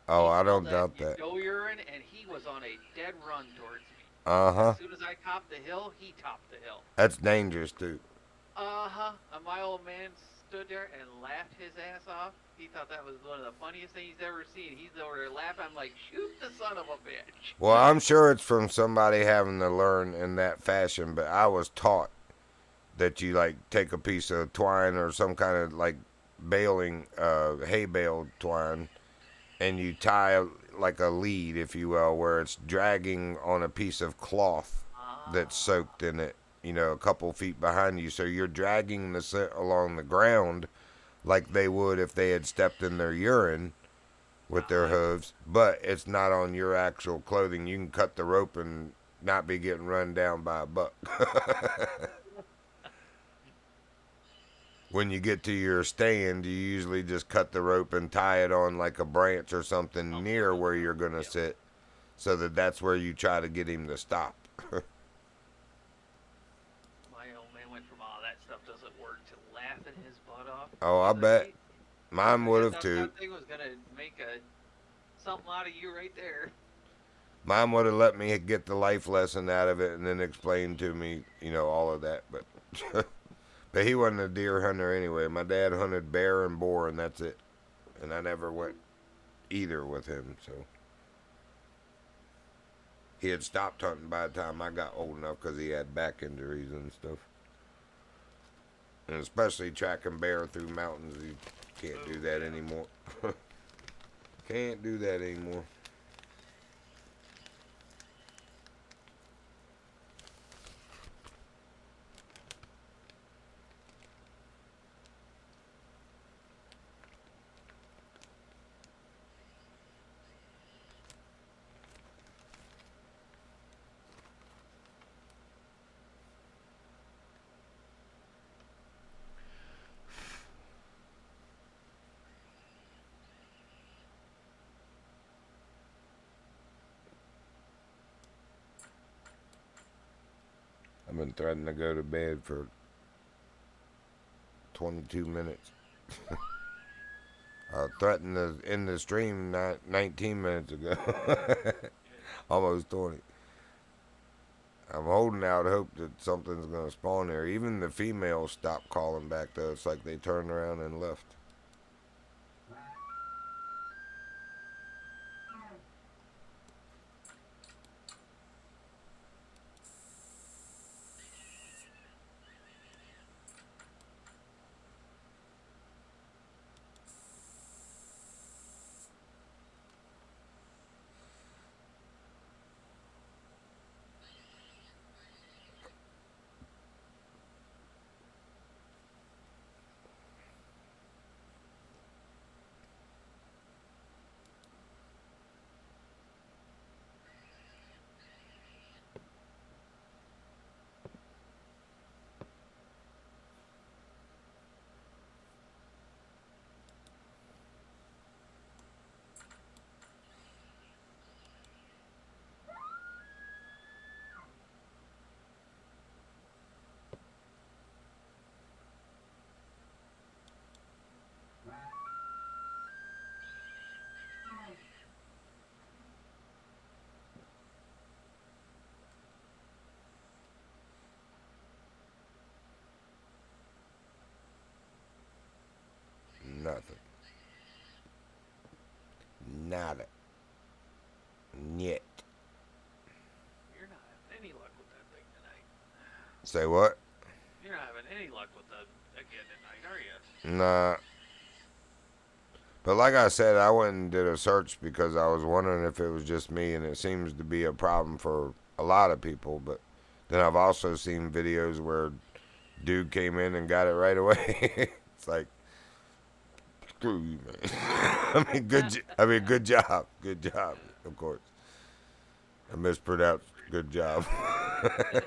Oh, I don't doubt that. Doe urine, and he was on a dead run towards me. Uh-huh. As soon as I topped the hill, he topped the hill. That's dangerous, too. Uh-huh. And my old man stood there and laughed his ass off. He thought that was one of the funniest things he's ever seen. He's over there laughing. I'm like, shoot the son of a bitch. Well, I'm sure it's from somebody having to learn in that fashion, but I was taught that you, like, take a piece of twine or some kind of, like, baling, hay bale twine, and you tie, like, a lead, if you will, where it's dragging on a piece of cloth that's soaked in it, a couple feet behind you. So you're dragging the scent along the ground like they would if they had stepped in their urine with their hooves, but it's not on your actual clothing. You can cut the rope and not be getting run down by a buck. When you get to your stand, you usually just cut the rope and tie it on like a branch or something near where you're going to sit, so that's where you try to get him to stop. My old man went from, "Oh, that stuff doesn't work," to laughing his butt off. Oh, I bet. Mine would have too. That thing was going to make something out of you right there. Mine would have let me get the life lesson out of it and then explain to me, all of that. But but he wasn't a deer hunter anyway. My dad hunted bear and boar, and that's it. And I never went either with him, so. He had stopped hunting by the time I got old enough because he had back injuries and stuff. And especially tracking bear through mountains, you can't do that anymore. Can't do that anymore. I've been threatening to go to bed for 22 minutes. I threatened to end the stream 19 minutes ago. Almost 20. I'm holding out hope that something's going to spawn there. Even the females stopped calling back, though. It's like they turned around and left. Nothing. Nada. Yet. You're not having any luck with that thing tonight. Say what? You're not having any luck with them again tonight, are you? Nah. But like I said, I went and did a search because I was wondering if it was just me, and it seems to be a problem for a lot of people. But then I've also seen videos where dude came in and got it right away. It's like, screw you, man. Good job, good job. Of course, I mispronounced. Good job. Good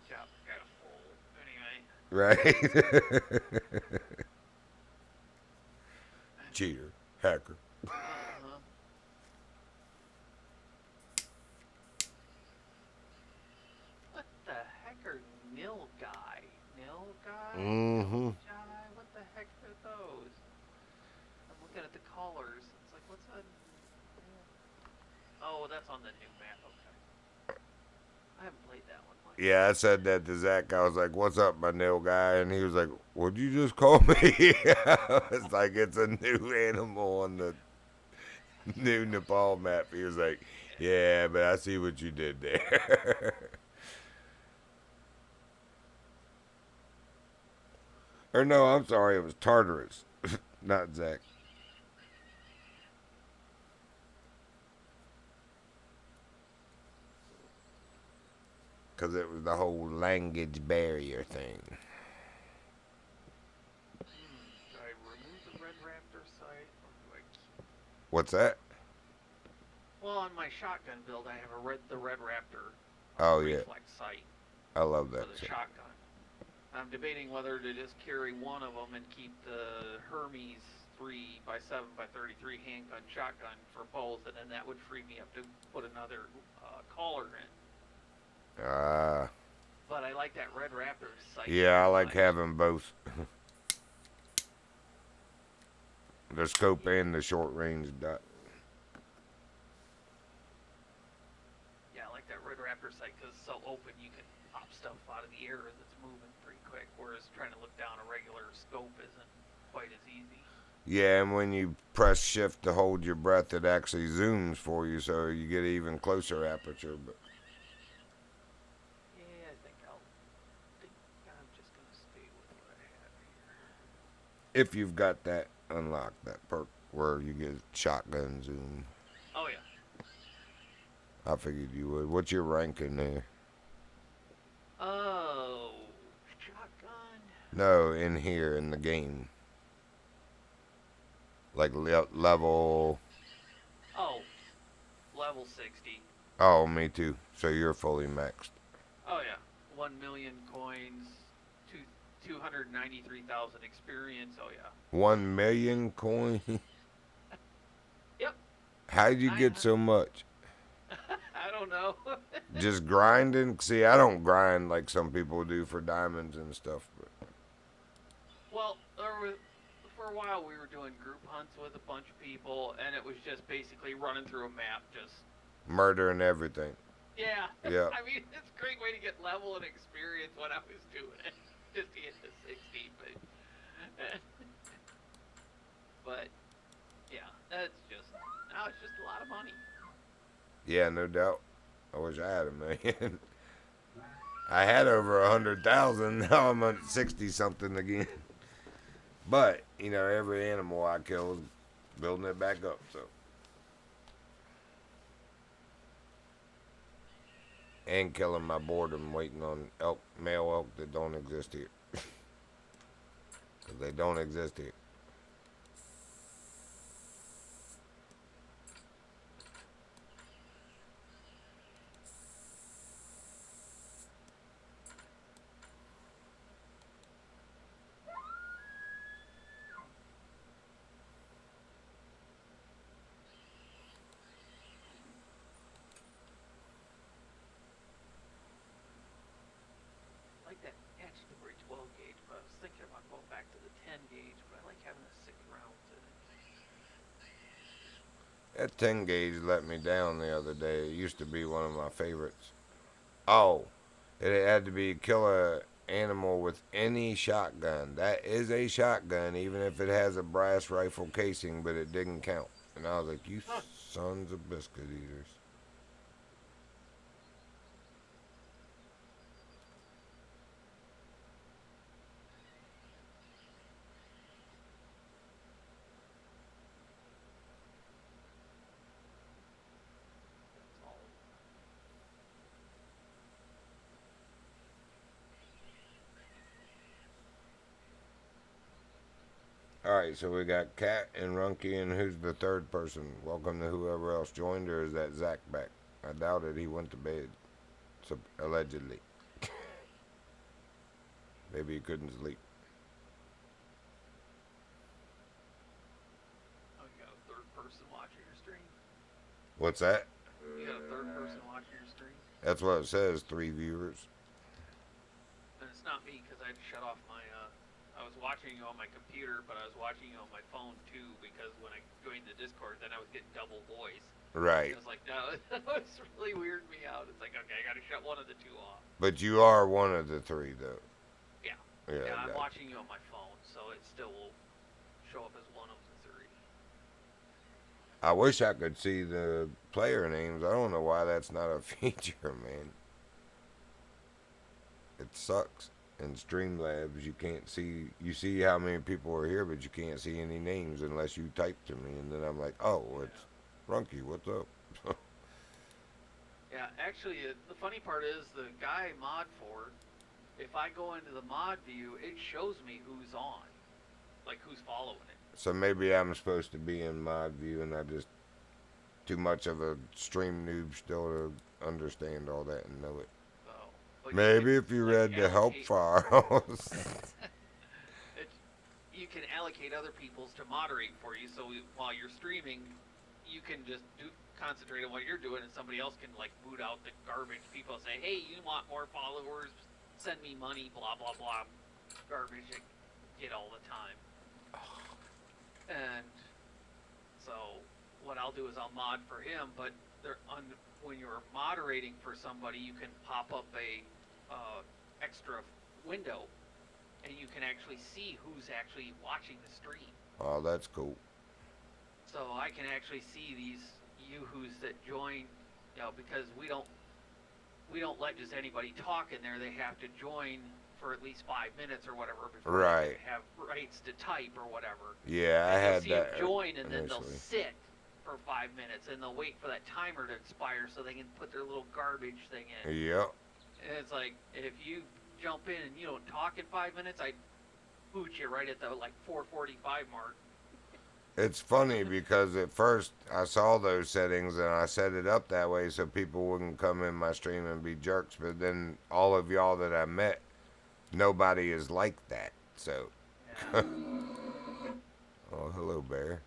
job. Got a full. Anyway. Right? Cheater, hacker. Uh-huh. What the heck are nil guy? Nil guy? Mm-hmm. Jai? What the heck are those? I'm looking at the colors. It's like, what's a... Oh, that's on the new map. Okay. I haven't played that one much. Yeah, I said that to Zach. I was like, "What's up, my nil guy?" And he was like, "What'd you just call me?" It's like it's a new animal on the new Nepal map. He was like, "Yeah, but I see what you did there." Or no, I'm sorry, it was Tartarus, not Zach. Because it was the whole language barrier thing. Do I remove the Red Raptor sight, or do I keep... What's that? Well, on my shotgun build, I have the Red Raptor Oh, yeah. reflex sight I love for that. the Shit. shotgun. I'm debating whether to just carry one of them and keep the Hermes 3x7x33 handgun shotgun for both, and then that would free me up to put another caller in. But I like that Red Raptor sight. Yeah, I like much. having both. The scope and the short range dot. Yeah, I like that Red Raptor sight because it's so open you can pop stuff out of the air as it's moving pretty quick, whereas trying to look down a regular scope isn't quite as easy. Yeah, and when you press shift to hold your breath, it actually zooms for you, so you get even closer aperture. But Yeah, I think I'm just gonna stay with what I have here. if you've got that unlocked, that perk where you get shotgun zoom, Oh yeah. I figured you would. What's your rank in there? Oh, shotgun. No, in here in the game, like level. Oh, level 60. Oh, me too. So you're fully maxed. Oh yeah, 1,000,000 coins, 293,000 experience. Oh yeah. 1 million coin. Yep. How'd you get so much? I don't know. Just grinding? See, I don't grind like some people do for diamonds and stuff. But Well, for a while we were doing group hunts with a bunch of people, and it was just basically running through a map, just murdering everything. yeah. Yeah. I mean, it's a great way to get level and experience when I was doing it, just to get to 60. But yeah, that's just now it's just a lot of money. Yeah, no doubt. I wish I had a million. I had over 100,000. Now I'm at 60 something again. But you know, every animal I kill is building it back up. So, and killing my boredom, waiting on male elk that don't exist here. Because they don't exist here. I like that actually 12 gauge, but I was thinking about going back to the 10 gauge, but I like having the 6 rounds in it. That 10 gauge let me down the other day. It used to be one of my favorites. Oh, it had to be kill a animal with any shotgun. That is a shotgun, even if it has a brass rifle casing, but it didn't count. And I was like, you Huh. sons of biscuit eaters. That's all. Alright, so we got Cat and Runky, and who's the third person? Welcome to whoever else joined, or is that Zach back? I doubt it. He went to bed. So, allegedly. Maybe he couldn't sleep. Oh, you got a third person watching your stream? What's that? You got a third person watching your stream? That's what it says, 3 viewers. And it's not me because I shut off my. I was watching you on my computer, but I was watching you on my phone too because when I joined the Discord, then I was getting double voice. Right. I was like, no, that was really weirding me out. It's like, okay, I got to shut one of the two off. But you are one of the 3, though. Yeah. Yeah, Yeah, I'm got watching you on my phone, so it still will show up as one of the 3. I wish I could see the player names. I don't know why that's not a feature, man. It sucks. In Streamlabs, you can't see. You see how many people are here, but you can't see any names unless you type to me. And then I'm like, oh, it's Runky. What's up? Yeah, actually, the funny part is the guy mod for. If I go into the mod view, it shows me who's on, like who's following it. So maybe I'm supposed to be in mod view, and I just too much of a stream noob still to understand all that and know it. So, but Maybe you if you like, read the help allocate- files. you can allocate other people's to moderate for you, so while you're streaming, you can just concentrate on what you're doing, and somebody else can like boot out the garbage. People say, "Hey, you want more followers? Send me money." Blah blah blah, garbage I get all the time. And so what I'll do is I'll mod for him, but when you're moderating for somebody, you can pop up a extra window, and you can actually see who's actually watching the stream. Oh, that's cool. So I can actually see these yoo-hoos that join, because we don't let just anybody talk in there. They have to join for at least 5 minutes or whatever before they Right. can have rights to type or whatever. Yeah, I And you'll had see that them join, and then they'll initially. sit for 5 minutes, and they'll wait for that timer to expire so they can put their little garbage thing in. Yep. And it's like, if you jump in and you don't talk in 5 minutes, I boot you right at the like 4:45 mark. It's funny because at first I saw those settings and I set it up that way so people wouldn't come in my stream and be jerks. But then all of y'all that I met, nobody is like that. So, Yeah. oh, hello, Bear.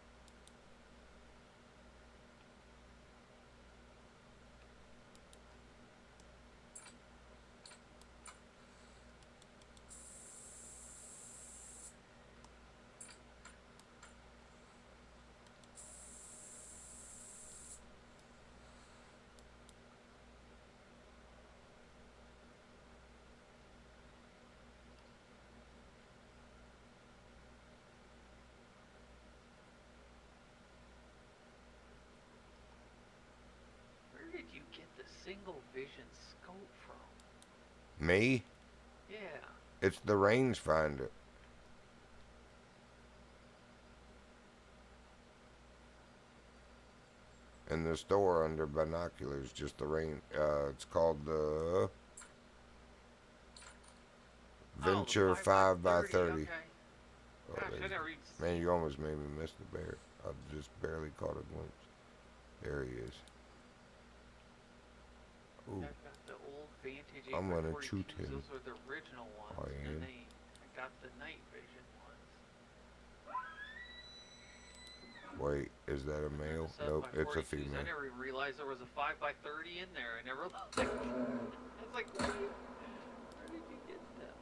Where did you get the single vision scope from? Me? Yeah. It's the rangefinder. In the store under binoculars, just the range. It's called the Venture 5x30. Okay. Oh, Gosh, I there's- never even man, seen you almost made me miss the bear. I just barely caught a glimpse. There he is. Ooh, I've got the old Vantage I'm gonna 8x42s. shoot him. Those were the original ones. I am. And I got the night vision ones. wait, is that a male? The Nope, it's a 7x42s, female. I never even realized there was a 5x30 in there. I never looked. I was like, where did you get them?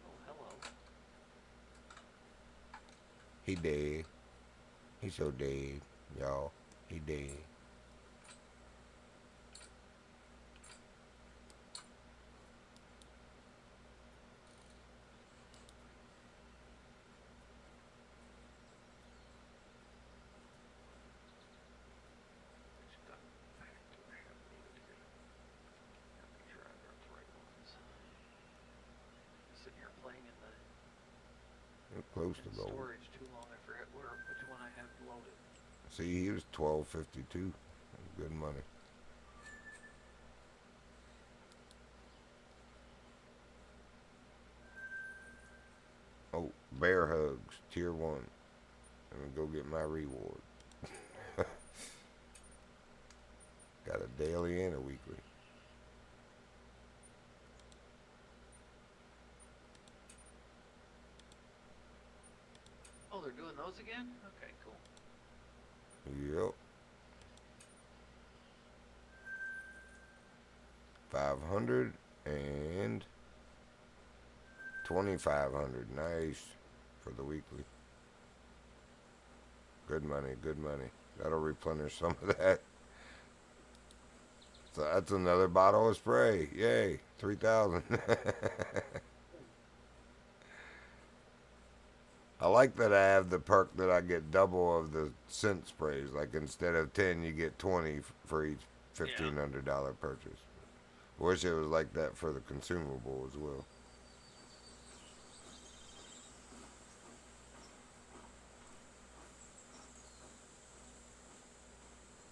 Oh, hello. He dead. He's so dead, y'all. He dead. close to gold. Storage too long. I forget which one I had loaded. See, he was 12.52. Good money. Oh, bear hugs, tier 1. Let me go get my reward. Got a daily and a weekly. Oh, they're doing those again? Okay, cool. Yep. 500 and 2,500. Nice for the weekly. Good money, good money. That'll replenish some of that. So that's another bottle of spray. Yay, 3,000. I like that I have the perk that I get double of the scent sprays. Like instead of 10, you get 20 for each $1,500 purchase. Wish it was like that for the consumable as well.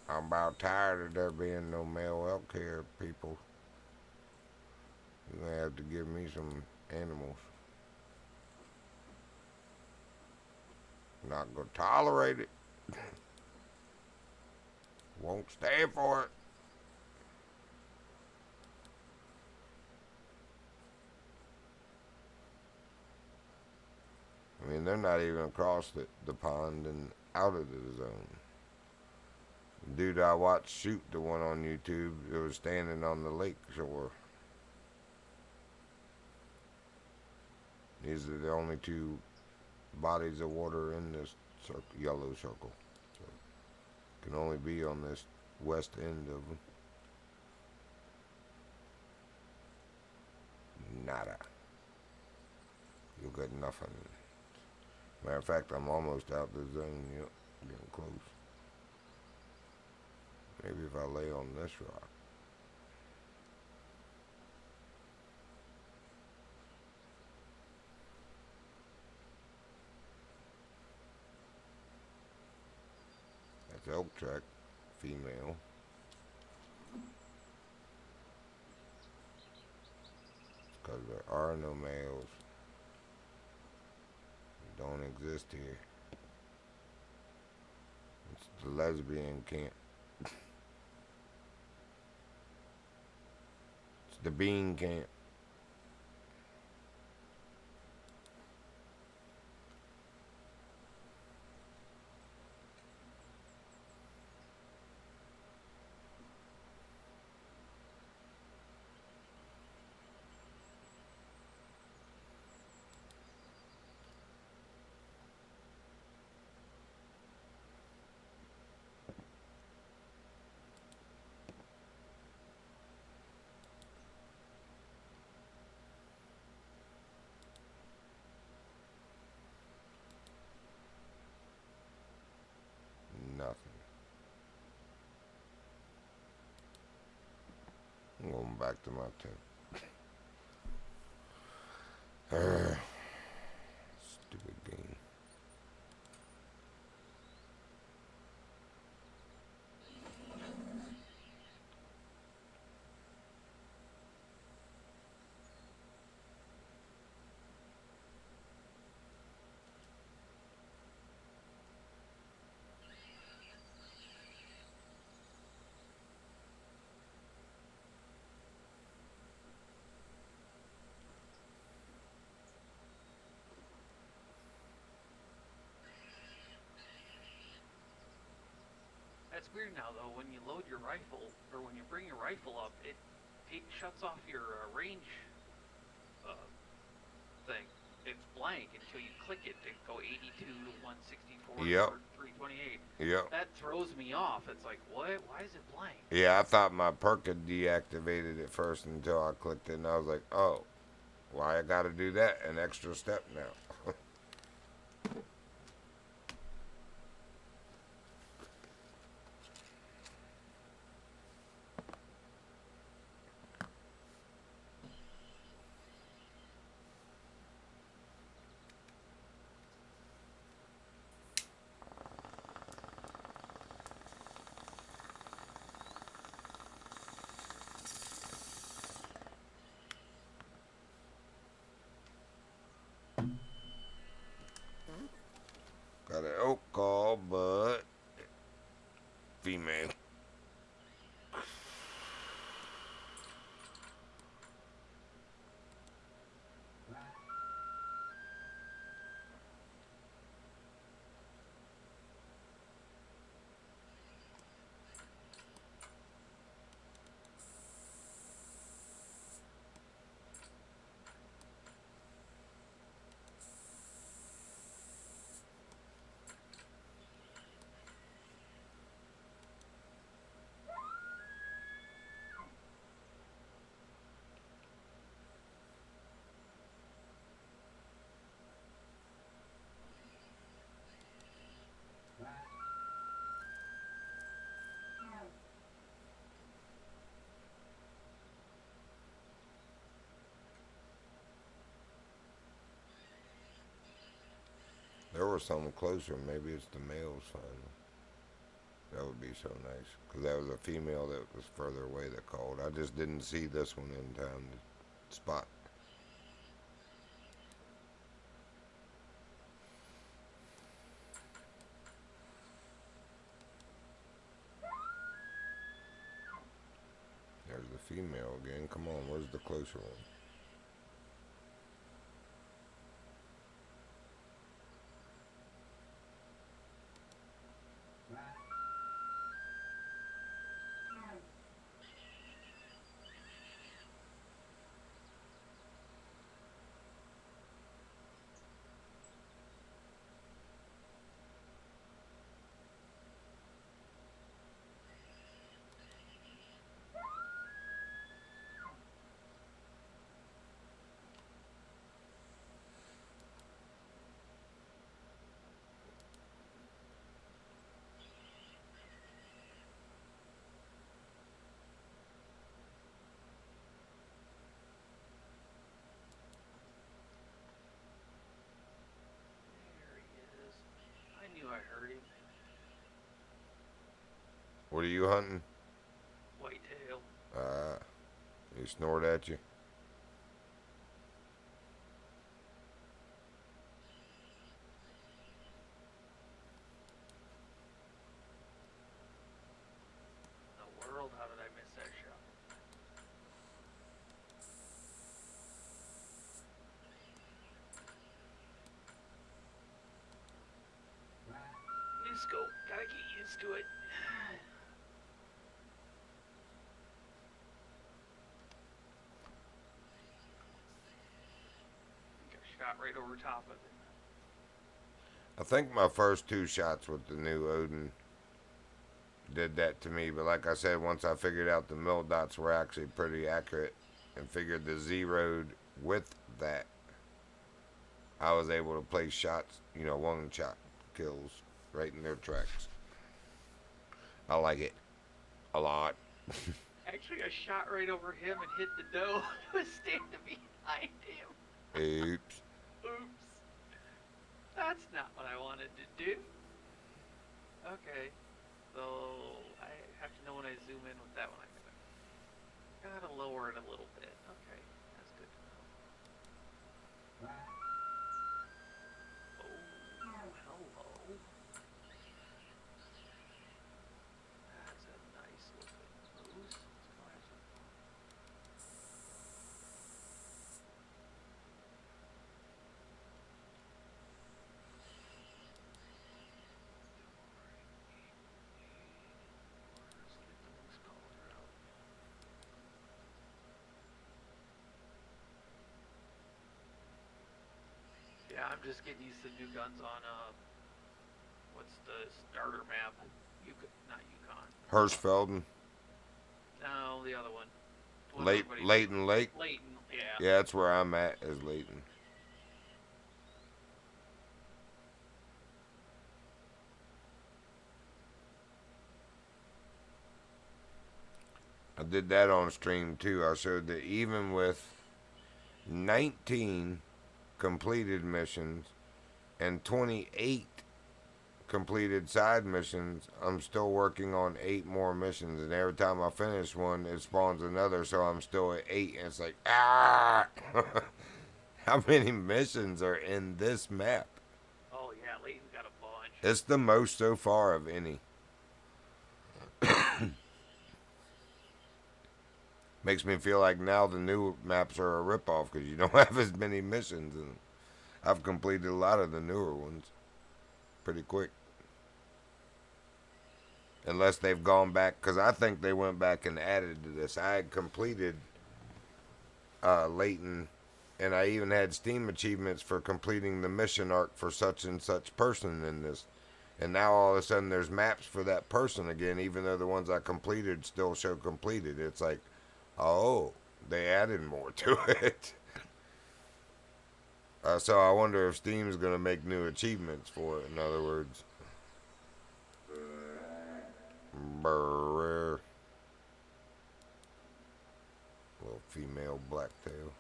I'm about tired of there being no male elk here, people. You're gonna have to give me some animals. Not gonna tolerate it. Won't stand for it. I mean, they're not even across the pond and out of the zone. The dude I watched shoot the one on YouTube, it was standing on the lake shore. These are the only two bodies of water in this yellow circle. So can only be on this west end of them. Nada. You'll get nothing. Matter of fact, I'm almost out the zone. Yep, getting close. Maybe if I lay on this rock. That's elk track, female. Because there are no males. They don't exist here. It's the lesbian camp. It's the bean camp. Nothing. I'm going back to my tent. Stupid game. That's weird now, though. When you load your rifle, or when you bring your rifle up, it shuts off your range thing. It's blank until you click it to go 82 to 164 Yep. or 328. Yep. That throws me off. It's like, what? Why is it blank? Yeah, I thought my perk had deactivated it first until I clicked it, and I was like, oh, why I gotta do that? An extra step now. Got an oak call, but female. There was something closer. Maybe it's the male's finally. That would be so nice. Because that was a female that was further away that called. I just didn't see this one in time to spot. There's the female again. Come on, where's the closer one? There he is. I knew I heard him. What are you hunting? Whitetail. He snored at you? In the world, how did I miss that shot? New scope. Gotta get used to it. I think I shot right over top of it. I think my first two shots with the new Odin did that to me. But like I said, once I figured out the mil dots were actually pretty accurate and figured the zeroed with that, I was able to place shots, one shot kills right in their tracks. I like it a lot. Actually, I shot right over him and hit the doe who was standing behind him. Oops. Oops. That's not what I wanted to do. Okay. So, I have to know when I zoom in with that one. I gotta lower it a little bit. Okay. That's good to know. Oh, hello. That's a nice looking moose. Let's go have some fun. Let's get the moose collar out. Yeah, I'm just getting used to new guns on what's the starter map? Not Yukon. Hirschfelden. No, the other one. The one Late, everybody- Leighton Lake. Leighton, yeah. Yeah, that's where I'm at, is Leighton. I did that on stream too. I showed that even with 19 completed missions and 28 completed side missions, I'm still working on 8 more missions. And every time I finish one, it spawns another. So I'm still at 8. And it's like, ah! How many missions are in this map? Oh yeah, Leighton's got a bunch. It's the most so far of any. Makes me feel like now the new maps are a ripoff because you don't have as many missions, and I've completed a lot of the newer ones pretty quick. Unless they've gone back, because I think they went back and added to this. I had completed Leighton, and I even had Steam achievements for completing the mission arc for such and such person in this. And now all of a sudden there's maps for that person again, even though the ones I completed still show completed. It's like, oh, they added more to it. So I wonder if Steam's going to make new achievements for it, in other words. Brr. Little female blacktail.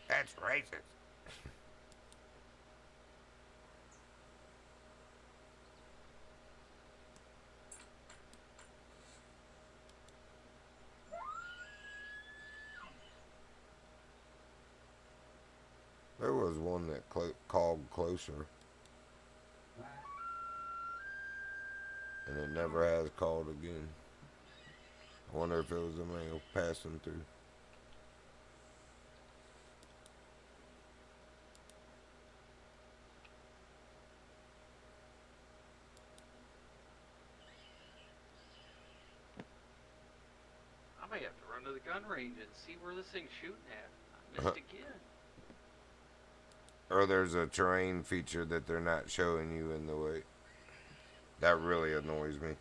That's racist. There was one that called closer, and it never has called again. I wonder if it was a male passing through. I may have to run to the gun range and see where this thing's shooting at. I missed again. Or there's a terrain feature that they're not showing you in the way. That really annoys me.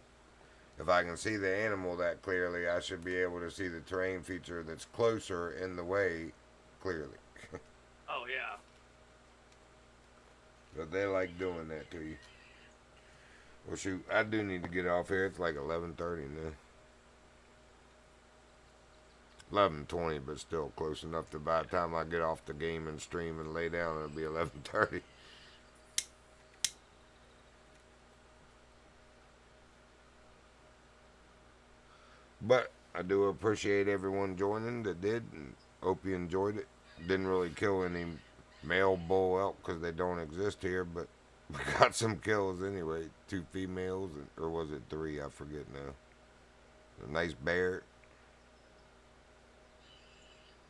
If I can see the animal that clearly, I should be able to see the terrain feature that's closer in the way clearly. Oh, yeah. But they like doing that to you. Well, shoot, I do need to get off here. It's like 11:30 now. 11:20, but still close enough to by the time I get off the game and stream and lay down, it'll be 11:30. But I do appreciate everyone joining that did, and hope you enjoyed it. Didn't really kill any male bull elk because they don't exist here, but we got some kills anyway. 2 females, or was it 3? I forget now. A nice bear.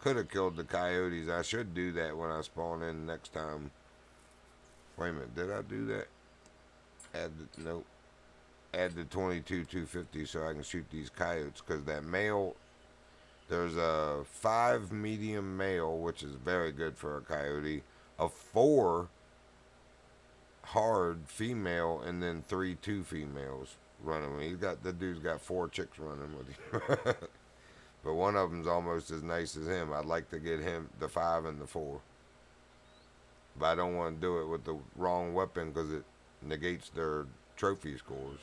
Could have killed the coyotes. I should do that when I spawn in next time. Wait a minute, did I do that? Nope. Add the 22 250 so I can shoot these coyotes, because that male, there's a 5 medium male, which is very good for a coyote, a 4 hard female, and then 3 2 females running with him. The dude's got 4 chicks running with him. But one of them's almost as nice as him. I'd like to get him the 5 and the 4. But I don't want to do it with the wrong weapon because it negates their trophy scores.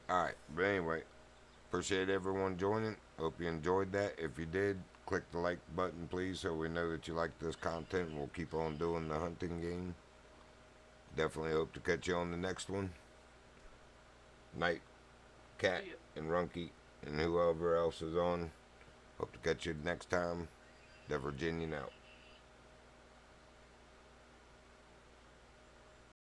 Alright, but anyway, appreciate everyone joining. Hope you enjoyed that. If you did, click the like button, please, so we know that you like this content. We'll keep on doing the hunting game. Definitely hope to catch you on the next one. Night, Cat, and Runky, and whoever else is on. Hope to catch you next time. The Virginian out.